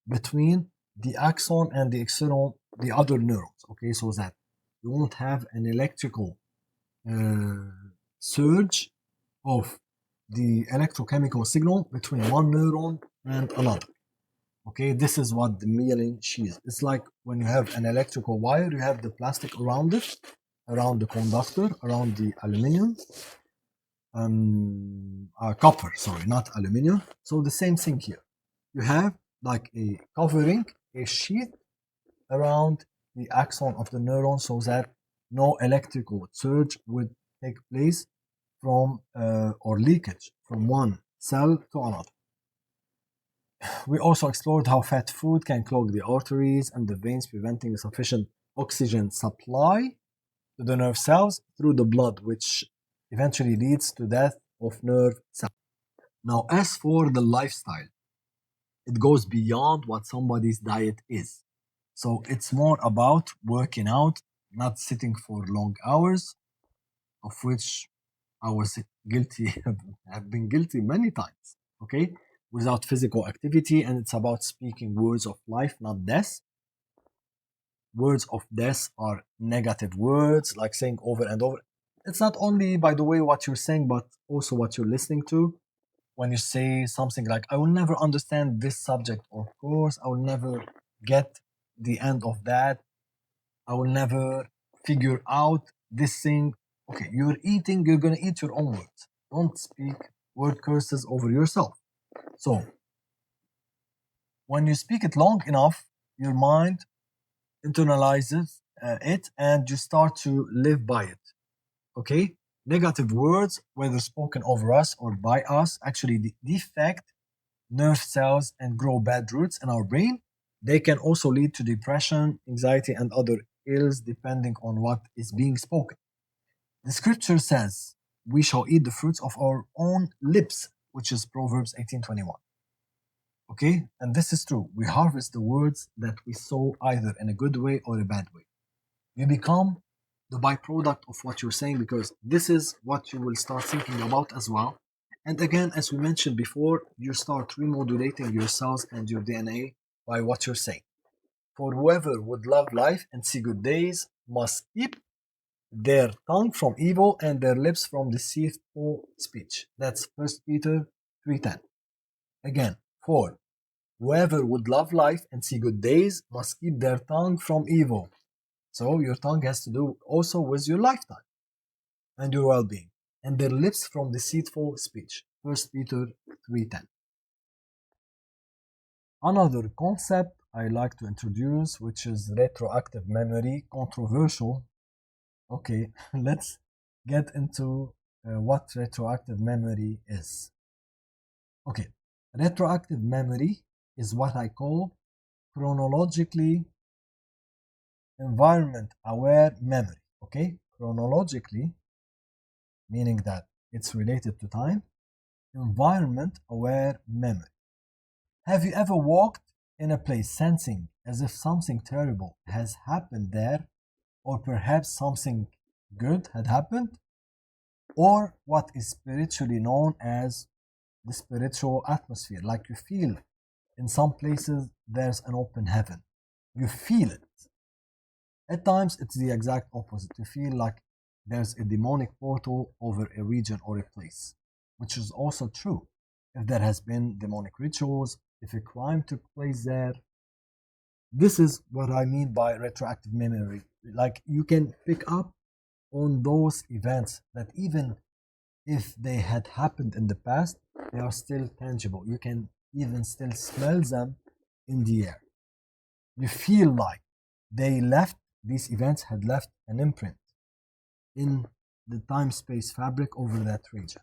between the axon and the other neurons. Okay, so that you won't have an electrical uh, surge of the electrochemical signal between one neuron and another. Okay, this is what the myelin sheath. It's like when you have an electrical wire, you have the plastic around it, around the conductor, around the aluminum, copper, sorry, not aluminum. So the same thing here. You have like a covering, a sheath around the axon of the neuron so that no electrical surge would take place from or leakage from one cell to another. We also explored how fat food can clog the arteries and the veins, preventing a sufficient oxygen supply to the nerve cells through the blood, which eventually leads to death of nerve cells. Now, as for the lifestyle, it goes beyond what somebody's diet is. So it's more about working out, not sitting for long hours, of which I was guilty, have been guilty many times, okay, without physical activity. And it's about speaking words of life, not death. Words of death are negative words, like saying over and over. It's not only, by the way, what you're saying, but also what you're listening to. When you say something like, I will never understand this subject, or course, I will never get the end of that, I will never figure out this thing. Okay, you're eating, you're gonna eat your own words. Don't speak word curses over yourself. So, when you speak it long enough, your mind internalizes it and you start to live by it. Okay? Negative words, whether spoken over us or by us, actually defect nerve cells and grow bad roots in our brain. They can also lead to depression, anxiety, and other ills depending on what is being spoken. The scripture says, we shall eat the fruits of our own lips, which is Proverbs 18:21. Okay? And this is true. We harvest the words that we sow either in a good way or a bad way. You become the byproduct of what you're saying because this is what you will start thinking about as well. And again, as we mentioned before, you start remodulating your cells and your DNA by what you're saying. For whoever would love life and see good days must keep their tongue from evil and their lips from deceitful speech. That's 1 Peter 3:10. Again, for whoever would love life and see good days must keep their tongue from evil. So your tongue has to do also with your lifetime and your well-being, and their lips from deceitful speech. 1 Peter 3:10. Another concept I like to introduce, which is retroactive memory, controversial. Okay, let's get into what retroactive memory is. Okay, retroactive memory is what I call chronologically environment aware memory. Okay, chronologically, meaning that it's related to time, environment aware memory. Have you ever walked in a place sensing as if something terrible has happened there, or perhaps something good had happened? Or what is spiritually known as the spiritual atmosphere. Like you feel in some places there's an open heaven. You feel it. At times it's the exact opposite. You feel like there's a demonic portal over a region or a place, which is also true. If there has been demonic rituals, if a crime took place there, this is what I mean by retroactive memory. Like you can pick up on those events that even if they had happened in the past, they are still tangible. You can even still smell them in the air. You feel like these events had left an imprint in the time-space fabric over that region.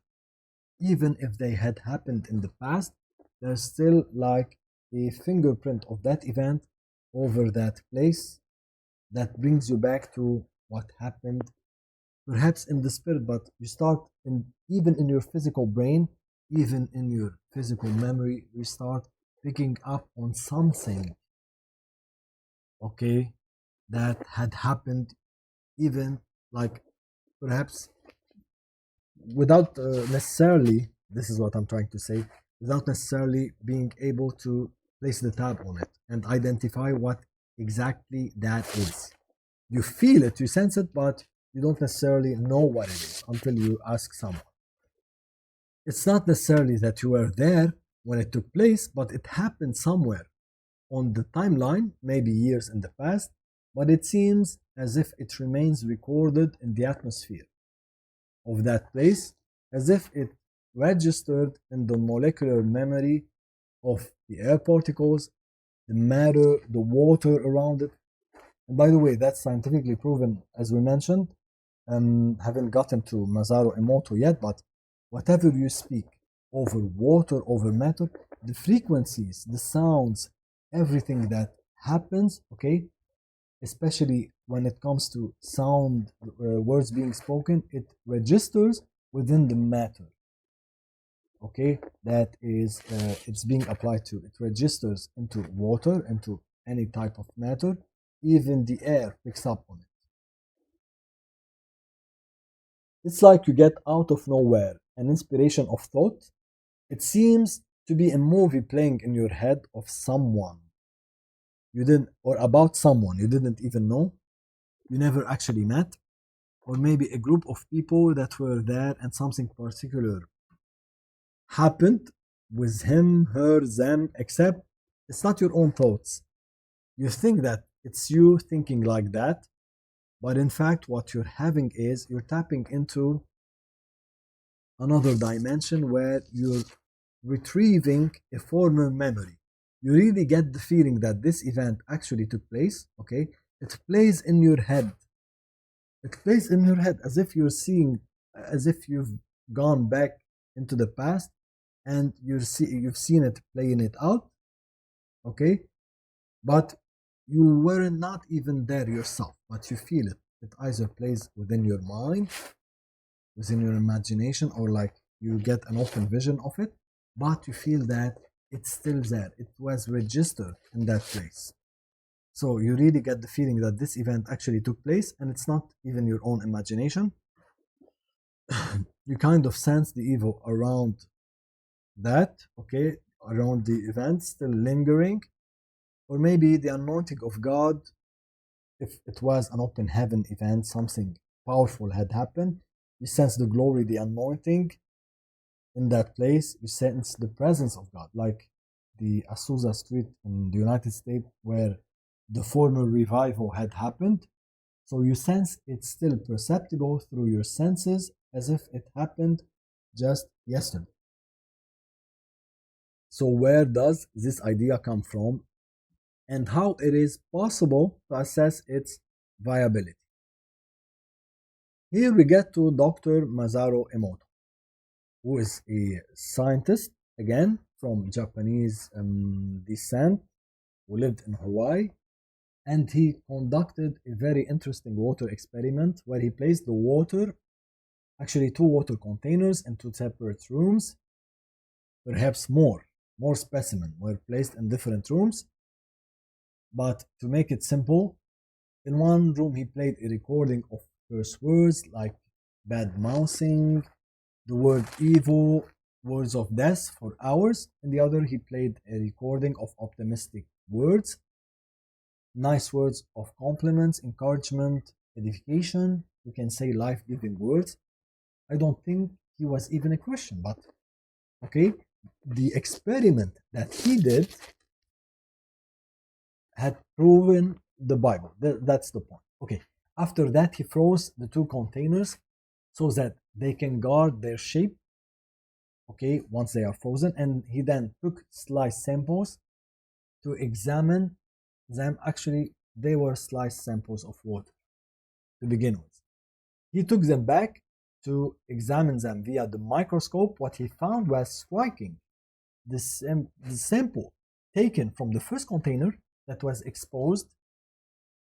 Even if they had happened in the past, there's still like a fingerprint of that event over that place that brings you back to what happened, perhaps in the spirit, but you start even in your physical brain, even in your physical memory, you start picking up on something, okay, that had happened, even like perhaps without necessarily, this is what I'm trying to say, without necessarily being able to place the tab on it and identify what exactly that is. You feel it, you sense it, but you don't necessarily know what it is until you ask someone. It's not necessarily that you were there when it took place, but it happened somewhere on the timeline, maybe years in the past, but it seems as if it remains recorded in the atmosphere of that place, as if it registered in the molecular memory of the air particles, the matter, the water around it. And by the way, that's scientifically proven, as we mentioned. Haven't gotten to Masaru Emoto yet, but whatever you speak over water, over matter, the frequencies, the sounds, everything that happens, okay, especially when it comes to sound, words being spoken, it registers within the matter, okay, that is, it's being applied to. It registers into water, into any type of matter, even the air picks up on it. It's like you get out of nowhere an inspiration of thought. It seems to be a movie playing in your head of someone you didn't, or about someone you didn't even know, you never actually met, or maybe a group of people that were there and something particular happened with him, her, them, except it's not your own thoughts. You think that it's you thinking like that, but in fact, what you're having is you're tapping into another dimension where you're retrieving a former memory. You really get the feeling that this event actually took place, okay? It plays in your head. It plays in your head as if you're seeing, as if you've gone back into the past and you've seen it playing it out, okay? But you were not even there yourself, but you feel it. It either plays within your mind within your imagination, or like you get an open vision of it, but you feel that it's still there. It was registered in that place. So you really get the feeling that this event actually took place and it's not even your own imagination. You kind of sense the evil around that, okay, around the event still lingering, or maybe the anointing of God. If it was an open heaven event, something powerful had happened, you sense the glory, the anointing in that place. You sense the presence of God, like the Azusa Street in the United States, where the former revival had happened. So you sense it's still perceptible through your senses as if it happened just yesterday. So where does this idea come from, and how it is possible to assess its viability? Here we get to Dr. Masaru Emoto, who is a scientist, again, from Japanese descent, who lived in Hawaii, and he conducted a very interesting water experiment where he placed the water, actually two water containers, in two separate rooms. Perhaps more specimens were placed in different rooms, but to make it simple, in one room he played a recording of curse words like bad mouthing, the word evil, words of death for hours. In the other, he played a recording of optimistic words, nice words of compliments, encouragement, edification. You can say life-giving words. I don't think he was even a Christian, but okay, the experiment that he did had proven the Bible. That's the point. Okay, after that, he froze the two containers so that they can guard their shape, okay, once they are frozen. And he then took slice samples to examine them. Actually, they were slice samples of water to begin with. He took them back to examine them via the microscope. What he found was striking. The sample taken from the first container that was exposed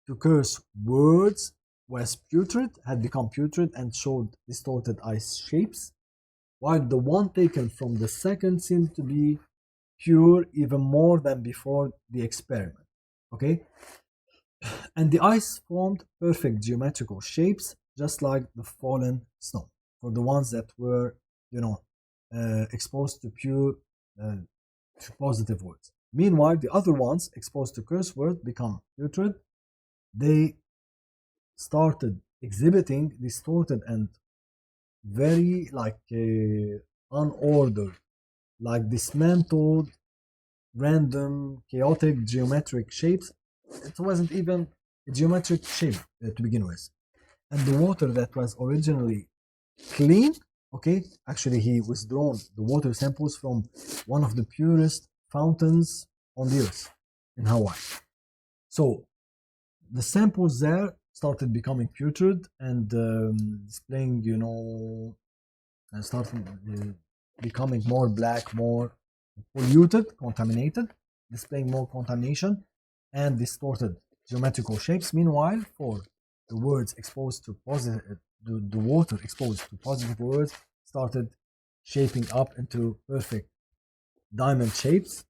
to curse words was putrid, had become putrid, and showed distorted eye shapes, while the one taken from the second seemed to be pure even more than before the experiment. Okay? And the eyes formed perfect geometrical shapes, just like the fallen snow, for the ones that were, exposed to pure, to positive words. Meanwhile, the other ones exposed to curse words become putrid. They started exhibiting distorted and very unordered, like dismantled, random, chaotic geometric shapes. It wasn't even a geometric shape to begin with. And the water that was originally clean, okay, actually he withdrawn the water samples from one of the purest fountains on the earth in Hawaii. So the samples there started becoming putrid and displaying, started becoming more black, more polluted, contaminated, displaying more contamination and distorted geometrical shapes. Meanwhile, for the words exposed to positive, the water exposed to positive words started shaping up into perfect diamond shapes.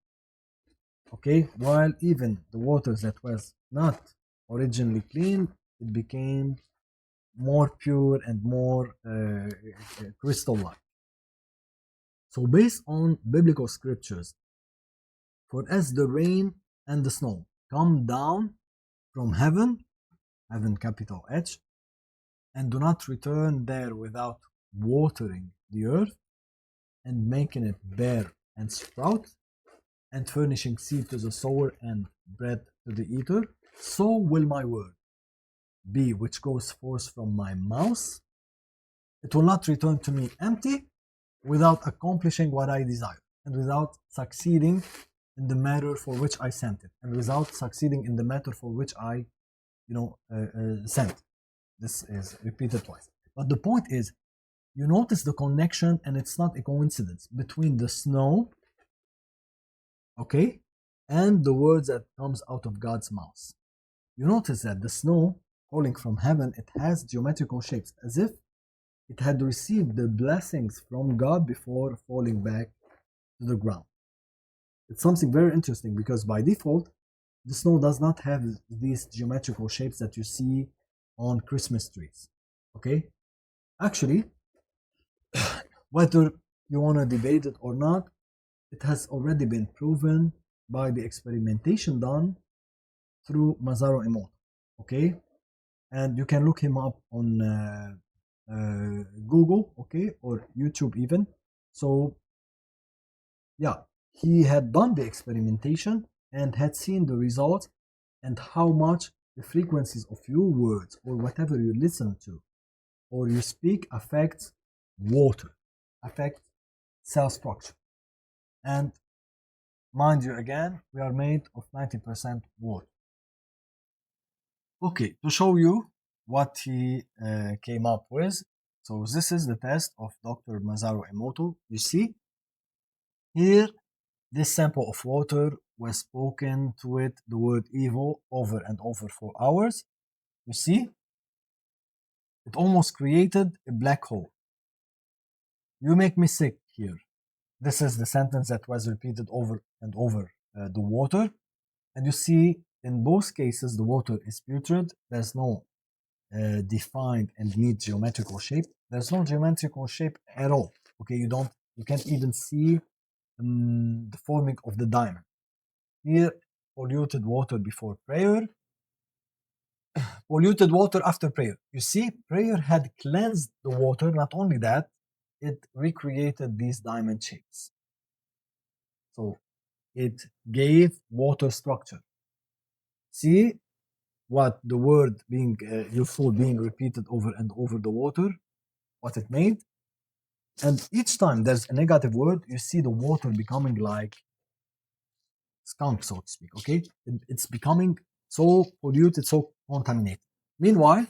Okay, while even the waters that was not originally clean, it became more pure and more crystal-like. So based on biblical scriptures, for as the rain and the snow come down from heaven, heaven capital H, and do not return there without watering the earth and making it bear and sprout, and furnishing seed to the sower and bread to the eater, so will my word be which goes forth from my mouth. It will not return to me empty, without accomplishing what I desire, and without succeeding in the matter for which I sent it, and without succeeding in the matter for which I, sent. This is repeated twice. But the point is, you notice the connection, and it's not a coincidence, between the snow, okay, and the words that comes out of God's mouth. You notice that the snow falling from heaven, it has geometrical shapes, as if it had received the blessings from God before falling back to the ground. It's something very interesting because by default, the snow does not have these geometrical shapes that you see on Christmas trees. Okay? Actually, whether you want to debate it or not, it has already been proven by the experimentation done through Masaru Emoto. Okay? And you can look him up on Google, okay, or YouTube even. So, yeah, he had done the experimentation and had seen the results and how much the frequencies of your words or whatever you listen to or you speak affects water, affects cell structure. And mind you, again, we are made of 90% water. Okay, to show you what he came up with. So this is the test of Dr. Masaru Emoto. You see, here, this sample of water was spoken to it the word evil over and over for hours. You see, it almost created a black hole. You make me sick here. This is the sentence that was repeated over and over the water. And you see, in both cases, the water is putrid. There's no defined and neat geometrical shape. There's no geometrical shape at all. Okay, you can't even see the forming of the diamond. Here, polluted water before prayer, polluted water after prayer. You see, prayer had cleansed the water. Not only that, it recreated these diamond shapes. So it gave water structure. See what the word being useful being repeated over and over the water, what it made. And each time there's a negative word, you see the water becoming like skunk, so to speak. Okay, it's becoming so polluted, so contaminated. Meanwhile,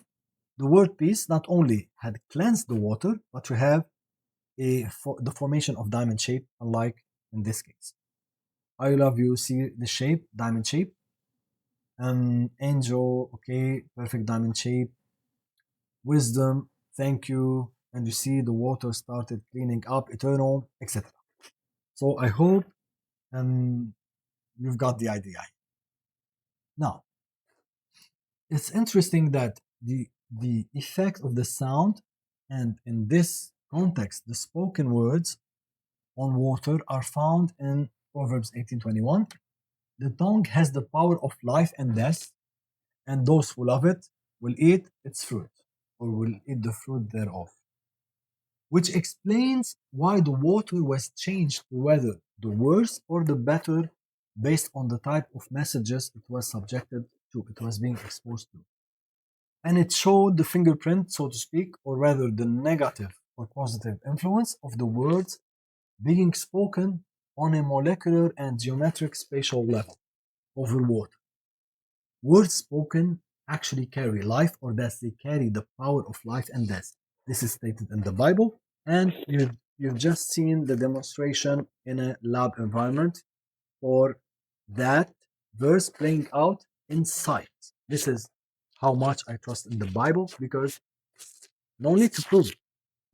the word peace not only had cleansed the water, but you have the formation of diamond shape, unlike in this case. I love you. See the shape, diamond shape. Angel, okay, perfect diamond shape. Wisdom, thank you. And you see the water started cleaning up, eternal, etc. So I hope you've got the idea. Now, it's interesting that the effect of the sound and in this context, the spoken words on water are found in Proverbs 18:21. The tongue has the power of life and death, and those who love it will eat its fruit, or will eat the fruit thereof. Which explains why the water was changed to whether the worse or the better based on the type of messages it was subjected to, it was being exposed to. And it showed the fingerprint, so to speak, or rather the negative or positive influence of the words being spoken on a molecular and geometric spatial level over water. Words spoken actually carry life or death. They carry the power of life and death. This is stated in the Bible, and you've just seen the demonstration in a lab environment for that verse playing out in sight. This is how much I trust in the Bible, because no need to prove it.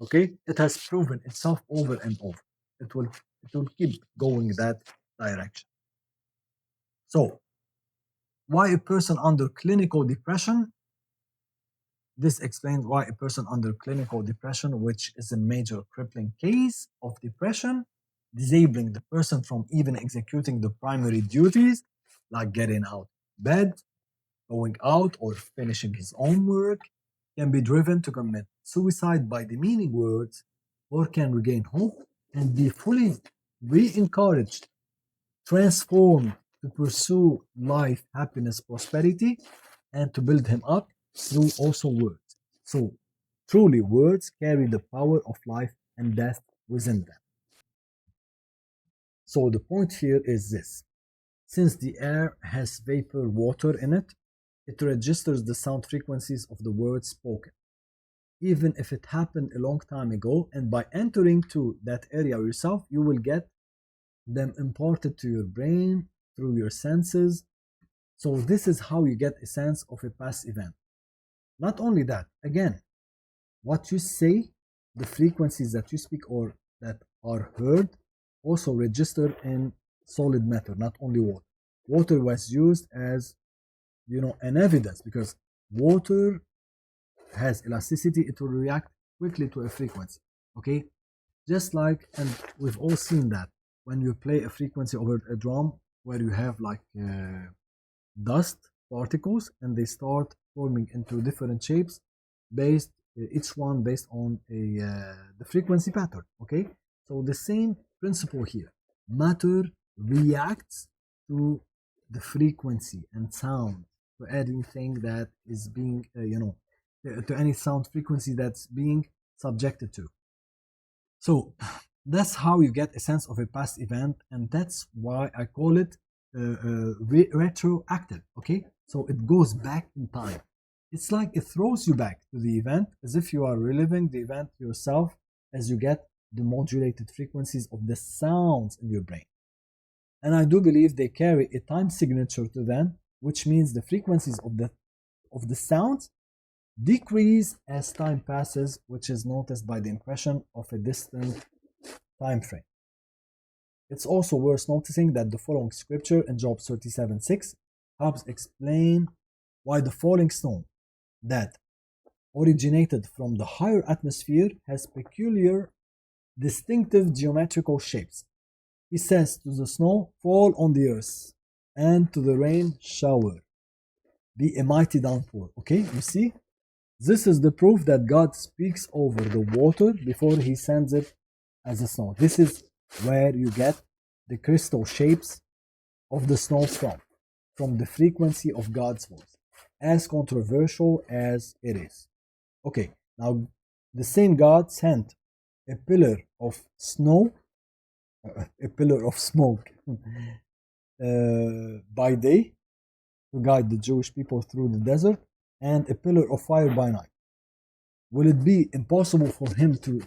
Okay, it has proven itself over and over. It will keep going that direction. So, why a person under clinical depression? This explains why a person under clinical depression, which is a major crippling case of depression, disabling the person from even executing the primary duties like getting out of bed, going out, or finishing his own work, can be driven to commit suicide by demeaning words, or can regain hope and be fully re-encouraged, transformed to pursue life, happiness, prosperity, and to build him up through also words. So, truly, words carry the power of life and death within them. So, the point here is this: since the air has vapor water in it, it registers the sound frequencies of the words spoken, even if it happened a long time ago, and by entering to that area yourself, you will get them imported to your brain through your senses. So this is how you get a sense of a past event. Not only that, again, what you say the frequencies that you speak or that are heard also register in solid matter, not only water. Water was used as, an evidence because water has elasticity. It will react quickly to a frequency. Okay, just like, and we've all seen that when you play a frequency over a drum where you have like dust particles and they start forming into different shapes based each one based on the frequency pattern. Okay, so the same principle here. Matter reacts to the frequency and sound, to anything that is being to any sound frequency that's being subjected to. So that's how you get a sense of a past event, and that's why I call it retroactive. Okay, so it goes back in time. It's like it throws you back to the event as if you are reliving the event yourself as you get the modulated frequencies of the sounds in your brain. And I do believe they carry a time signature to them, which means the frequencies of the sounds decrease as time passes, which is noticed by the impression of a distant time frame. It's also worth noticing that the following scripture in Job 37:6 helps explain why the falling snow that originated from the higher atmosphere has peculiar, distinctive geometrical shapes. He says to the snow, fall on the earth, and to the rain shower, be a mighty downpour. Okay, you see? This is the proof that God speaks over the water before he sends it as a snow. This is where you get the crystal shapes of the snow from the frequency of God's voice, as controversial as it is. Okay, now the same God sent a pillar of snow, a pillar of smoke by day to guide the Jewish people through the desert, and a pillar of fire by night. Will it be impossible for him to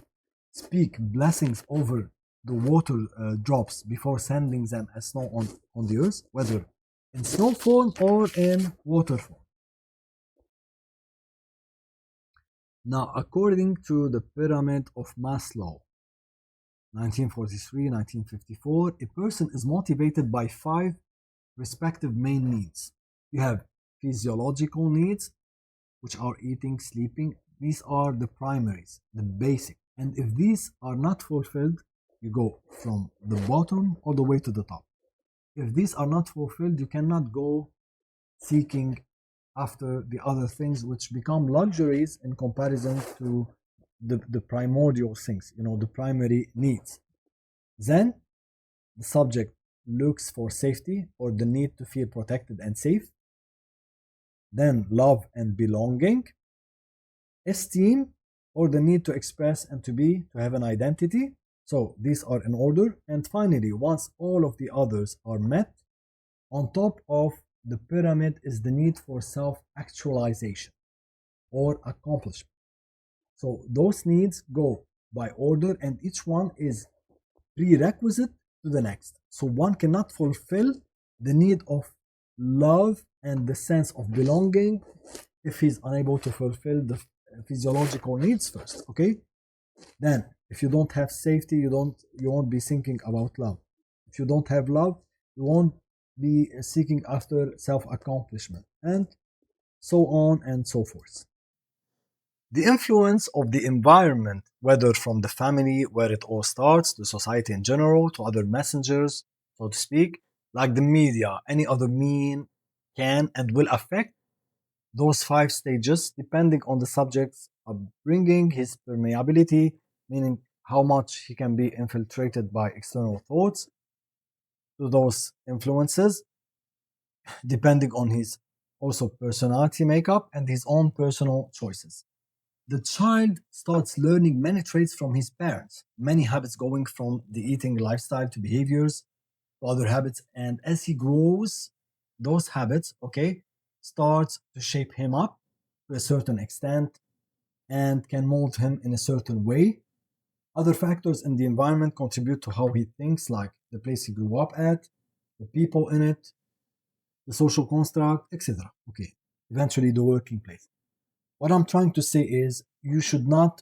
speak blessings over the water drops before sending them as snow on the earth, whether in snow form or in water form? Now, according to the Pyramid of Maslow, 1943-1954, a person is motivated by 5 respective main needs. You have physiological needs, which are eating, sleeping. These are the primaries, the basic. And if these are not fulfilled, you go from the bottom all the way to the top. If these are not fulfilled, you cannot go seeking after the other things, which become luxuries in comparison to the primordial things, the primary needs. Then the subject looks for safety or the need to feel protected and safe. Then love and belonging, esteem, or the need to express and to have an identity. So these are in order. And finally, once all of the others are met, on top of the pyramid is the need for self-actualization or accomplishment. So those needs go by order, and each one is prerequisite to the next. So one cannot fulfill the need of love and the sense of belonging if he's unable to fulfill the physiological needs first. Okay, then if you don't have safety, you won't be thinking about love. If you don't have love, you won't be seeking after self-accomplishment, and so on and so forth. The influence of the environment, whether from the family where it all starts, to society in general, to other messengers, so to speak, like the media, any other mean, can and will affect those 5 stages depending on the subject's upbringing, his permeability, meaning how much he can be infiltrated by external thoughts, to those influences, depending on his also personality makeup and his own personal choices. The child starts learning many traits from his parents, many habits going from the eating lifestyle to behaviors to other habits. And as he grows, those habits, starts to shape him up to a certain extent and can mold him in a certain way. Other factors in the environment contribute to how he thinks, like the place he grew up at, the people in it, the social construct, etc. Eventually the working place. What I'm trying to say is you should not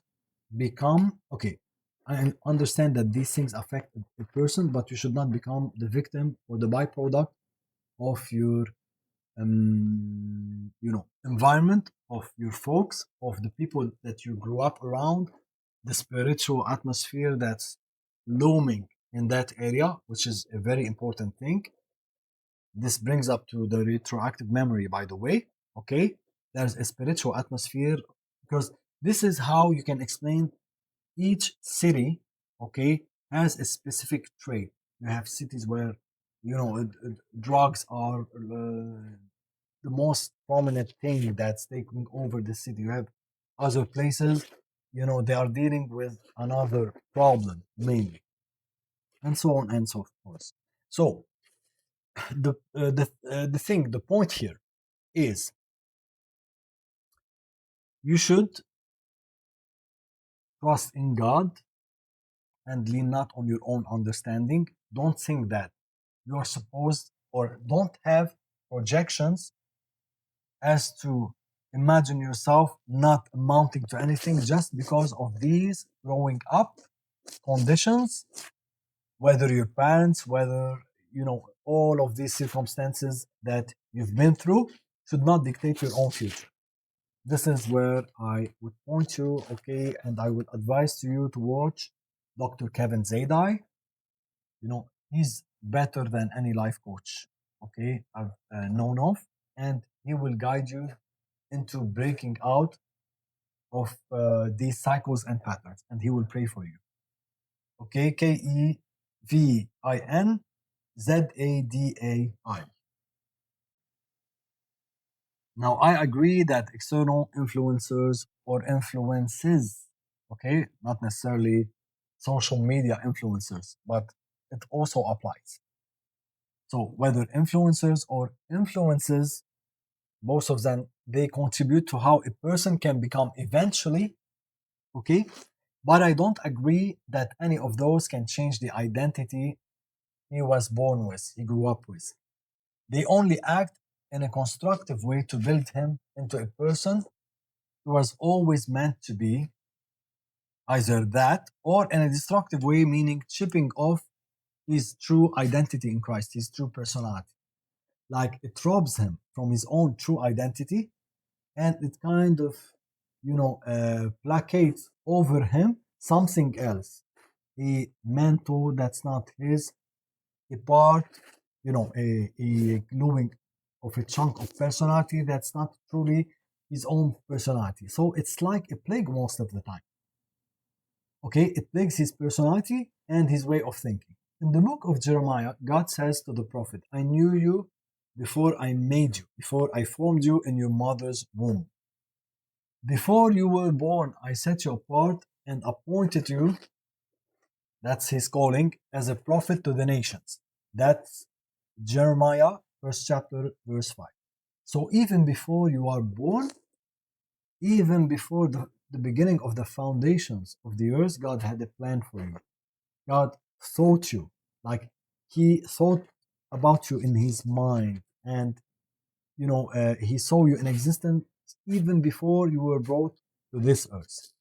become, okay, I understand that these things affect a person, but you should not become the victim or the byproduct of your environment, of your folks, of the people that you grew up around, the spiritual atmosphere that's looming in that area, which is a very important thing. This brings up to the retroactive memory, by the way. Okay, there's a spiritual atmosphere, because this is how you can explain each city. Okay, has a specific trait. You have cities where drugs are the most prominent thing that's taking over the city. You have other places, they are dealing with another problem mainly, and so on and so forth. So the point here is, you should trust in God and lean not on your own understanding. Don't think that you are supposed, or don't have projections as to imagine yourself not amounting to anything just because of these growing up conditions, whether your parents, whether all of these circumstances that you've been through should not dictate your own future. This is where I would point you, okay, and I would advise to you to watch Dr. Kevin Zadai. He's better than any life coach, okay, I've known of, and he will guide you into breaking out of these cycles and patterns, and he will pray for you. Okay, KEVINZADAI. Now, I agree that external influencers or influences, okay, not necessarily social media influencers, but it also applies. So, whether influencers or influences, both of them, they contribute to how a person can become eventually, okay? But I don't agree that any of those can change the identity he was born with, he grew up with. They only act in a constructive way to build him into a person who was always meant to be, either that, or in a destructive way, meaning chipping off his true identity in Christ, his true personality. Like, it robs him from his own true identity, and it kind of, placates over him something else, a mantle that's not his, a part, a gluing of a chunk of personality that's not truly his own personality. So it's like a plague most of the time. Okay, it plagues his personality and his way of thinking. In the book of Jeremiah, God says to the prophet, I knew you before I made you, before I formed you in your mother's womb. Before you were born, I set you apart and appointed you, that's his calling, as a prophet to the nations. That's Jeremiah, first chapter, verse 5. So even before you are born, even before the beginning of the foundations of the earth, God had a plan for you. God thought you, like he thought about you in his mind, and he saw you in existence even before you were brought to this earth.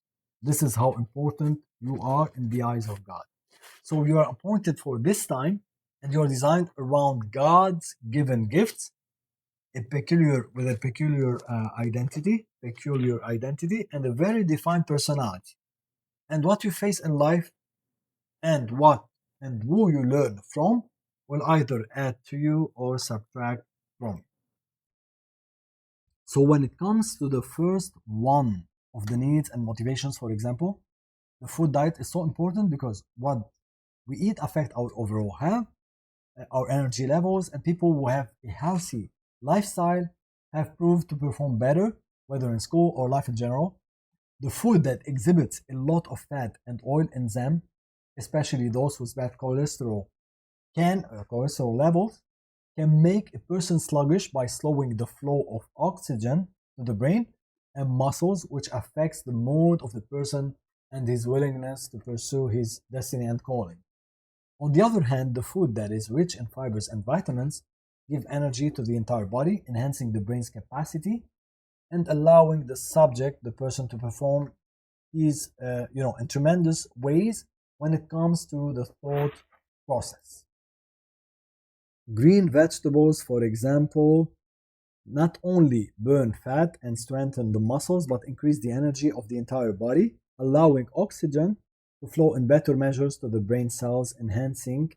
This is how important you are in the eyes of God. So you are appointed for this time, and you are designed around God's given gifts, with a peculiar identity, and a very defined personality. And what you face in life, and what and who you learn from, will either add to you or subtract from you. So when it comes to the first one of the needs and motivations, for example, the food diet is so important because what we eat affect our overall health, our energy levels, and people who have a healthy lifestyle have proved to perform better, whether in school or life in general. The food that exhibits a lot of fat and oil in them, especially those with bad cholesterol levels, can make a person sluggish by slowing the flow of oxygen to the brain and muscles, which affects the mood of the person and his willingness to pursue his destiny and calling. On the other hand, the food that is rich in fibers and vitamins give energy to the entire body, enhancing the brain's capacity and allowing the person to perform these, in tremendous ways when it comes to the thought process. Green vegetables, for example, not only burn fat and strengthen the muscles, but increase the energy of the entire body, allowing oxygen to flow in better measures to the brain cells, enhancing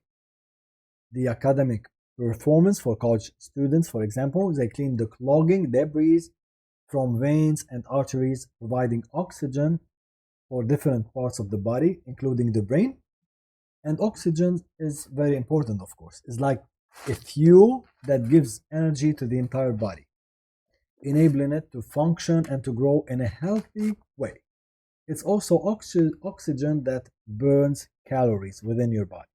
the academic performance for college students. For example, they clean the clogging debris from veins and arteries, providing oxygen for different parts of the body, including the brain. And oxygen is very important, of course. It's like a fuel that gives energy to the entire body, enabling it to function and to grow in a healthy way. It's also oxygen that burns calories within your body.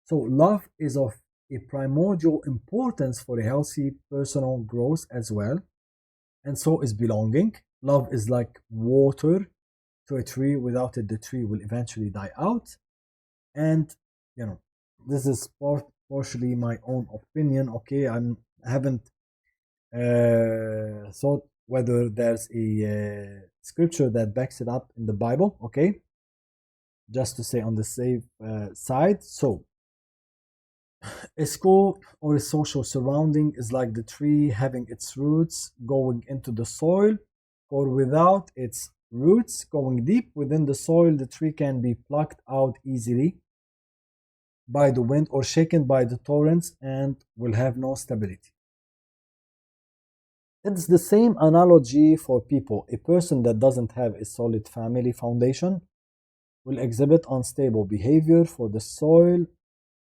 So love is of a primordial importance for a healthy personal growth as well. And so is belonging. Love is like water to a tree. Without it, the tree will eventually die out. And, this is partially my own opinion. Okay, I haven't thought whether there's a scripture that backs it up in the Bible. Okay, just to say on the safe side. So, a school or a social surrounding is like the tree having its roots going into the soil, for without its roots going deep within the soil, the tree can be plucked out easily by the wind or shaken by the torrents and will have no stability. It's the same analogy for people. A person that doesn't have a solid family foundation will exhibit unstable behavior, for the soil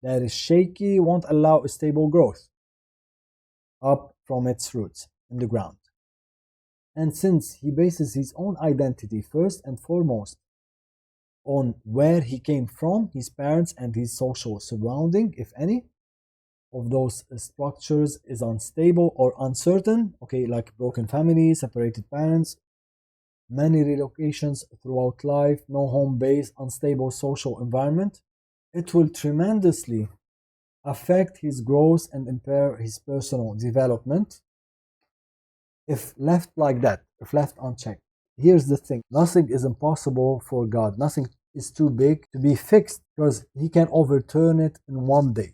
that is shaky won't allow a stable growth up from its roots in the ground. And since he bases his own identity first and foremost on where he came from, his parents, and his social surrounding, if any of those structures is unstable or uncertain, okay, like broken families, separated parents, many relocations throughout life, no home base, unstable social environment, it will tremendously affect his growth and impair his personal development if left like that, if left unchecked. Here's the thing, nothing is impossible for God. Nothing is too big to be fixed, because he can overturn it in one day.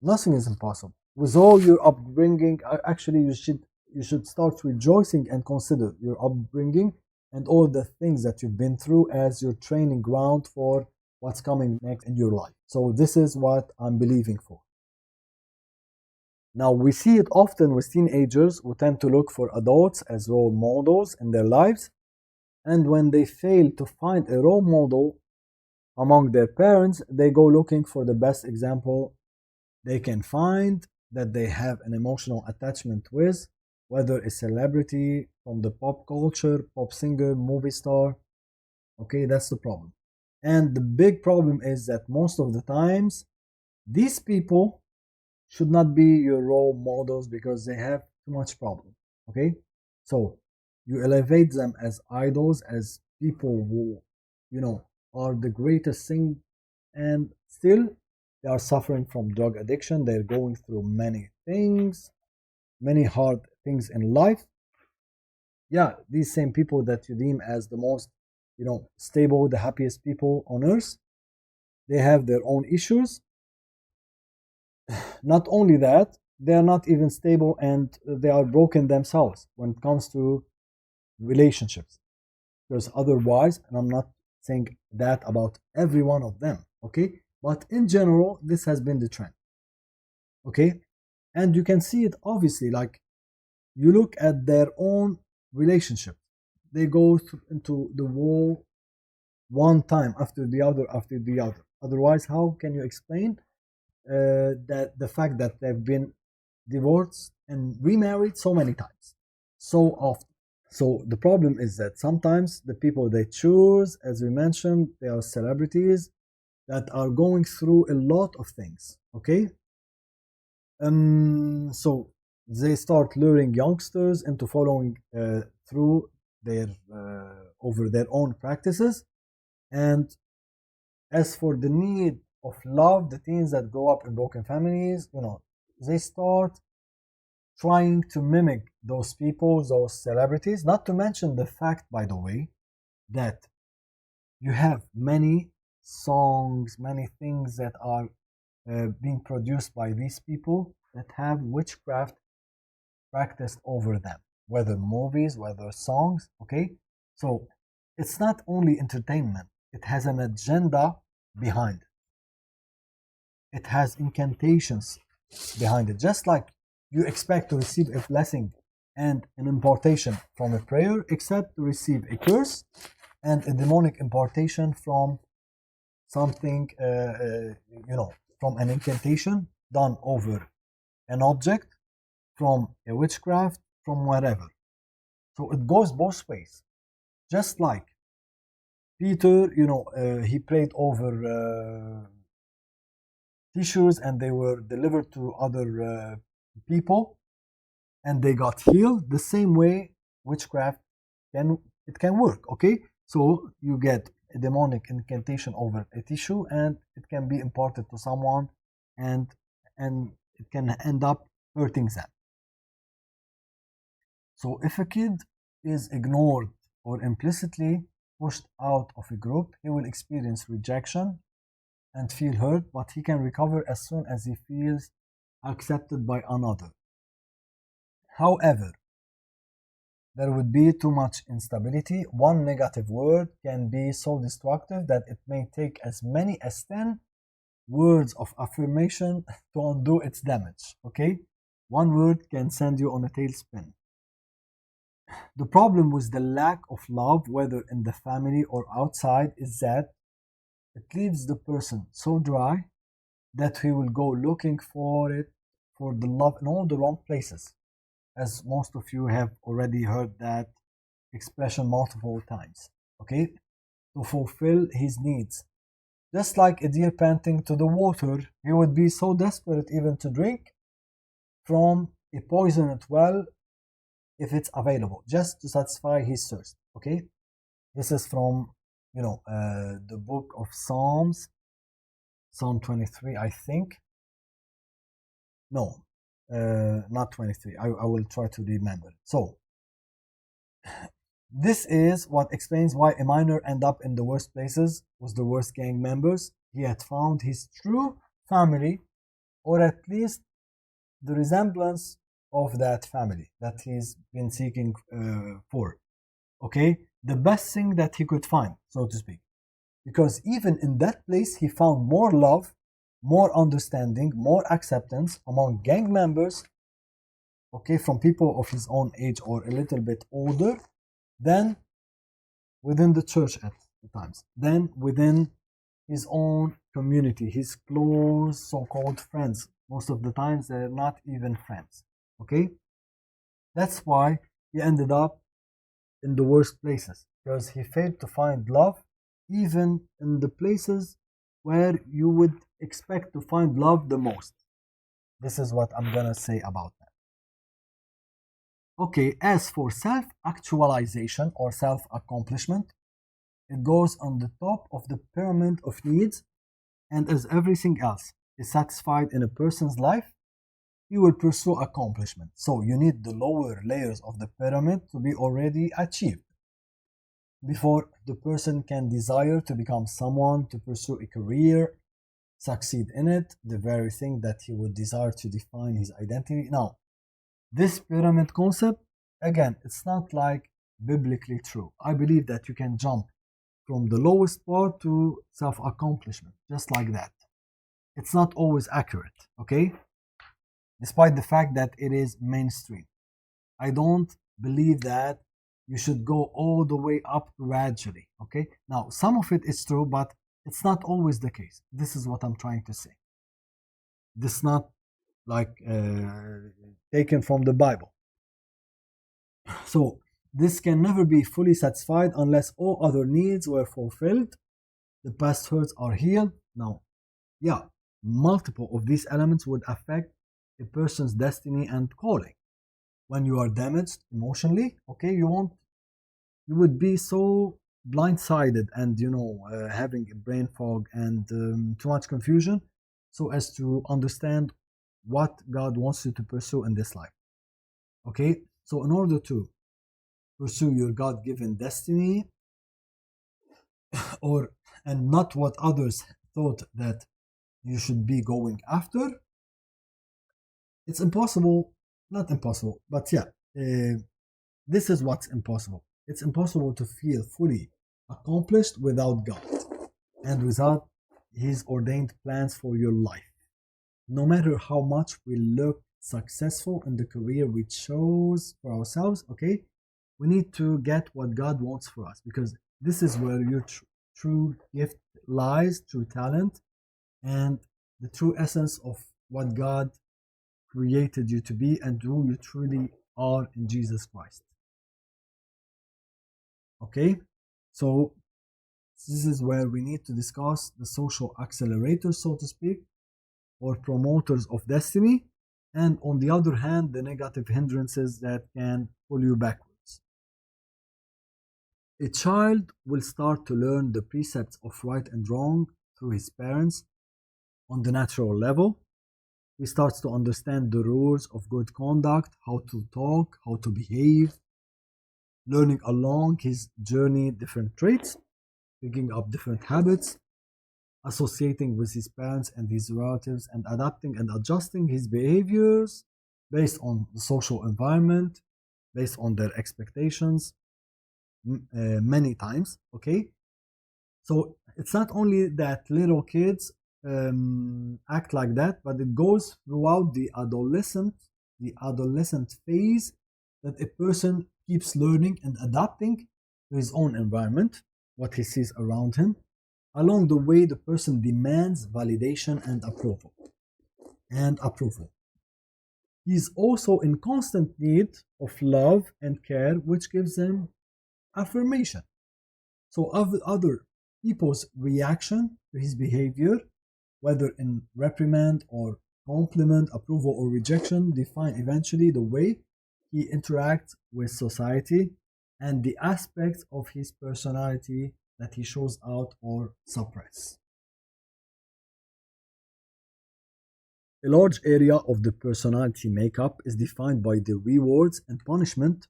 Nothing is impossible. With all your upbringing, actually you should start rejoicing and consider your upbringing and all the things that you've been through as your training ground for what's coming next in your life. So this is what I'm believing for. Now, we see it often with teenagers who tend to look for adults as role models in their lives, and when they fail to find a role model among their parents, they go looking for the best example they can find that they have an emotional attachment with, whether a celebrity from the pop culture, pop singer, movie star. Okay, that's the problem. And the big problem is that most of the times, these people should not be your role models because they have too much problem. Okay, so you elevate them as idols, as people who, are the greatest thing, and still they are suffering from drug addiction. They're going through many things, many hard things in life. Yeah, these same people that you deem as the most, stable, the happiest people on earth, they have their own issues. Not only that, they are not even stable, and they are broken themselves when it comes to relationships. Because otherwise, and I'm not saying that about every one of them, okay? But in general, this has been the trend, okay? And you can see it obviously, like you look at their own relationship. They go into the wall one time after the other, after the other. Otherwise, how can you explain that the fact that they've been divorced and remarried so many times, so often? So the problem is that sometimes the people they choose, as we mentioned, they are celebrities that are going through a lot of things. Okay, so they start luring youngsters into following through their over their own practices. And as for the need of love, the teens that grow up in broken families, they start trying to mimic those people, those celebrities. Not to mention the fact, by the way, that you have many songs, many things that are being produced by these people that have witchcraft practiced over them, whether movies, whether songs, okay? So it's not only entertainment, it has an agenda behind it. It has incantations behind it, just like you expect to receive a blessing and an importation from a prayer, except to receive a curse and a demonic importation from something, from an incantation done over an object, from a witchcraft, from whatever. So it goes both ways. Just like Peter, he prayed over tissues and they were delivered to other people and they got healed. The same way witchcraft can work. Okay, so you get a demonic incantation over a tissue and it can be imparted to someone and it can end up hurting them. So if a kid is ignored or implicitly pushed out of a group, he will experience rejection and feel hurt, but he can recover as soon as he feels accepted by another. However, there would be too much instability. One negative word can be so destructive that it may take as many as 10 words of affirmation to undo its damage. Okay? One word can send you on a tailspin. The problem with the lack of love, whether in the family or outside, is that it leaves the person so dry that he will go looking for the love in all the wrong places. As most of you have already heard that expression multiple times, okay? To fulfill his needs. Just like a deer panting to the water, he would be so desperate even to drink from a poisoned well if it's available, just to satisfy his thirst, okay? This is from, the book of Psalms, Psalm 23, I think. No, not 23. I will try to remember. So, this is what explains why a minor ended up in the worst places with the worst gang members. He had found his true family, or at least the resemblance of that family that he's been seeking for. Okay? The best thing that he could find, so to speak. Because even in that place, he found more love, more understanding, more acceptance among gang members, okay, from people of his own age or a little bit older, than within the church at the times, than within his own community, his close so-called friends. Most of the times, they're not even friends, okay? That's why he ended up in the worst places, because he failed to find love even in the places where you would expect to find love the most. This is what I'm gonna say about that. Okay, as for self-actualization or self-accomplishment, it goes on the top of the pyramid of needs, and as everything else is satisfied in a person's life, he will pursue accomplishment. So you need the lower layers of the pyramid to be already achieved before the person can desire to become someone, to pursue a career, succeed in it, the very thing that he would desire to define his identity. Now, this pyramid concept, again, it's not like biblically true. I believe that you can jump from the lowest part to self-accomplishment, just like that. It's not always accurate, okay? Despite the fact that it is mainstream. I don't believe that you should go all the way up gradually, okay? Now, some of it is true, but it's not always the case. This is what I'm trying to say. This is not like taken from the Bible. So, this can never be fully satisfied unless all other needs were fulfilled. The past hurts are healed. Now, yeah, multiple of these elements would affect a person's destiny and calling. When you are damaged emotionally, okay, you would be so blindsided and having a brain fog and too much confusion, so as to understand what God wants you to pursue in this life. Okay, so in order to pursue your God-given destiny, or and not what others thought that you should be going after, it's impossible, not impossible, but yeah, this is what's impossible. It's impossible to feel fully accomplished without God and without His ordained plans for your life. No matter how much we look successful in the career we chose for ourselves, okay, we need to get what God wants for us, because this is where your true gift lies, true talent, and the true essence of what God created you to be and who you truly are in Jesus Christ. Okay, so this is where we need to discuss the social accelerators, so to speak, or promoters of destiny, and on the other hand, the negative hindrances that can pull you backwards. A child will start to learn the precepts of right and wrong through his parents on the natural level. He starts to understand the rules of good conduct, how to talk, how to behave, learning along his journey different traits, picking up different habits, associating with his parents and his relatives, and adapting and adjusting his behaviors based on the social environment, based on their expectations, many times. Okay, so it's not only that little kids act like that, but it goes throughout the adolescent phase, that a person keeps learning and adapting to his own environment, what he sees around him. Along the way, the person demands validation and approval. He's also in constant need of love and care, which gives him affirmation. So other people's reaction to his behavior, whether in reprimand or compliment, approval or rejection, define eventually the way he interacts with society and the aspects of his personality that he shows out or suppress. A large area of the personality makeup is defined by the rewards and punishment,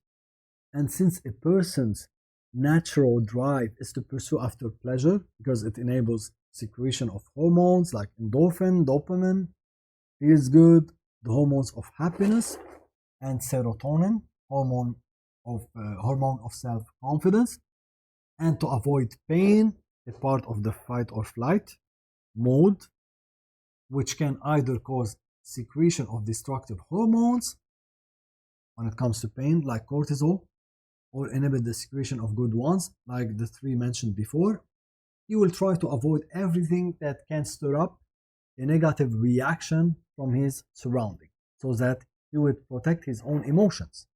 and since a person's natural drive is to pursue after pleasure because it enables secretion of hormones like endorphin, dopamine, feels good, the hormones of happiness, and serotonin, hormone of self-confidence, and to avoid pain, a part of the fight or flight mode, which can either cause secretion of destructive hormones when it comes to pain, like cortisol, or inhibit the secretion of good ones, like the three mentioned before. He will try to avoid everything that can stir up a negative reaction from his surrounding, so that he would protect his own emotions.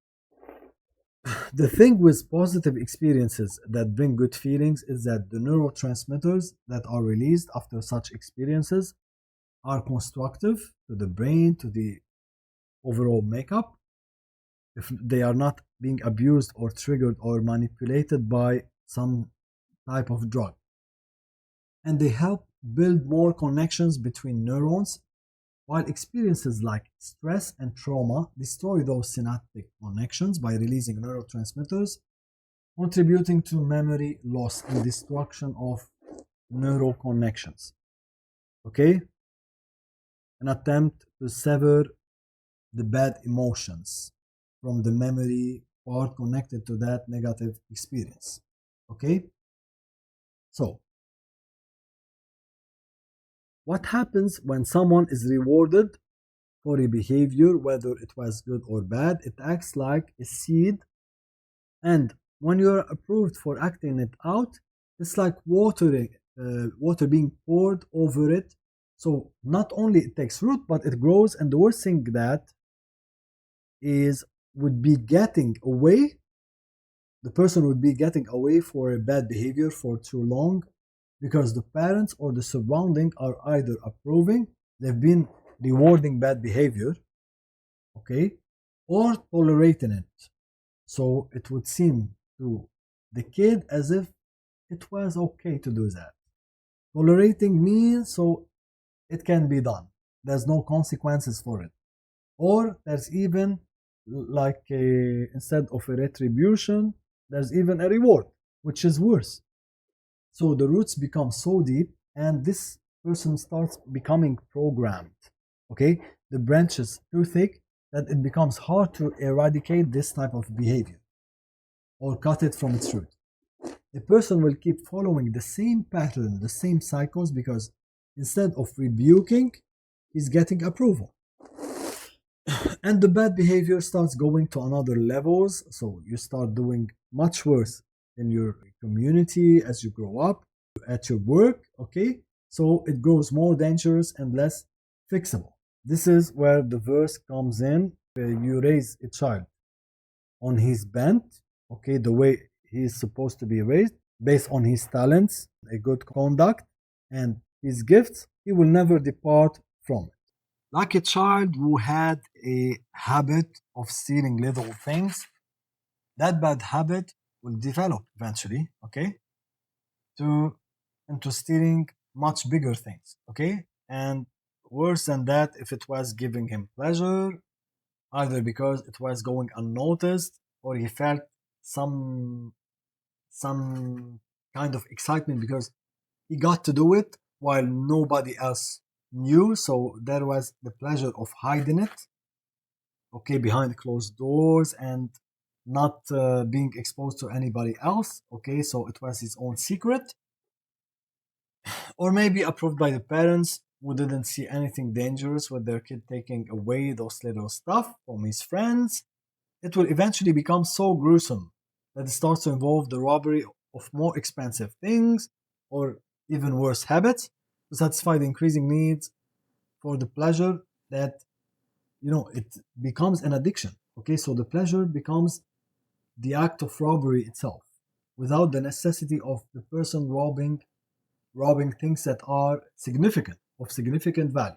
The thing with positive experiences that bring good feelings is that the neurotransmitters that are released after such experiences are constructive to the brain, to the overall makeup, if they are not being abused or triggered or manipulated by some type of drug. And they help build more connections between neurons, while experiences like stress and trauma destroy those synaptic connections by releasing neurotransmitters, contributing to memory loss and destruction of neural connections. Okay? An attempt to sever the bad emotions from the memory part connected to that negative experience. Okay? So, what happens when someone is rewarded for a behavior, whether it was good or bad? It acts like a seed, and when you're approved for acting it out, it's like water being poured over it. So not only it takes root, but it grows, and the worst thing that is would be getting away. The person would be getting away for a bad behavior for too long, because the parents or the surrounding are either approving, they've been rewarding bad behavior, okay, or tolerating it. So it would seem to the kid as if it was okay to do that. Tolerating means so it can be done. There's no consequences for it. Or there's even like instead of a retribution, there's even a reward, which is worse. So the roots become so deep, and this person starts becoming programmed. Okay, the branches too thick that it becomes hard to eradicate this type of behavior or cut it from its root. A person will keep following the same pattern, the same cycles, because instead of rebuking, he's getting approval. And the bad behavior starts going to another levels. So you start doing much worse in your community as you grow up, at your work, okay? So it grows more dangerous and less fixable. This is where the verse comes in. You raise a child on his bent, okay, the way he is supposed to be raised, based on his talents, a good conduct, and his gifts, he will never depart from it. Like a child who had a habit of stealing little things, that bad habit will develop eventually, okay, to into stealing much bigger things, okay? And worse than that, if it was giving him pleasure, either because it was going unnoticed or he felt some some kind of excitement because he got to do it while nobody else knew. So there was the pleasure of hiding it, okay, behind closed doors and not being exposed to anybody else, okay. So it was his own secret, or maybe approved by the parents who didn't see anything dangerous with their kid taking away those little stuff from his friends. It will eventually become so gruesome that it starts to involve the robbery of more expensive things or even worse habits to satisfy the increasing needs for the pleasure that, it becomes an addiction. Okay, so the pleasure becomes the act of robbery itself without the necessity of the person robbing things that are of significant value.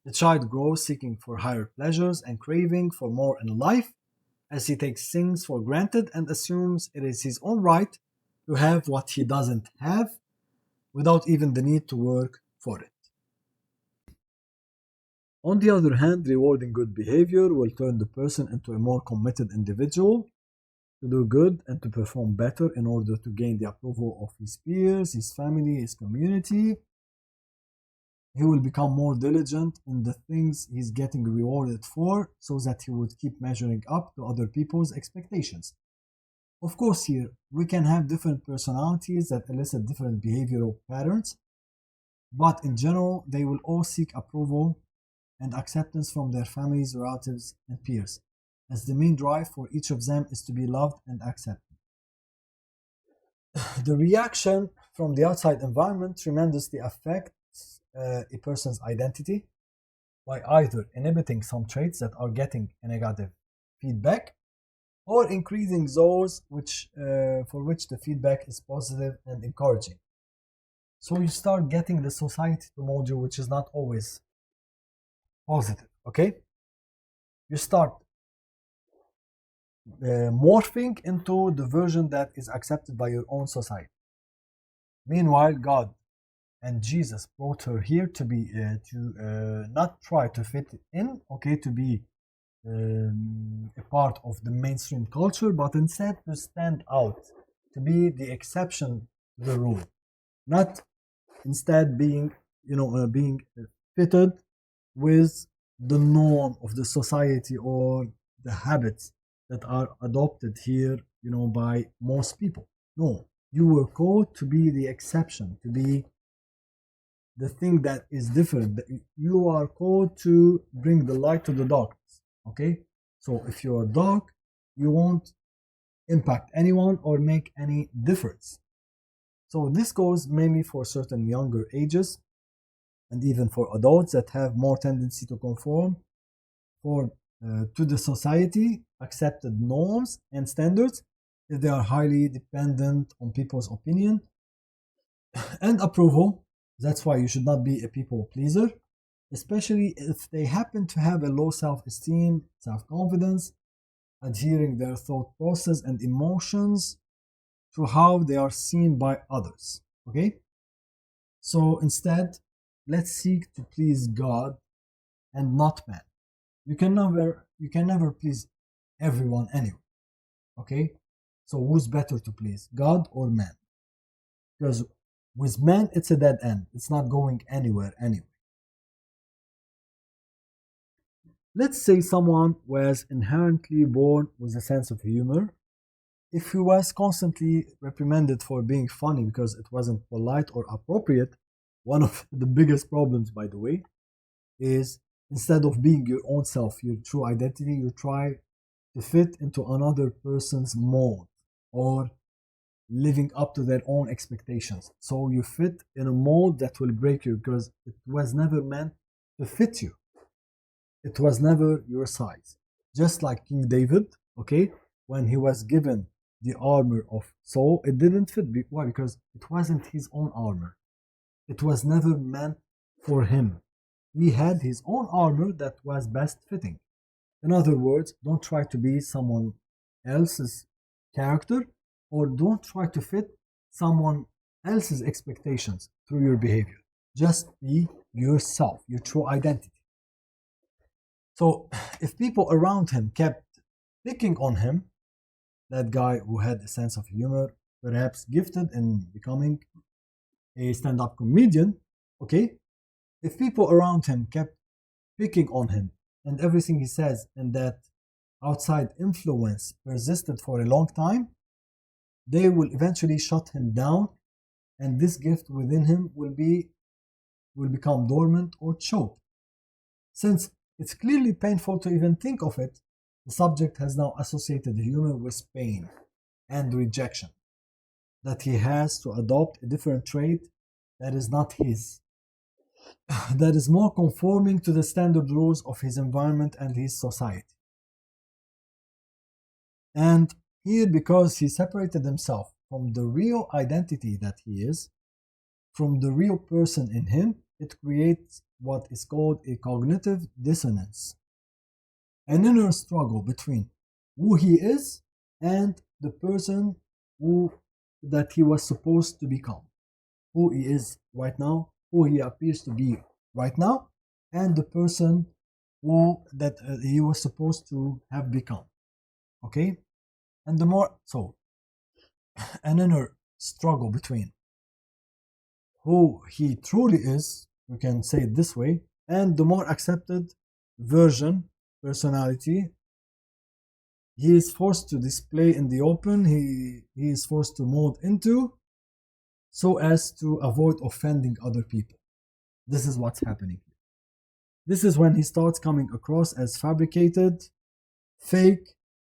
The child grows seeking for higher pleasures and craving for more in life as he takes things for granted and assumes it is his own right to have what he doesn't have without even the need to work for it. On the other hand, rewarding good behavior will turn the person into a more committed individual to do good and to perform better in order to gain the approval of his peers, his family, his community. He will become more diligent in the things he's getting rewarded for so that he would keep measuring up to other people's expectations. Of course, here we can have different personalities that elicit different behavioral patterns, but in general, they will all seek approval and acceptance from their families, relatives, and peers, as the main drive for each of them is to be loved and accepted. The reaction from the outside environment tremendously affects a person's identity by either inhibiting some traits that are getting a negative feedback or increasing those for which the feedback is positive and encouraging. So you start getting the society to mold you, which is not always positive, okay? You start morphing into the version that is accepted by your own society. Meanwhile, God and Jesus brought her here to be not try to fit in, okay, to be a part of the mainstream culture, but instead to stand out, to be the exception to the rule, not instead being fitted with the norm of the society or the habits that are adopted here, by most people. No, you were called to be the exception, to be the thing that is different. You are called to bring the light to the darkness. Okay, so if you are dark, you won't impact anyone or make any difference. So this goes mainly for certain younger ages and even for adults that have more tendency to conform to the society accepted norms and standards if they are highly dependent on people's opinion and approval. That's why you should not be a people pleaser, especially if they happen to have a low self-esteem, self-confidence, adhering their thought process and emotions to how they are seen by others. Okay? So instead, let's seek to please God and not man. You can never please everyone anyway. Okay? So who's better to please, God or man? Because with men, it's a dead end. It's not going anywhere anyway. Let's say someone was inherently born with a sense of humor. If he was constantly reprimanded for being funny because it wasn't polite or appropriate, one of the biggest problems, by the way, is instead of being your own self, your true identity, you try to fit into another person's mold or living up to their own expectations. So you fit in a mold that will break you because it was never meant to fit you. It was never your size. Just like King David, okay, when he was given the armor of Saul, it didn't fit. Why? Because it wasn't his own armor. It was never meant for him. He had his own armor that was best fitting. In other words, don't try to be someone else's character or don't try to fit someone else's expectations through your behavior. Just be yourself, your true identity. So if people around him kept picking on him, that guy who had a sense of humor, perhaps gifted in becoming a stand-up comedian, okay? If people around him kept picking on him and everything he says and that outside influence persisted for a long time, they will eventually shut him down and this gift within him will become dormant or choked. Since it's clearly painful to even think of it, the subject has now associated humor with pain and rejection, that he has to adopt a different trait that is not his, that is more conforming to the standard rules of his environment and his society. And here, because he separated himself from the real identity that he is, from the real person in him, it creates what is called a cognitive dissonance, an inner struggle between who he is and the person that he was supposed to become, who he is right now, who he appears to be right now, and the person that he was supposed to have become. Okay, and the more so, an inner struggle between who he truly is, we can say it this way, and the more accepted version, personality, he is forced to display in the open, he is forced to mold into, so as to avoid offending other people. This is what's happening. This is when he starts coming across as fabricated, fake,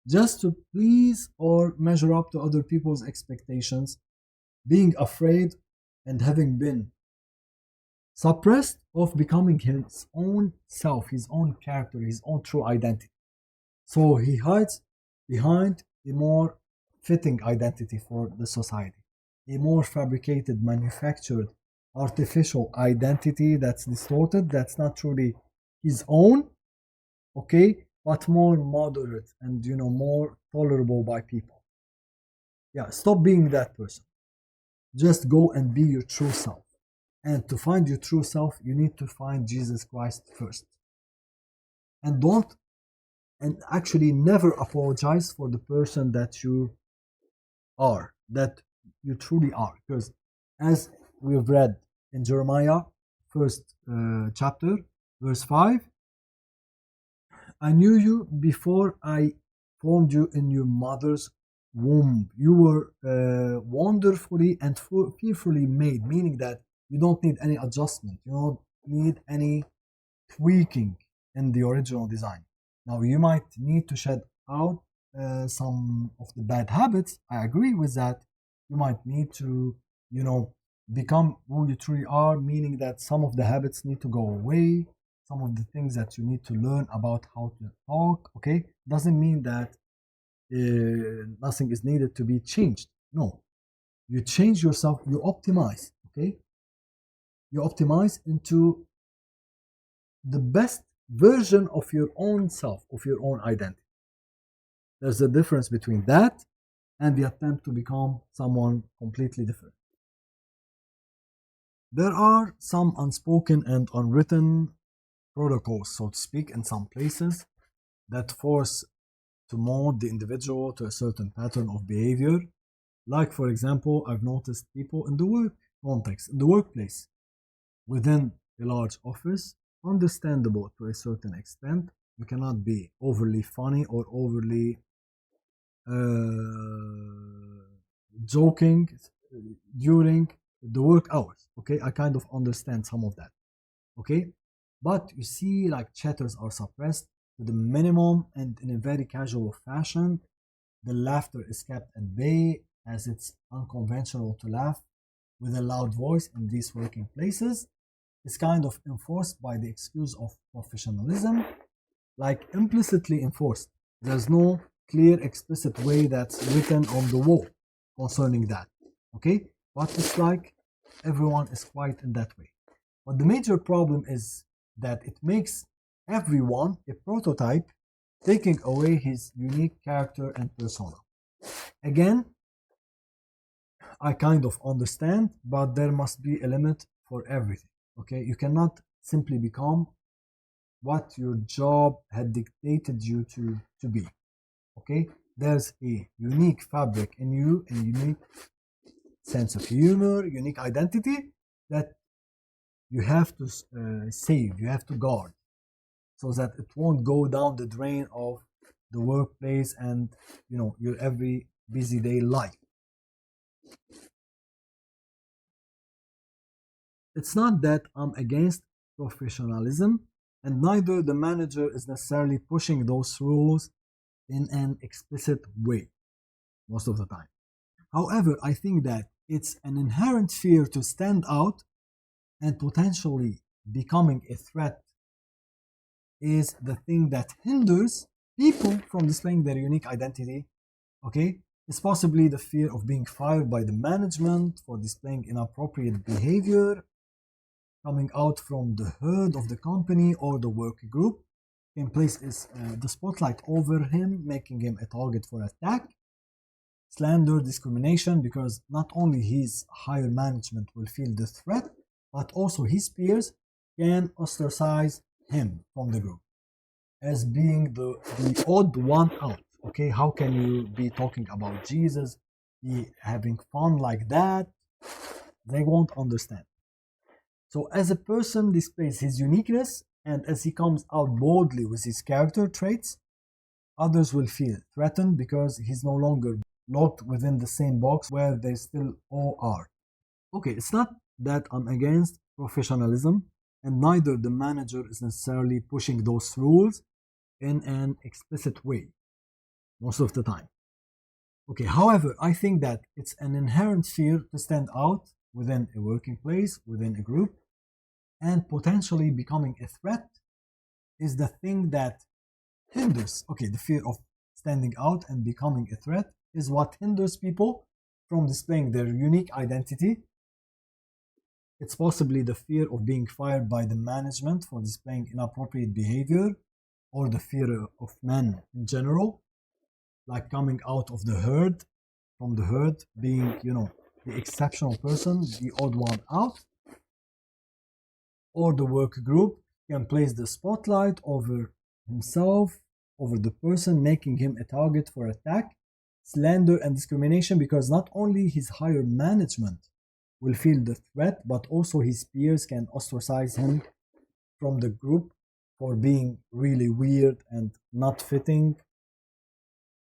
just to please or measure up to other people's expectations, being afraid and having been suppressed of becoming his own self, his own character, his own true identity. So he hides behind a more fitting identity for the society, a more fabricated, manufactured, artificial identity that's distorted, that's not truly his own, okay, but more moderate and more tolerable by people. Yeah, stop being that person. Just go and be your true self. And to find your true self, you need to find Jesus Christ first. And actually never apologize for the person that you are, that you truly are. Because as we've read in Jeremiah, first chapter, verse 5, I knew you before I formed you in your mother's womb. You were wonderfully and fearfully made, meaning that you don't need any adjustment. You don't need any tweaking in the original design. Now, you might need to shed out some of the bad habits. I agree with that. You might need to, become who you truly are, meaning that some of the habits need to go away. Some of the things that you need to learn about how to talk, okay? Doesn't mean that nothing is needed to be changed. No. You change yourself, you optimize, okay? You optimize into the best version of your own self, of your own identity. There's a difference between that and the attempt to become someone completely different. There are some unspoken and unwritten protocols, so to speak, in some places that force to mold the individual to a certain pattern of behavior, Like, for example, I've noticed people in the work context, in the workplace, within a large office, understandable to a certain extent. You cannot be overly funny or overly joking during the work hours. Okay, I kind of understand some of that. Okay, but you see, like, chatters are suppressed to the minimum and in a very casual fashion. The laughter is kept at bay as it's unconventional to laugh with a loud voice in these working places. It's kind of enforced by the excuse of professionalism, like implicitly enforced. There's no clear, explicit way that's written on the wall concerning that. Okay, but it's like everyone is quiet in that way. But the major problem is that it makes everyone a prototype, taking away his unique character and persona. Again, I kind of understand, but there must be a limit for everything. Okay, you cannot simply become what your job had dictated you to be. Okay, there's a unique fabric in you, a unique sense of humor, unique identity that you have to save, you have to guard, so that it won't go down the drain of the workplace and your every busy day life. It's not that I'm against professionalism, and neither the manager is necessarily pushing those rules in an explicit way most of the time. However, I think that it's an inherent fear to stand out and potentially becoming a threat is the thing that hinders people from displaying their unique identity. Okay, it's possibly the fear of being fired by the management for displaying inappropriate behavior, coming out from the herd of the company or the work group, can place the spotlight over him, making him a target for attack, slander, discrimination, because not only his higher management will feel the threat, but also his peers can ostracize him from the group as being the odd one out. Okay, how can you be talking about Jesus, be having fun like that? They won't understand. So as a person displays his uniqueness and as he comes out boldly with his character traits, others will feel threatened because he's no longer locked within the same box where they still all are. Okay, it's not that I'm against professionalism, and neither the manager is necessarily pushing those rules in an explicit way most of the time. Okay, however, I think that it's an inherent fear to stand out within a working place, within a group, and potentially becoming a threat is the thing that hinders. Okay, the fear of standing out and becoming a threat is what hinders people from displaying their unique identity. It's possibly the fear of being fired by the management for displaying inappropriate behavior, or the fear of men in general, like coming out of the herd, from the herd, being, the exceptional person, the odd one out, or the work group can place the spotlight over himself, over the person, making him a target for attack, slander, and discrimination, because not only his higher management will feel the threat, but also his peers can ostracize him from the group for being really weird and not fitting.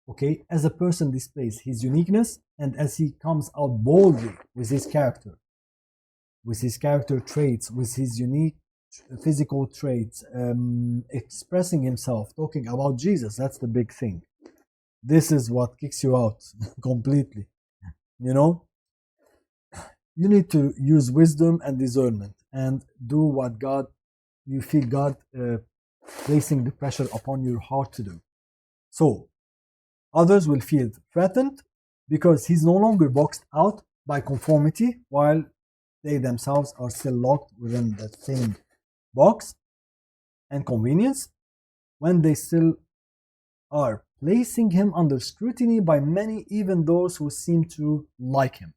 Okay, as a person displays his uniqueness and as he comes out boldly with his character traits, with his unique physical traits, expressing himself, talking about Jesus, that's the big thing. This is what kicks you out completely. You need to use wisdom and discernment and do what you feel God placing the pressure upon your heart to do. So others will feel threatened because he's no longer boxed out by conformity, while they themselves are still locked within that same box and convenience, when they still are placing him under scrutiny by many, even those who seem to like him.